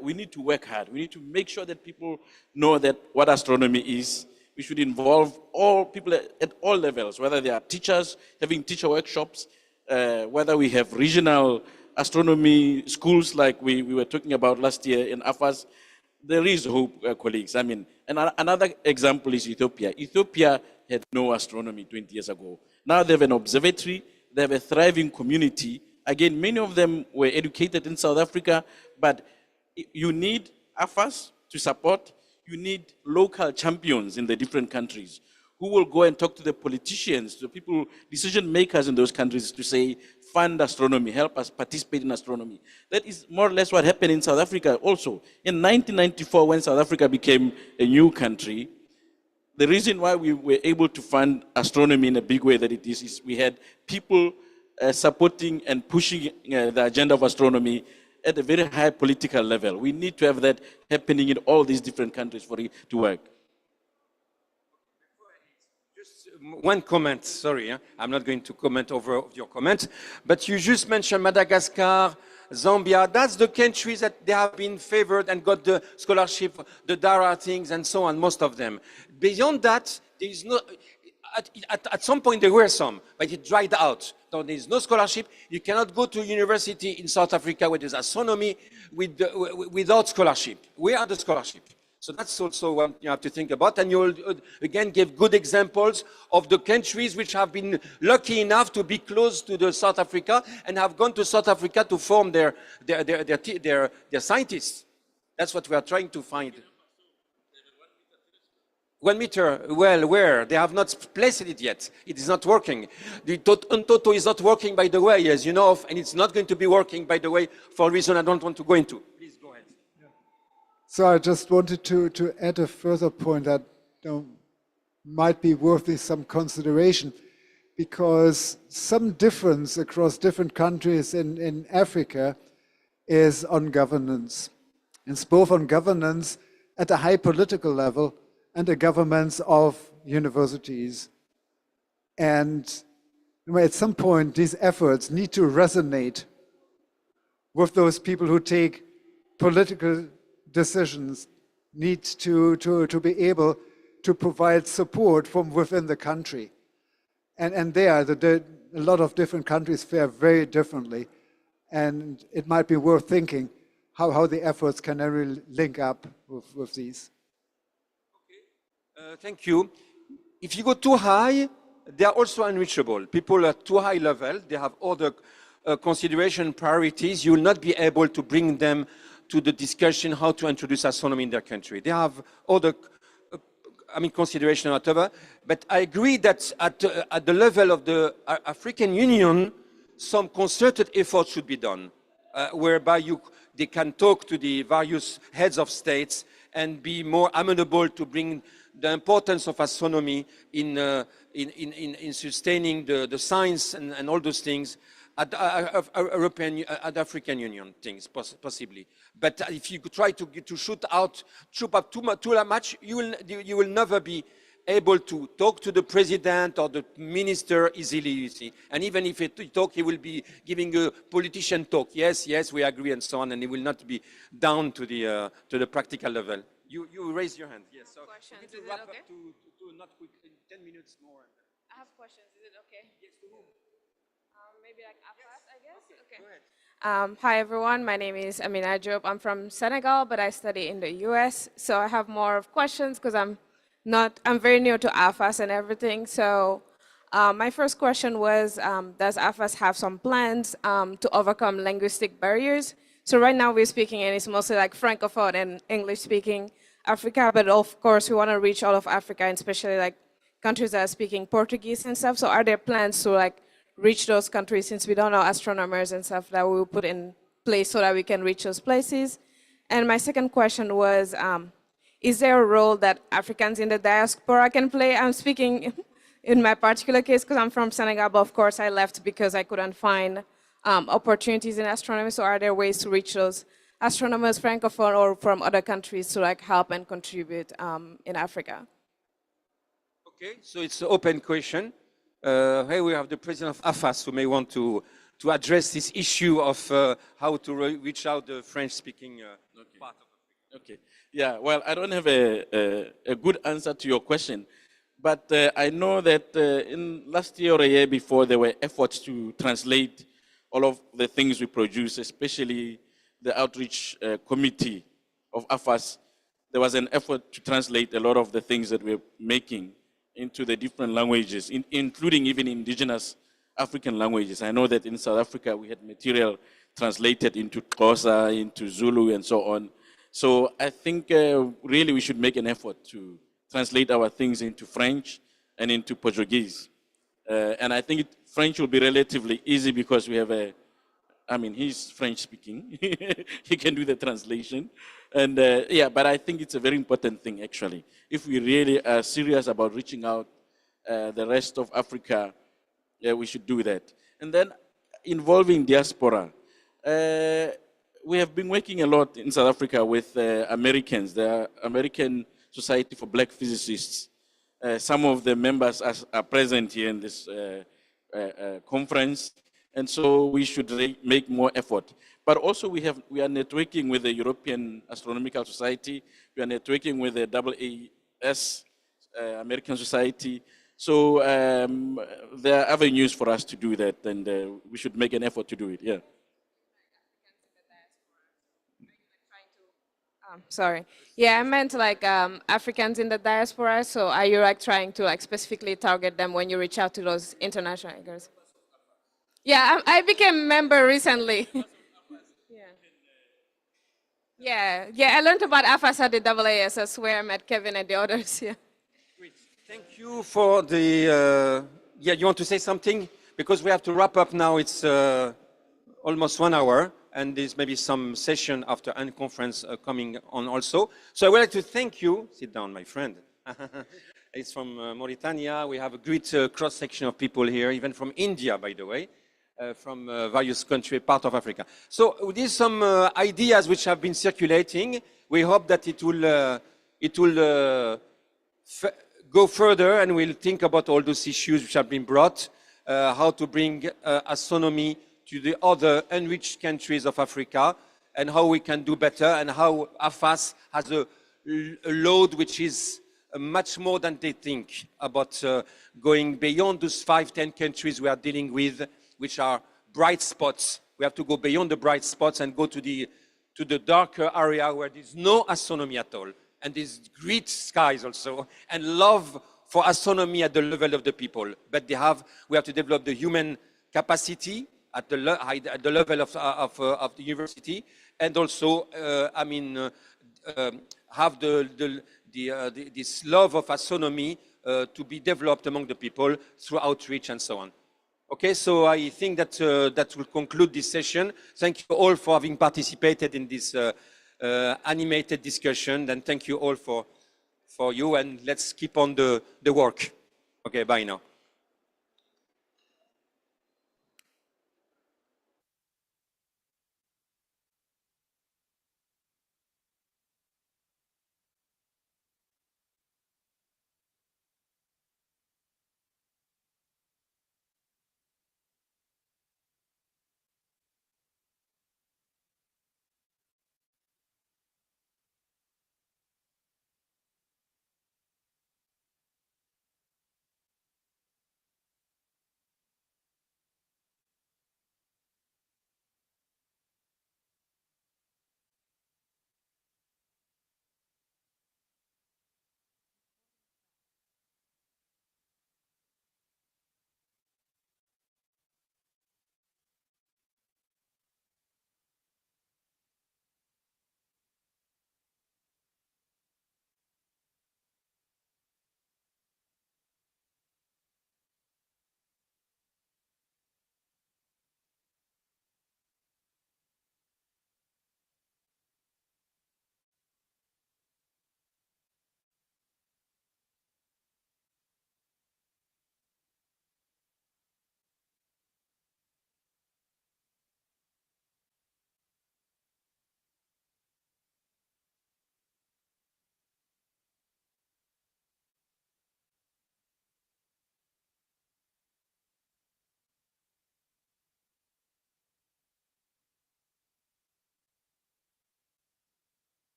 we need to work hard. We need to make sure that people know that what astronomy is. We should involve all people at all levels, whether they are teachers, having teacher workshops, whether we have regional astronomy schools like we were talking about last year in AFAS. There is hope, colleagues. And another example is Ethiopia. Ethiopia had no astronomy 20 years ago. Now they have an observatory, they have a thriving community. Again, many of them were educated in South Africa, but you need AFAS to support. You need local champions in the different countries who will go and talk to the politicians, to the people, decision makers in those countries to say, fund astronomy, help us participate in astronomy. That is more or less what happened in South Africa also. In 1994, when South Africa became a new country, the reason why we were able to fund astronomy in a big way that it is we had people supporting and pushing the agenda of astronomy at a very high political level. We need to have that happening in all these different countries for it to work. One comment, sorry, I'm not going to comment over your comment, but you just mentioned Madagascar, Zambia. That's the countries that they have been favored and got the scholarship, the DARA things and so on, most of them. Beyond that, there is no, at some point there were some, but it dried out. So there is no scholarship. You cannot go to a university in South Africa where there's astronomy without scholarship. Where are the scholarship? So that's also what you have to think about. And you'll again give good examples of the countries which have been lucky enough to be close to the South Africa and have gone to South Africa to form their scientists. That's what we are trying to find. 1 meter, well, where? They have not placed it yet. It is not working. The Untoto is not working, by the way, as you know, and it's not going to be working, by the way, for a reason I don't want to go into. Please go ahead. So I just wanted to add a further point that might be worthy some consideration, because some difference across different countries in Africa is on governance. It's both on governance at a high political level and the governments of universities. And at some point, these efforts need to resonate with those people who take political decisions, need to be able to provide support from within the country. And there, a lot of different countries fare very differently. And it might be worth thinking how the efforts can really link up with these. Thank you. If you go too high, they are also unreachable. People at too high level, they have other consideration priorities. You will not be able to bring them to the discussion how to introduce astronomy in their country. They have other consideration or whatever. But I agree that at the level of the African Union, some concerted effort should be done, whereby they can talk to the various heads of states and be more amenable to bring the importance of astronomy in sustaining the science and all those things at at African Union things possibly. But if you try to shoot up too much, you will never be able to talk to the president or the minister easily, you see. And even if he talk, he will be giving a politician talk. Yes, yes, we agree, and so on, and he will not be down to the practical level. You raise your hand. Yes. So questions. we need to Is it wrap okay? up to not quick in 10 minutes more. I have questions. Is it okay? Yes, to whom? Maybe like Afas, I guess. Okay. Go ahead. Hi everyone. My name is Amina Diop. I'm from Senegal, but I study in the U.S. So I have more of questions because I'm very new to AFAS and everything. So my first question was, does AFAS have some plans to overcome linguistic barriers? So right now we're speaking, and it's mostly like Francophone and English-speaking Africa, but of course we want to reach all of Africa, and especially like countries that are speaking Portuguese and stuff. So are there plans to like reach those countries, since we don't know astronomers and stuff, that we will put in place so that we can reach those places? And my second question was, is there a role that Africans in the diaspora can play? I'm speaking in my particular case because I'm from Senegal, but of course I left because I couldn't find opportunities in astronomy. So are there ways to reach those astronomers, Francophone or from other countries, to like help and contribute in Africa? Okay, so it's an open question. Here we have the president of AFAS who may want to address this issue of how to reach out the French-speaking part of Africa. Okay. Yeah, well, I don't have a good answer to your question, but I know that in last year or a year before, there were efforts to translate all of the things we produce, especially the outreach committee of AFAS. There was an effort to translate a lot of the things that we're making into the different languages, including even indigenous African languages. I know that in South Africa, we had material translated into Xhosa, into Zulu, and so on. So I think really we should make an effort to translate our things into French and into Portuguese. And I think French will be relatively easy because we have he's French speaking. He can do the translation. And yeah, but I think it's a very important thing actually. If we really are serious about reaching out the rest of Africa, we should do that. And then involving diaspora. We have been working a lot in South Africa with Americans, the American Society for Black Physicists. Some of the members are present here in this conference, and so we should make more effort. But also we are networking with the European Astronomical Society, we are networking with the AAS, American Society. So there are avenues for us to do that, and we should make an effort to do it, yeah. Sorry. Yeah, I meant like Africans in the diaspora. So are you like trying to like specifically target them when you reach out to those international girls? Yeah, I became a member recently. Yeah, I learned about AFAS at the AAS. That's where I met Kevin and the others. Yeah. Thank you for the, you want to say something? Because we have to wrap up now. It's almost 1 hour. And there's maybe some session after Unconference coming on also. So I would like to thank you. Sit down, my friend. It's from Mauritania. We have a great cross-section of people here, even from India, by the way, from various countries, part of Africa. So there's some ideas which have been circulating. We hope that it will go further, and we'll think about all those issues which have been brought, how to bring astronomy to the other enriched countries of Africa, and how we can do better, and how AFAS has a load which is much more than they think about going beyond those 5-10 countries we are dealing with, which are bright spots. We have to go beyond the bright spots and go to the darker area where there's no astronomy at all, and there's great skies also, and love for astronomy at the level of the people. But we have to develop the human capacity at the level of the university, and also, have this love of astronomy to be developed among the people through outreach and so on. Okay, so I think that that will conclude this session. Thank you all for having participated in this animated discussion, and thank you all for for you, and let's keep on the work. Okay, bye now.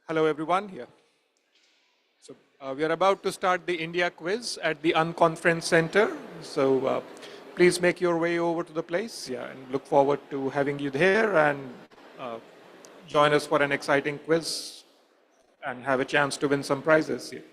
Hello, everyone. Here. So we are about to start the India quiz at the Unconference Center. So please make your way over to the place. Yeah, and look forward to having you there and join us for an exciting quiz and have a chance to win some prizes here.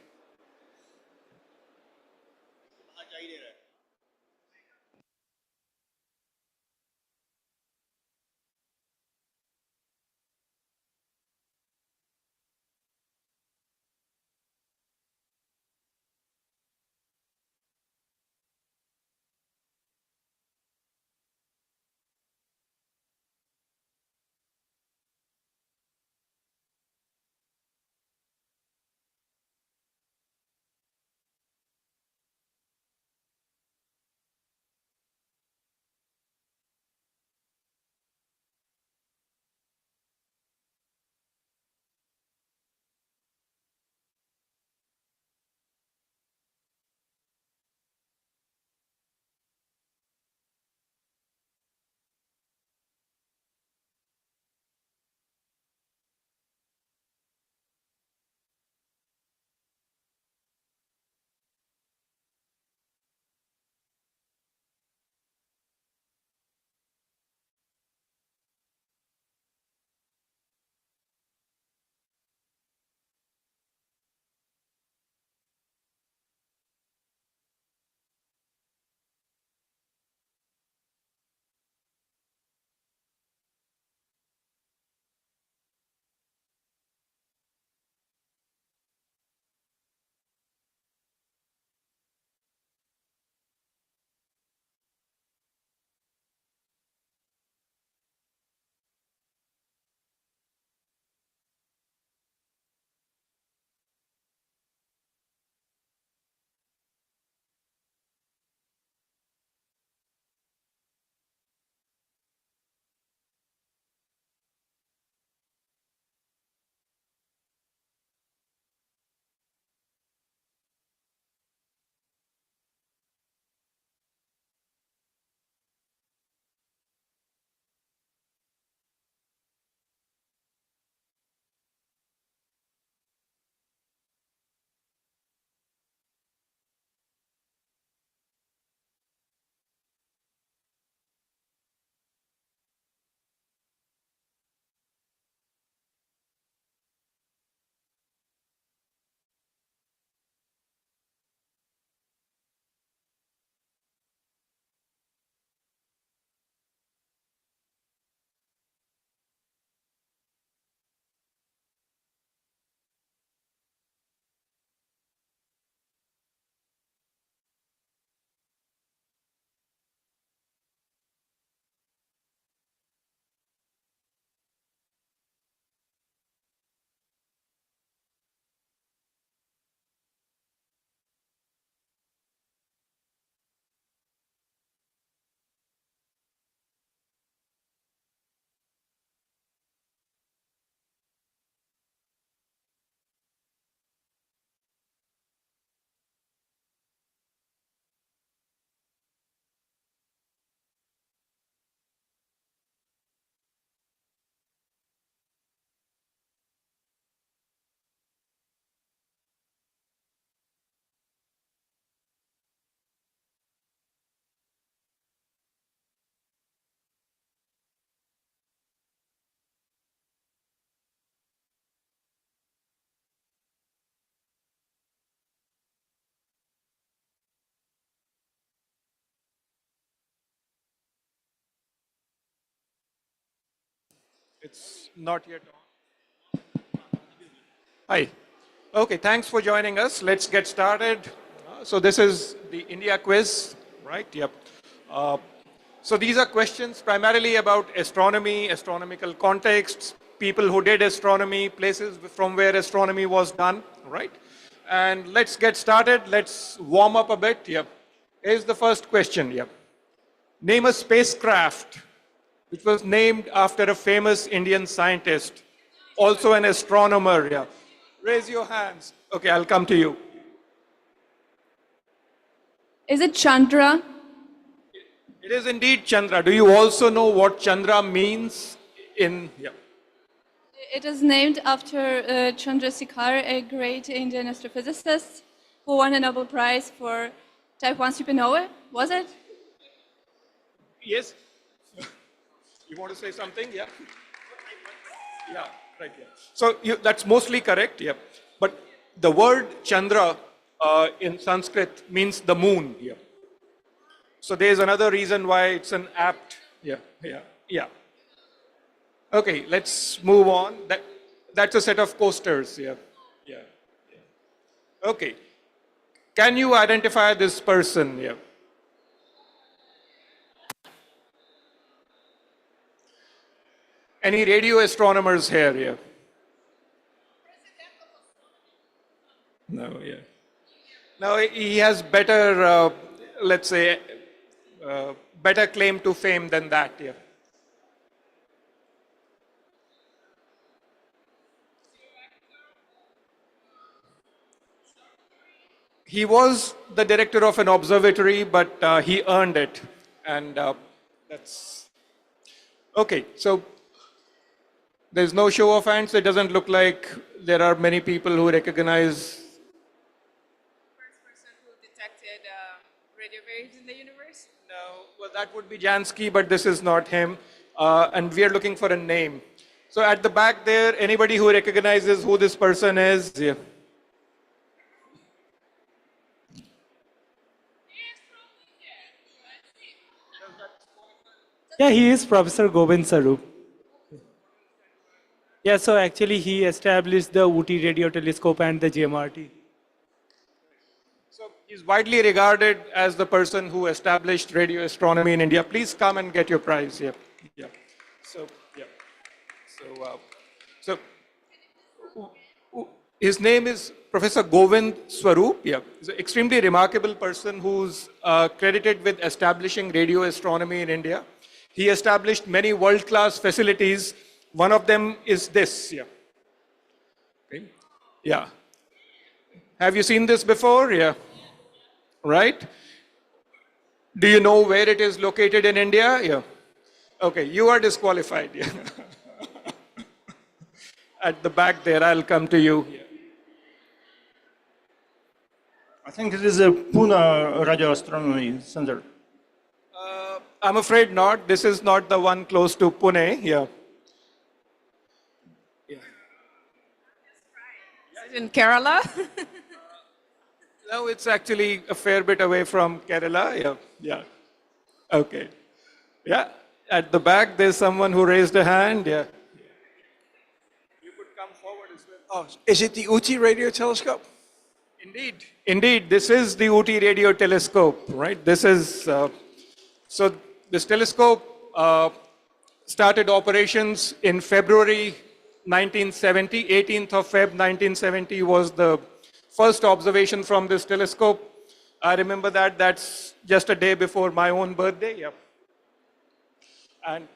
It's not yet on. Hi. Okay, thanks for joining us. Let's get started. So this is the India quiz, right? Yep. So these are questions primarily about astronomy, astronomical contexts, people who did astronomy, places from where astronomy was done, right? And let's get started. Let's warm up a bit. Yep. Here's the first question. Yep. Name a spacecraft which was named after a famous Indian scientist, also an astronomer. Yeah. Raise your hands. Okay, I'll come to you. Is it Chandra? It is indeed Chandra. Do you also know what Chandra means in? Yeah. It is named after Chandrasekhar, a great Indian astrophysicist who won a Nobel Prize for type 1 supernova, was it? Yes? You want to say something? Yeah? Yeah, right, yeah. So that's mostly correct, yeah. But the word Chandra in Sanskrit means the moon here. So there's another reason why it's an apt, yeah. Okay, let's move on. That's a set of posters, yeah. Okay. Can you identify this person here? Any radio astronomers here? Yeah. No, yeah. Now he has better, let's say, better claim to fame than that. Yeah. He was the director of an observatory, but he earned it, and that's okay. So there's no show of hands. It doesn't look like there are many people who recognize. First person who detected radio waves in the universe? No, well, that would be Jansky, but this is not him. And we are looking for a name. So at the back there, anybody who recognizes who this person is? Yeah. Yeah, he is Professor Govind Sarup. Yeah, so actually he established the UT radio telescope and the GMRT. So he's widely regarded as the person who established radio astronomy in India. Please come and get your prize. Yeah, yeah. So yeah. So his name is Professor Govind Swarup. Yeah, he's an extremely remarkable person who's credited with establishing radio astronomy in India. He established many world-class facilities. One of them is this. Yeah. Okay. Yeah. Have you seen this before? Yeah. Right? Do you know where it is located in India? Yeah. Okay, you are disqualified. Yeah. At the back there, I'll come to you. Yeah. I think it is a Pune Radio Astronomy Center. I'm afraid not. This is not the one close to Pune. Yeah. Is it in Kerala? No, it's actually a fair bit away from Kerala. Yeah. Yeah. Okay. Yeah. At the back, there's someone who raised a hand. Yeah. You could come forward as well. Oh, is it the UT radio telescope? Indeed. Indeed, this is the UT radio telescope, right? This is, so this telescope started operations in February 1970. 18th of Feb 1970 was the first observation from this telescope. I remember that. That's just a day before my own birthday. Yeah. And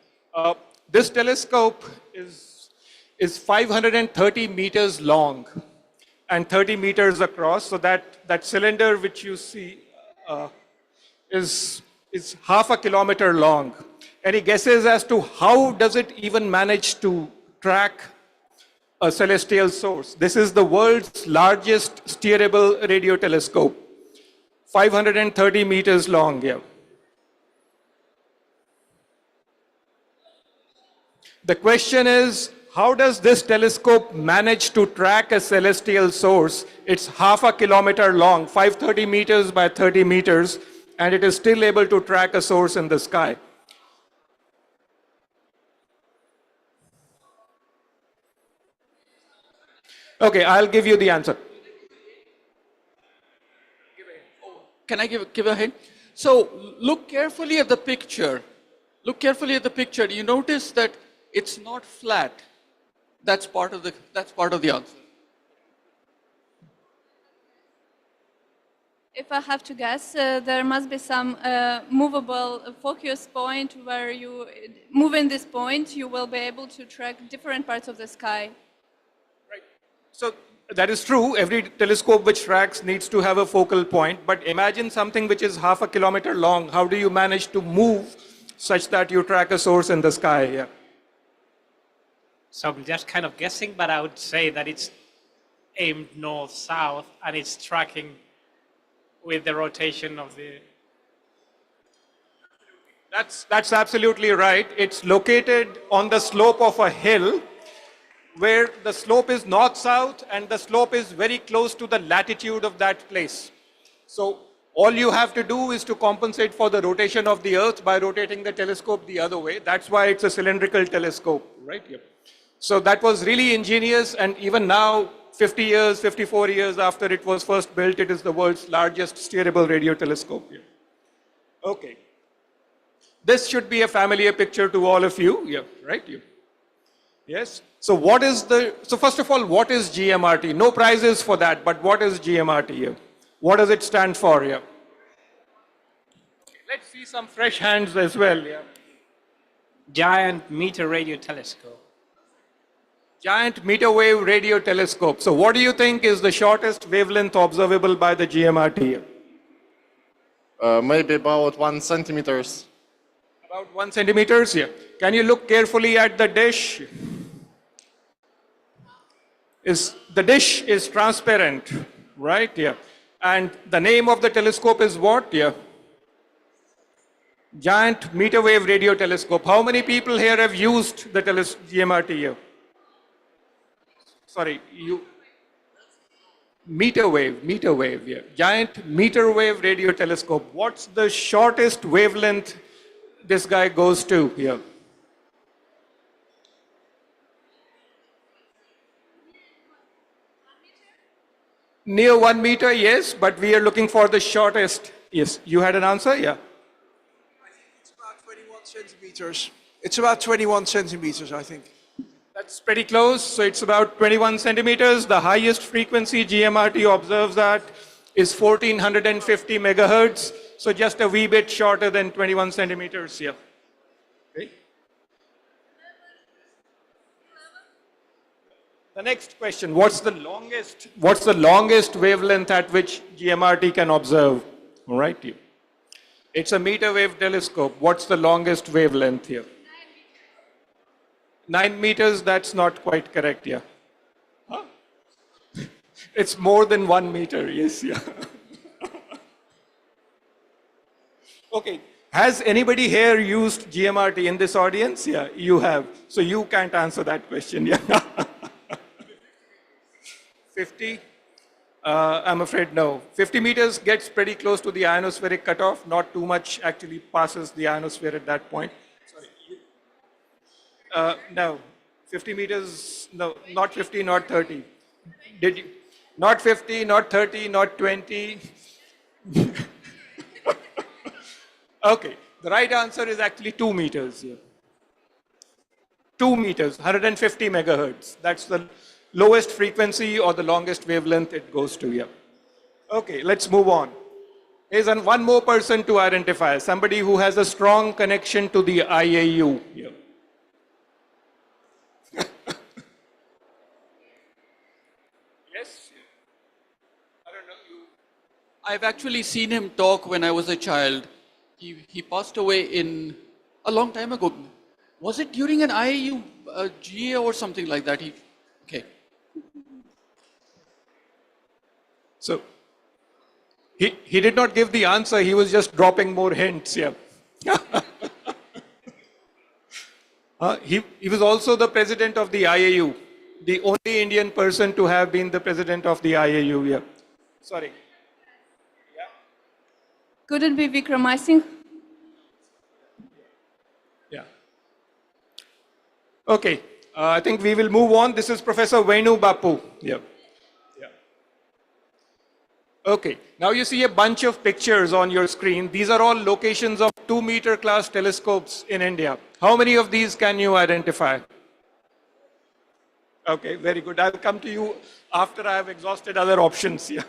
this telescope is 530 meters long and 30 meters across. So that cylinder which you see is half a kilometer long. Any guesses as to how does it even manage to track a celestial source? This is the world's largest steerable radio telescope, 530 meters long. Yeah. The question is, how does this telescope manage to track a celestial source? It's half a kilometer long, 530 meters by 30 meters, and it is still able to track a source in the sky. Okay, I'll give you the answer. Can I give a hint? So look carefully at the picture. Look carefully at the picture. You notice that it's not flat. That's part of the answer. If I have to guess, there must be some movable focus point where you moving this point, you will be able to track different parts of the sky. So that is true. Every telescope which tracks needs to have a focal point. But imagine something which is half a kilometer long. How do you manage to move such that you track a source in the sky? Yeah. So I'm just kind of guessing, but I would say that it's aimed north-south and it's tracking with the rotation of the... That's absolutely right. It's located on the slope of a hill where the slope is north-south and the slope is very close to the latitude of that place. So all you have to do is to compensate for the rotation of the Earth by rotating the telescope the other way. That's why it's a cylindrical telescope, right? Yep. So that was really ingenious, and even now, 50 years, 54 years after it was first built, it is the world's largest steerable radio telescope. Yep. Okay. This should be a familiar picture to all of you, yeah, right? Yeah. Yes. So first of all, what is GMRT? No prizes for that, but what is GMRT here? What does it stand for here? Let's see some fresh hands as well, yeah. Giant Meter Radio Telescope. Giant meter wave radio telescope. So what do you think is the shortest wavelength observable by the GMRT here? Maybe about 1 centimeters. About 1 centimeters, yeah. Can you look carefully at the dish? The dish is transparent, right? Yeah. And the name of the telescope is what? Yeah. Giant meter wave radio telescope. How many people here have used the GMRT here? Sorry, meter wave, yeah. Giant meter wave radio telescope. What's the shortest wavelength this guy goes to here? Near 1 meter, yes, but we are looking for the shortest. Yes, you had an answer, yeah. It's about 21 centimeters. It's about 21 centimeters, I think. That's pretty close. So it's about 21 centimeters. The highest frequency GMRT observes at is 1450 megahertz. So just a wee bit shorter than 21 centimeters, yeah. Okay. The next question, what's the longest wavelength at which GMRT can observe? All right, yeah. It's a meter wave telescope. What's the longest wavelength here? 9 meters, that's not quite correct, yeah. Huh? It's more than 1 meter, yes, yeah. Okay, has anybody here used GMRT in this audience? Yeah, you have. So you can't answer that question, yeah. 50? I'm afraid no. 50 meters gets pretty close to the ionospheric cutoff. Not too much actually passes the ionosphere at that point. Sorry. No. 50 meters, no, not 50, not 30. Did you? Not 50, not 30, not 20. Okay, the right answer is actually 2 meters here. 2 meters, 150 megahertz. That's the lowest frequency or the longest wavelength it goes to, yeah. Okay, let's move on. Here's one more person to identify, somebody who has a strong connection to the IAU. Yeah. Yes? I don't know, you. I've actually seen him talk when I was a child. He passed away a long time ago. Was it during an IAU GA or something like that? Okay. So, he did not give the answer, he was just dropping more hints, yeah. He was also the president of the IAU, the only Indian person to have been the president of the IAU, yeah. Sorry. Could it be Vikramasinghe? Yeah. Okay, I think we will move on. This is Professor Venu Bapu. Yeah. Okay, now you see a bunch of pictures on your screen. These are all locations of 2-meter class telescopes in India. How many of these can you identify? Okay, very good. I'll come to you after I have exhausted other options. Yeah.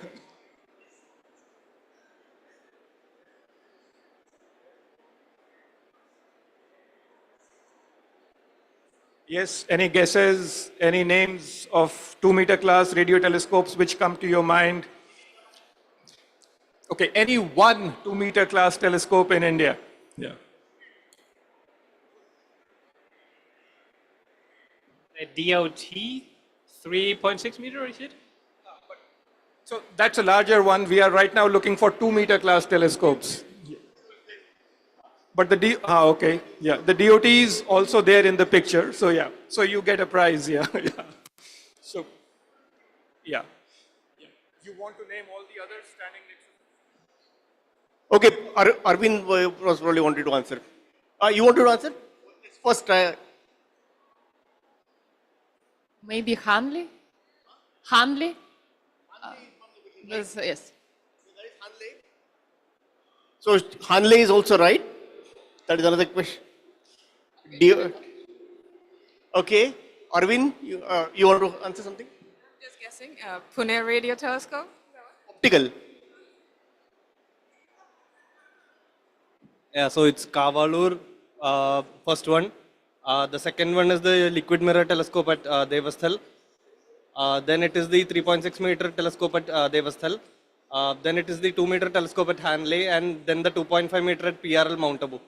Yes, any guesses, any names of 2-meter class radio telescopes which come to your mind? Okay, any one 2-meter class telescope in India? Yeah. a DOT 3.6 meter, is it? So that's a larger one. We are right now looking for 2-meter class telescopes. But okay, yeah, the DOT is also there in the picture. So yeah, so you get a prize, yeah, yeah. So, yeah. You want to name all the others standing next to Okay, Arvind probably wanted to answer. You wanted to answer? First try. Maybe Hanley? Hanley? Yes. So Hanley is also right. That is another question. Okay, Arvind, you want to answer something? Just guessing. Pune Radio Telescope. Optical. Yeah, so it's Kavalur, first one. The second one is the liquid mirror telescope at Devasthal. Then it is the 3.6 meter telescope at Devasthal. Then it is the 2 meter telescope at Hanley, and then the 2.5 meter at PRL Mount Abu.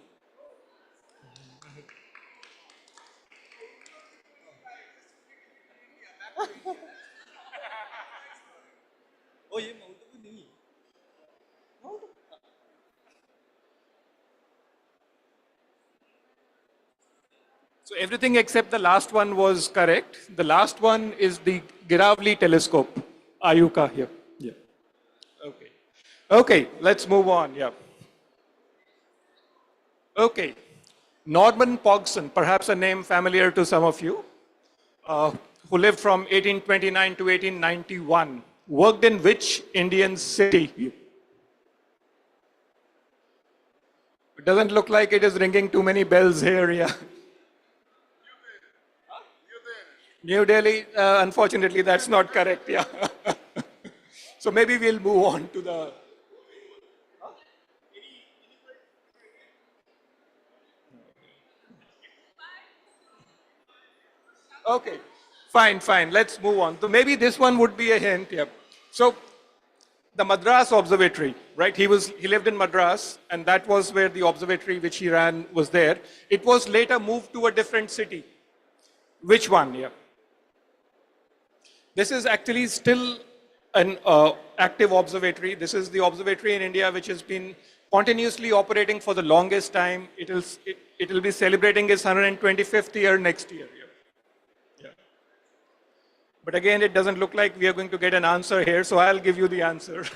So everything except the last one was correct. The last one is the Giravli telescope, IUCA here. Yeah. Okay. Okay, let's move on. Yeah. Okay. Norman Pogson, perhaps a name familiar to some of you, who lived from 1829 to 1891, worked in which Indian city? It doesn't look like it is ringing too many bells here. Yeah. New Delhi, unfortunately, that's not correct. Yeah. So maybe we'll move on to the. Okay, fine, fine. Let's move on. So maybe this one would be a hint. Yeah. So the Madras Observatory, right? He lived in Madras, and that was where the observatory which he ran was there. It was later moved to a different city. Which one? Yeah. This is actually still an active observatory. This is the observatory in India which has been continuously operating for the longest time. It will be celebrating its 125th year next year. Yeah. But again, it doesn't look like we are going to get an answer here, so I'll give you the answer.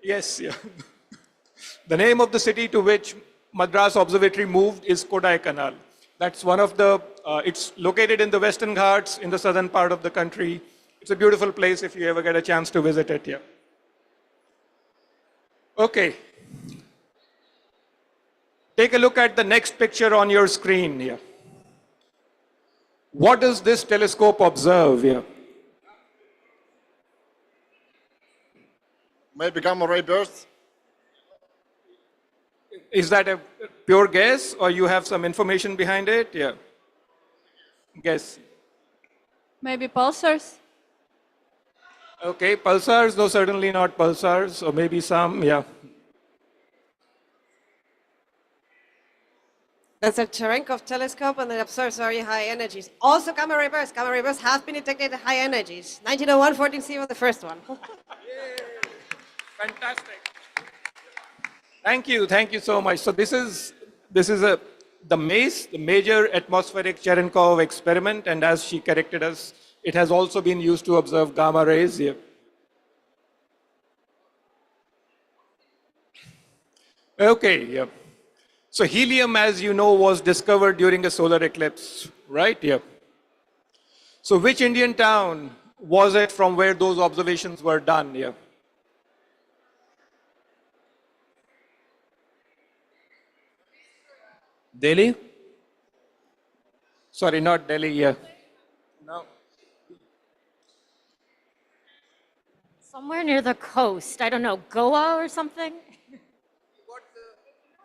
Yes, yeah. The name of the city to which Madras Observatory moved is Kodaikanal. That's one of the, it's located in the Western Ghats in the southern part of the country. It's a beautiful place if you ever get a chance to visit it, yeah. Okay. Take a look at the next picture on your screen here. What does this telescope observe here? Maybe gamma ray bursts. Is that a pure guess or you have some information behind it? Yeah. Guess. Maybe pulsars? Okay, pulsars, no, certainly not pulsars, or maybe some, yeah. That's a Cherenkov telescope and it observes very high energies. Also gamma ray bursts. Gamma ray bursts have been detected at high energies. 1901, 14C was the first one. Fantastic. Thank you so much. So this is the MACE, the Major Atmospheric Cherenkov Experiment, and as she corrected us, it has also been used to observe gamma rays here. Okay, yeah. So helium, as you know, was discovered during a solar eclipse, right? Yeah. So which Indian town was it from where those observations were done? Yeah. Delhi? Sorry, not Delhi, yeah. No. Somewhere near the coast. I don't know, Goa or something?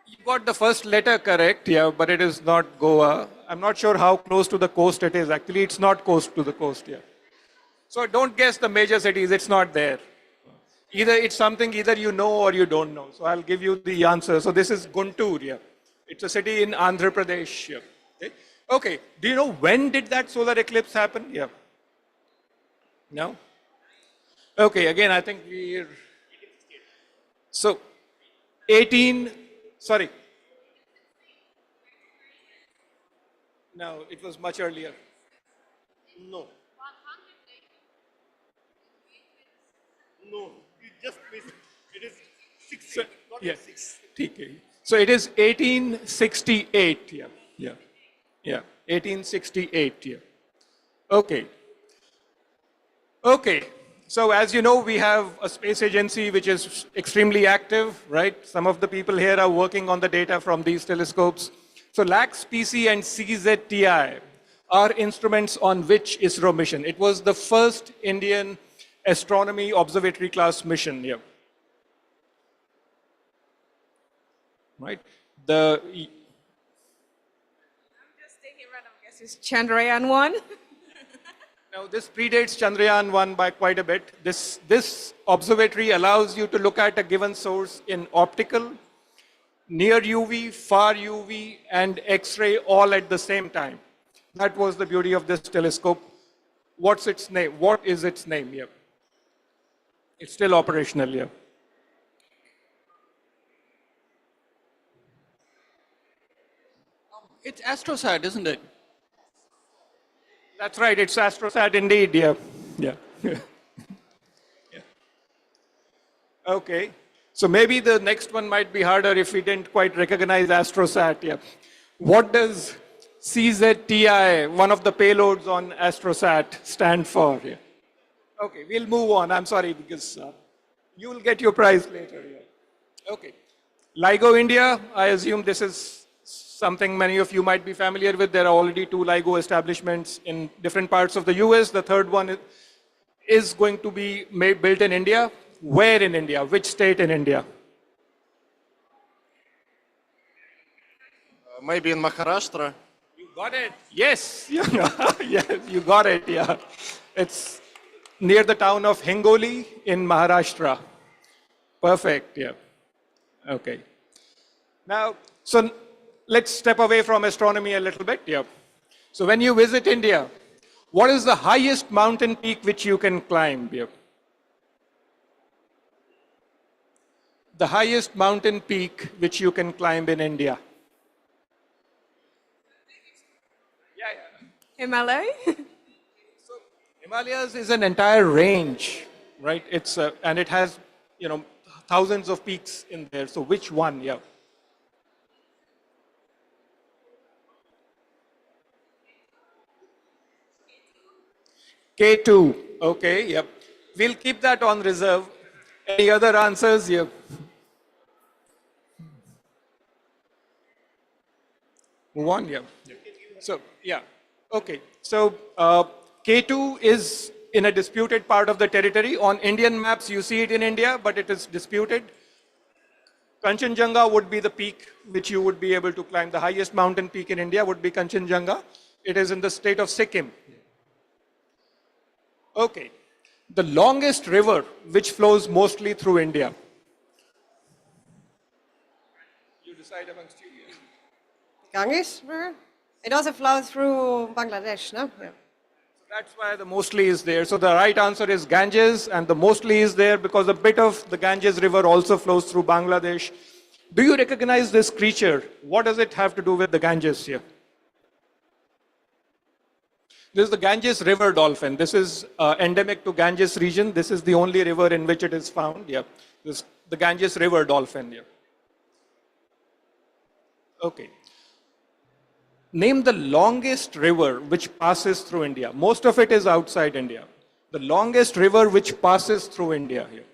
You got the first letter correct, yeah, but it is not Goa. I'm not sure how close to the coast it is. Actually, it's not close to the coast, yeah. So don't guess the major cities, it's not there. Either it's something either you know or you don't know. So I'll give you the answer. So this is Guntur, yeah. It's a city in Andhra Pradesh, yeah. Okay. Okay, do you know when did that solar eclipse happen? Yeah. No? Okay, again, I think we're... So, 18, sorry. No, it was much earlier. No. No, you just missed. It is 6, not Yeah. 6. TK. So it is 1868, yeah. Yeah. Yeah. 1868, yeah. Okay. Okay. So as you know, we have a space agency which is extremely active, right? Some of the people here are working on the data from these telescopes. So LAX, PC, and CZTI are instruments on which ISRO mission. It was the first Indian astronomy observatory class mission here. Right? The This is Chandrayaan-1. Now, this predates Chandrayaan-1 by quite a bit. This observatory allows you to look at a given source in optical, near UV, far UV, and X-ray all at the same time. That was the beauty of this telescope. What's its name? What is its name here? It's still operational here. It's AstroSat, isn't it? That's right, it's AstroSat indeed, yeah. Yeah. Yeah. Okay. So maybe the next one might be harder if we didn't quite recognize AstroSat, yeah. What does CZTI, one of the payloads on AstroSat, stand for? Yeah. Okay, we'll move on. I'm sorry, because you will get your prize later. Yeah. Okay. LIGO India, I assume this is something many of you might be familiar with. There are already 2 LIGO establishments in different parts of the US. The third one is going to be built in India. Where in India? Which state in India? Maybe in Maharashtra. You got it. Yes. Yes, you got it. Yeah. It's near the town of Hingoli in Maharashtra. Perfect. Yeah. Okay. Now, so let's step away from astronomy a little bit. Yeah. So when you visit India, what is the highest mountain peak which you can climb? Yeah. The highest mountain peak which you can climb in India. Himalaya? Himalayas is an entire range, right? It's and it has, thousands of peaks in there. So which one? Yeah. K2. Okay. Yep. We'll keep that on reserve. Any other answers? Yep. Move on. Yeah. So yeah. Okay. So K2 is in a disputed part of the territory. On Indian maps, you see it in India, but it is disputed. Kanchenjunga would be the peak which you would be able to climb. The highest mountain peak in India would be Kanchenjunga. It is in the state of Sikkim. Okay. The longest river which flows mostly through India. You decide amongst you. Ganges River? It also flows through Bangladesh, no? Yeah. That's why the mostly is there. So the right answer is Ganges, and the mostly is there because a bit of the Ganges River also flows through Bangladesh. Do you recognize this creature? What does it have to do with the Ganges here? This is the Ganges River dolphin. This is endemic to Ganges region. This is the only river in which it is found. Yeah, this the Ganges River dolphin. Yeah. Okay. Name the longest river which passes through India. Most of it is outside India. The longest river which passes through India here.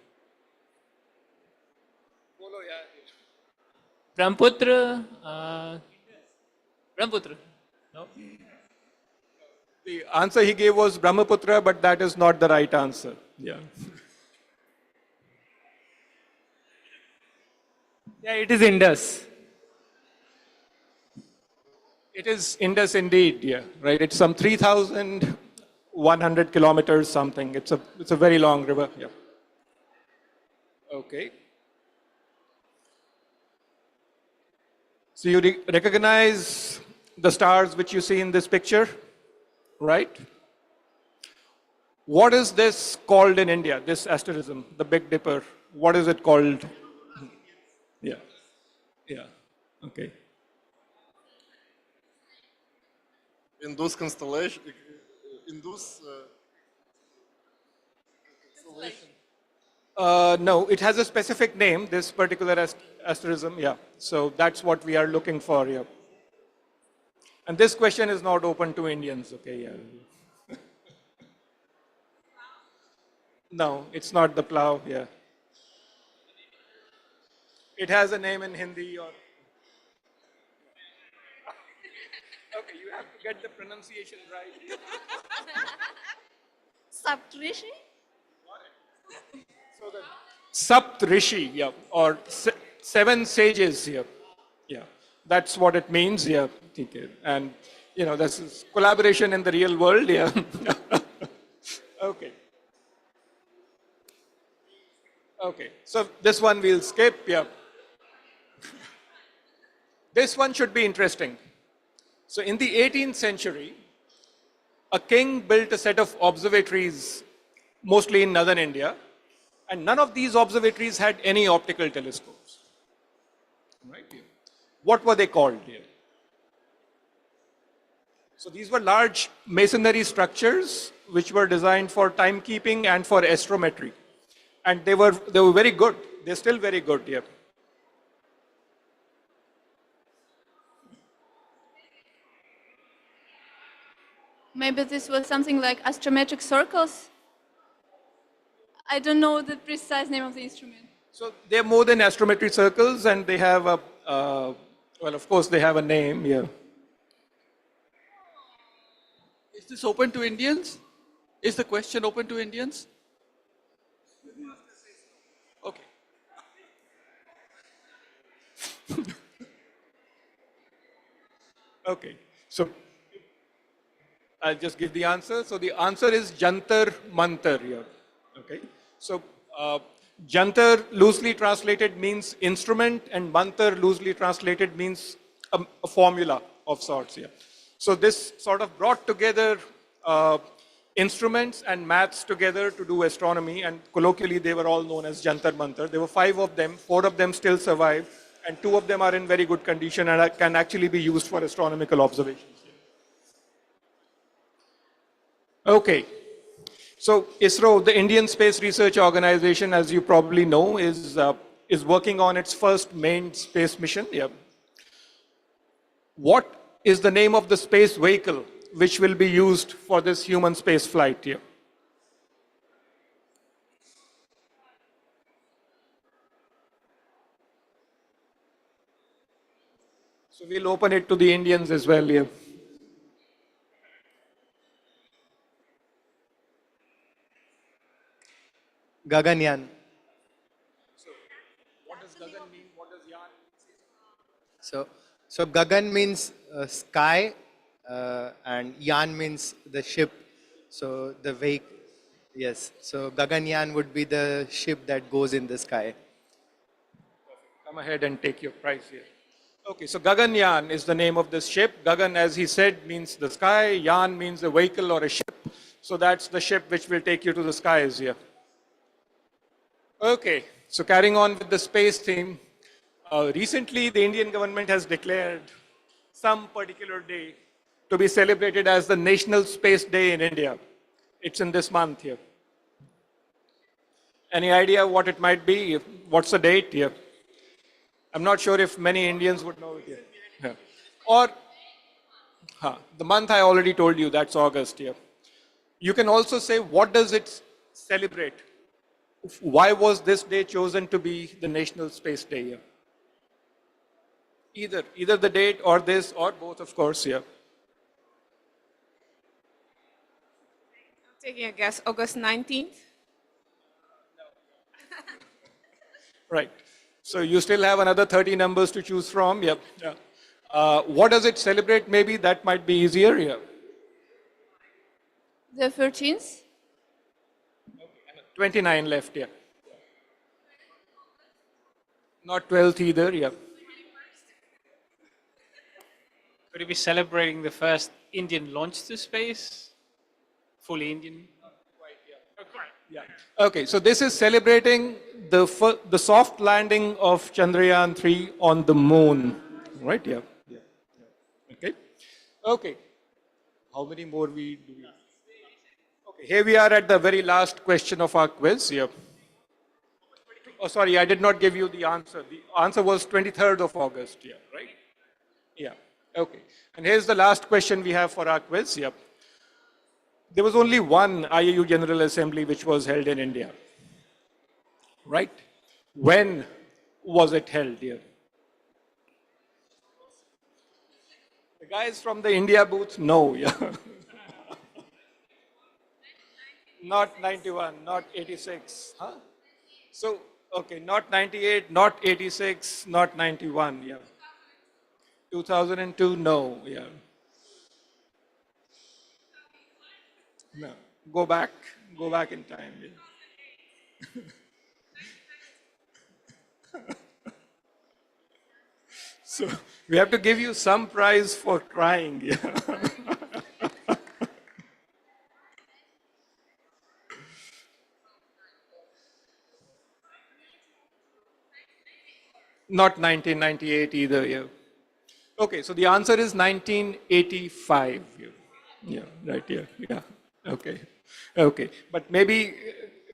Brahmaputra. Brahmaputra. No. The answer he gave was Brahmaputra, but that is not the right answer. Yeah. Yeah, it is Indus. It is Indus indeed, yeah, right. It's some 3,100 kilometers something. It's a very long river, yeah. Okay. So you recognize the stars which you see in this picture, right? What is this called in India, this asterism, the Big Dipper? What is it called? Yeah, yeah, okay. In those constellation, in those constellation. No, it has a specific name, this particular asterism, yeah. So that's what we are looking for, yeah. And this question is not open to Indians, okay, yeah. No, it's not the plow, yeah. It has a name in Hindi or... Okay, you have to get the pronunciation right. Saptrishi? So the Saptrishi, yeah, or seven sages, yeah. Yeah, that's what it means, yeah. Okay. And, you know, this is collaboration in the real world, yeah. Okay. Okay, so this one we'll skip, yeah. This one should be interesting. So in the 18th century, a king built a set of observatories, mostly in northern India, and none of these observatories had any optical telescopes. Right here. What were they called here? So these were large masonry structures which were designed for timekeeping and for astrometry. And they were very good. They're still very good here. Maybe this was something like astrometric circles? I don't know the precise name of the instrument. So they're more than astrometric circles, and they have a, well, of course, they have a name, yeah. Is this open to Indians? Is the question open to Indians? Okay. Okay, so I'll just give the answer. So the answer is Jantar Mantar here. Okay, so Jantar loosely translated means instrument, and Mantar loosely translated means a formula of sorts here. So this sort of brought together instruments and maths together to do astronomy, and colloquially they were all known as Jantar Mantar. There were 5 of them, 4 of them still survive, and 2 of them are in very good condition and can actually be used for astronomical observations. Okay, so ISRO, the Indian Space Research Organization, as you probably know, is working on its first manned space mission. Yeah. What is the name of the space vehicle which will be used for this human space flight here? So we'll open it to the Indians as well here. Gaganyaan. So what does Gagan mean? What does Yan mean? So Gagan means sky, and Yan means the ship. So the vehicle, yes. So Gaganyaan would be the ship that goes in the sky. Come ahead and take your prize here. Okay, so Gaganyaan is the name of this ship. Gagan, as he said, means the sky. Yan means a vehicle or a ship. So that's the ship which will take you to the skies here. Okay, so carrying on with the space theme, recently the Indian government has declared some particular day to be celebrated as the National Space Day in India. It's in this month here. Any idea what it might be? What's the date here? I'm not sure if many Indians would know it here. Yeah. Or, the month I already told you, that's August here. You can also say, what does it celebrate? Why was this day chosen to be the National Space Day here? Either the date or this or both, of course, yeah. Taking a guess, August 19th? Right. So you still have another 30 numbers to choose from. Yep. Yeah. What does it celebrate? Maybe that might be easier. Yeah. The 13th? 29 left. Yeah. Not 12th either. Yeah. Could you be celebrating the first Indian launch to space? Fully Indian? Yeah. Okay, so this is celebrating the soft landing of Chandrayaan 3 on the moon, right? Yeah. Okay. Okay. How many more we do? Okay, here we are at the very last question of our quiz. Yeah. Oh, sorry, I did not give you the answer. The answer was 23rd of August. Yeah, right? Yeah. Okay. And here's the last question we have for our quiz. Yep. There was only one IAU General Assembly which was held in India. Right? When was it held here? The guys from the India booth? No, yeah. Not 91, not 86. Huh? So, okay, not 98, not 86, not 91, yeah. 2002, no, yeah. No, go back in time. Yeah. So we have to give you some prize for trying. Yeah. Not 1998 either. Yeah. Okay, so the answer is 1985. Yeah, yeah right. Yeah, yeah. Okay, okay. But maybe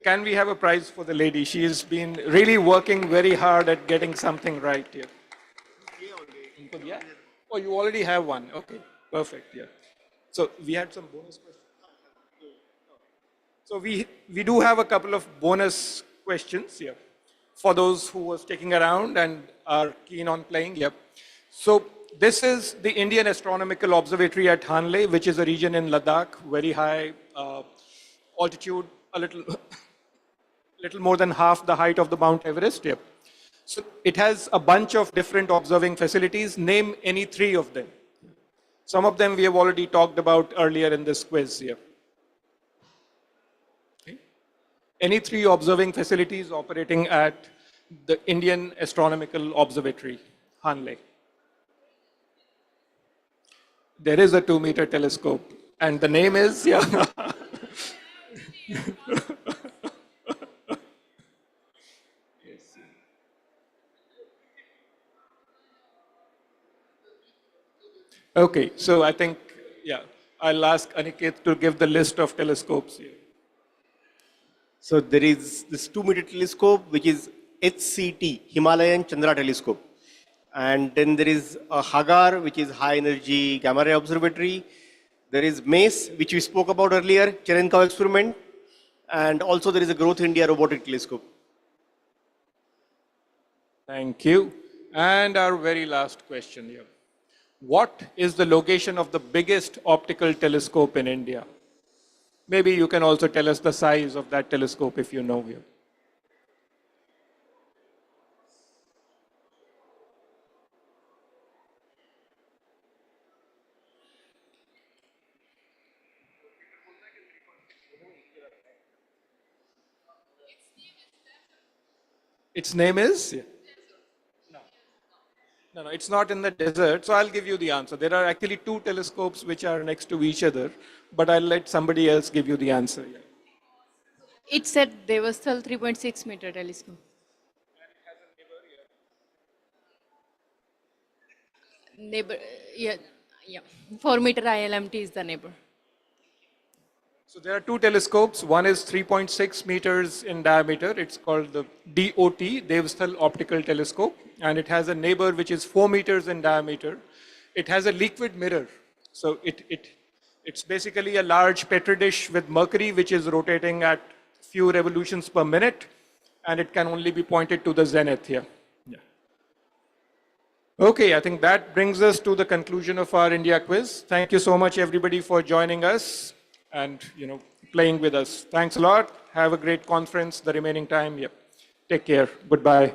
can we have a prize for the lady? She has been really working very hard at getting something right here. Yeah. Oh, you already have one. Okay, perfect. Yeah. So we had some bonus questions. So we do have a couple of bonus questions here for those who were sticking around and are keen on playing. Yep. So this is the Indian Astronomical Observatory at Hanle, which is a region in Ladakh, very high altitude, a little, little more than half the height of the Mount Everest. Yep. So it has a bunch of different observing facilities. Name any three of them. Some of them we have already talked about earlier in this quiz here. Okay. Any three observing facilities operating at the Indian Astronomical Observatory, Hanle. There is a 2-meter telescope, and the name is, yeah. Okay, so I think, yeah, I'll ask Aniket to give the list of telescopes here. So there is this 2-meter telescope, which is HCT, Himalayan Chandra Telescope. And then there is a Hagar, which is High Energy Gamma Ray Observatory. There is MACE, which we spoke about earlier, Cherenkov experiment. And also there is a Growth India Robotic Telescope. Thank you. And our very last question here. What is the location of the biggest optical telescope in India? Maybe you can also tell us the size of that telescope if you know here. Its name is? No, it's not in the desert, so I'll give you the answer. There are actually two telescopes which are next to each other, but I'll let somebody else give you the answer. Yeah. It's at Devasthal 3.6-meter telescope. Neighbor, yeah, yeah. 4-meter ILMT is the neighbor. So there are two telescopes. One is 3.6 meters in diameter. It's called the DOT, Devasthal Optical Telescope, and it has a neighbor which is 4 meters in diameter. It has a liquid mirror. So it's basically a large petri dish with mercury which is rotating at few revolutions per minute, and it can only be pointed to the zenith here. Yeah. Okay, I think that brings us to the conclusion of our India quiz. Thank you so much everybody for joining us and playing with us. Thanks a lot. Have a great conference the remaining time. Yep. Take care. Goodbye.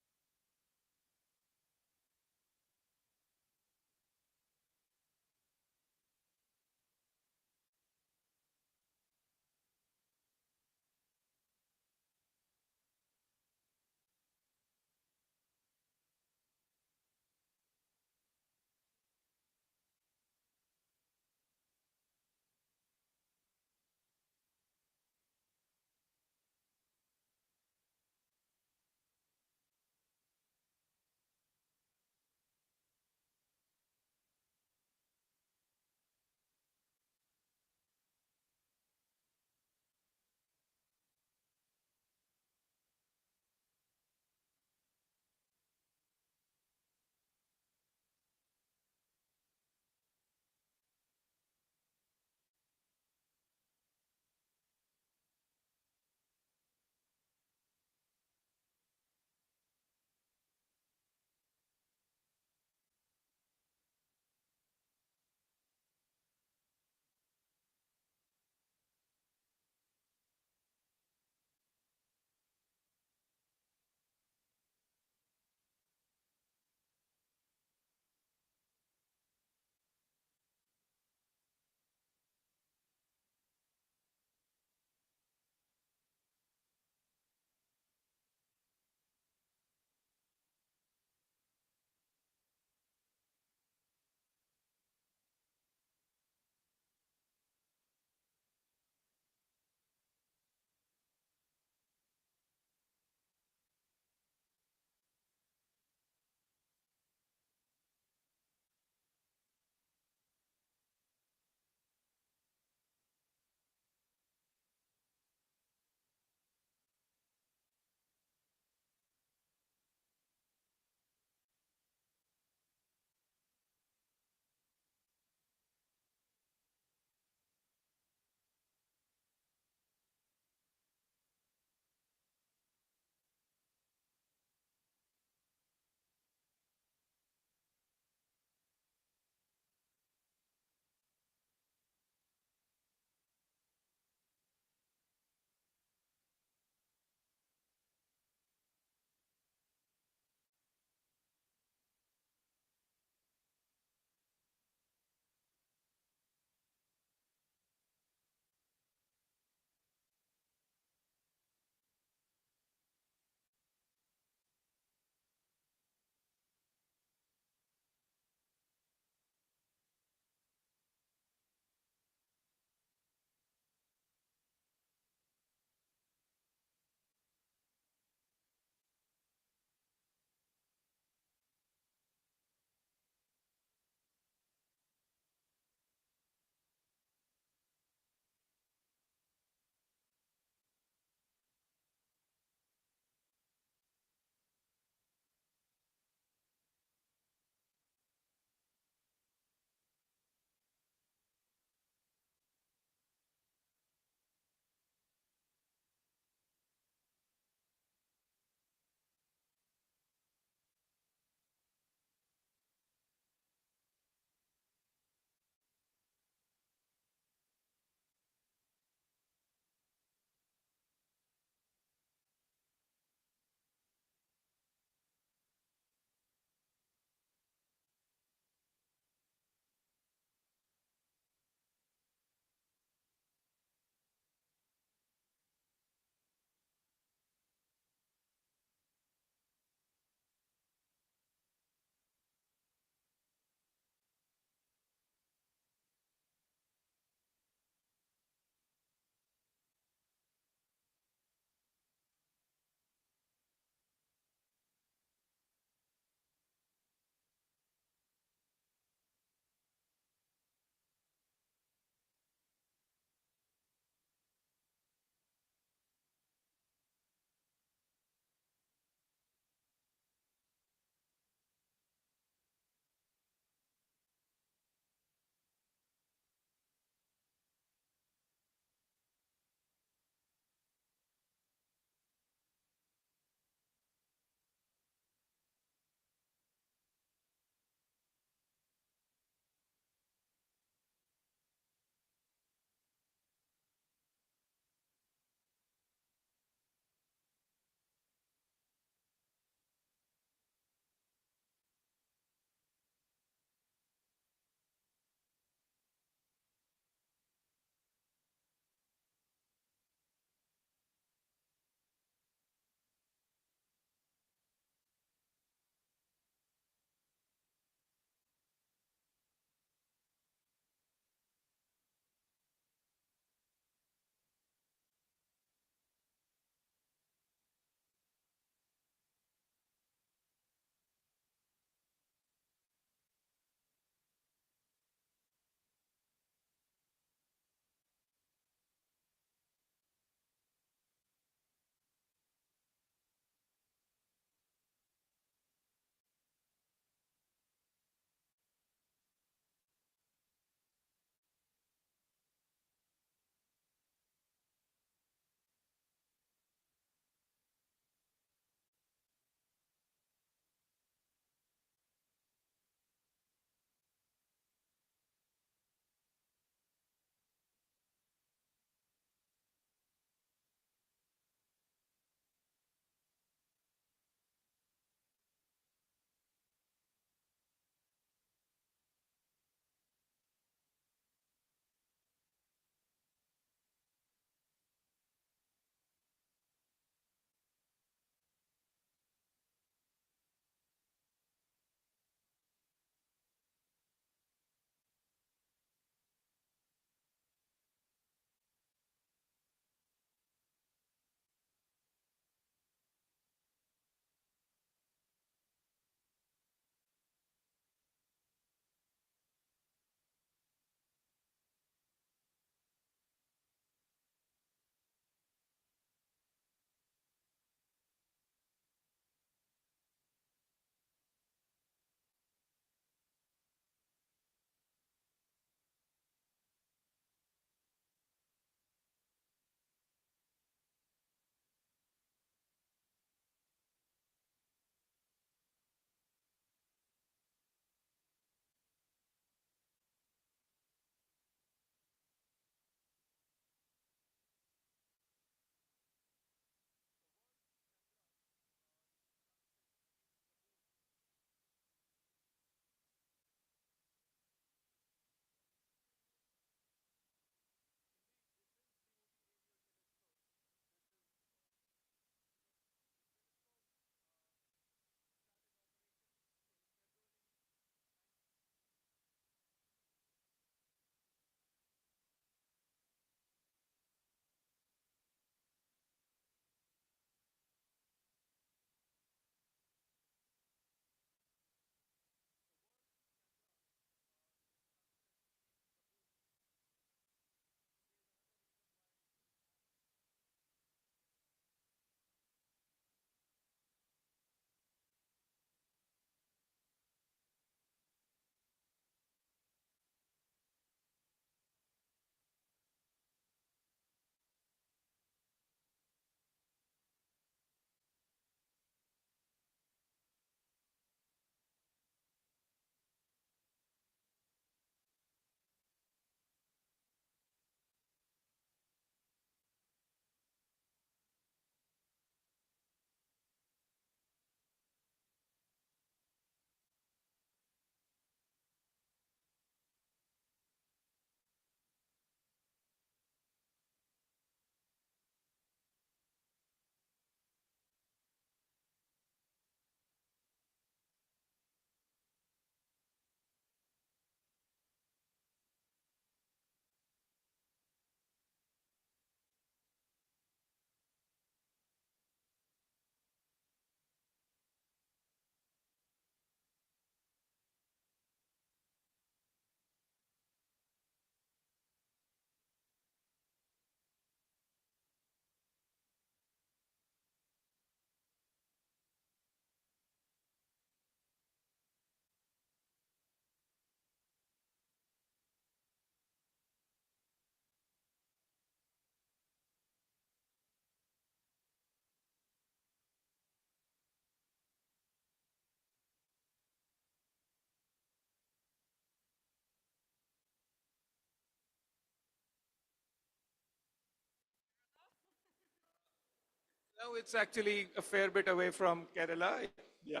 No, it's actually a fair bit away from Kerala. Yeah.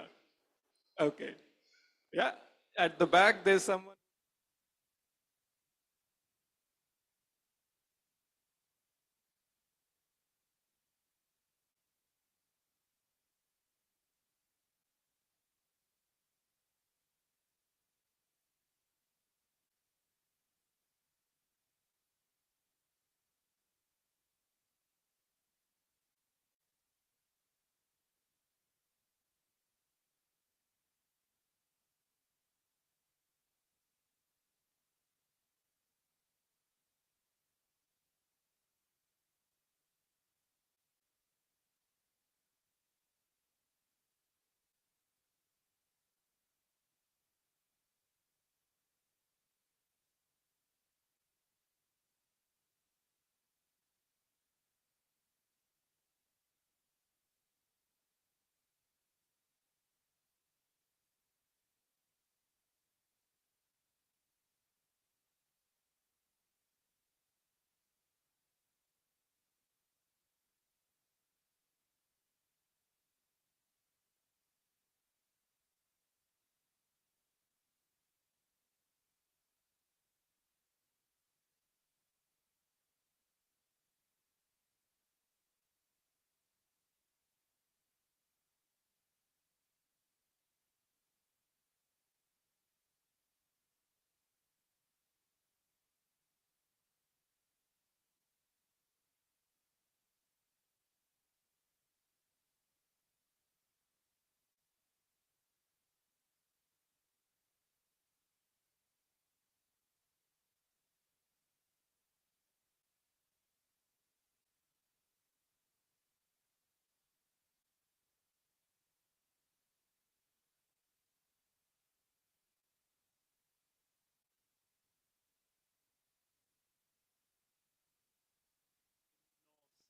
Okay. Yeah. At the back, there's someone.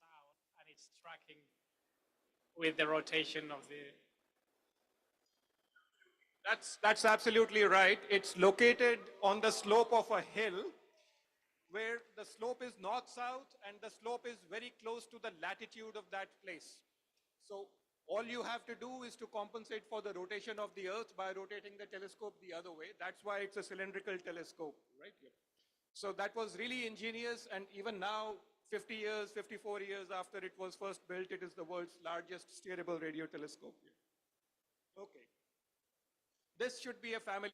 South, and it's tracking with the rotation of the. That's absolutely right. It's located on the slope of a hill where the slope is north-south and the slope is very close to the latitude of that place. So all you have to do is to compensate for the rotation of the Earth by rotating the telescope the other way. That's why it's a cylindrical telescope, right? Here. So that was really ingenious, and even now, 50 years, 54 years after it was first built, it is the world's largest steerable radio telescope. Okay. This should be a family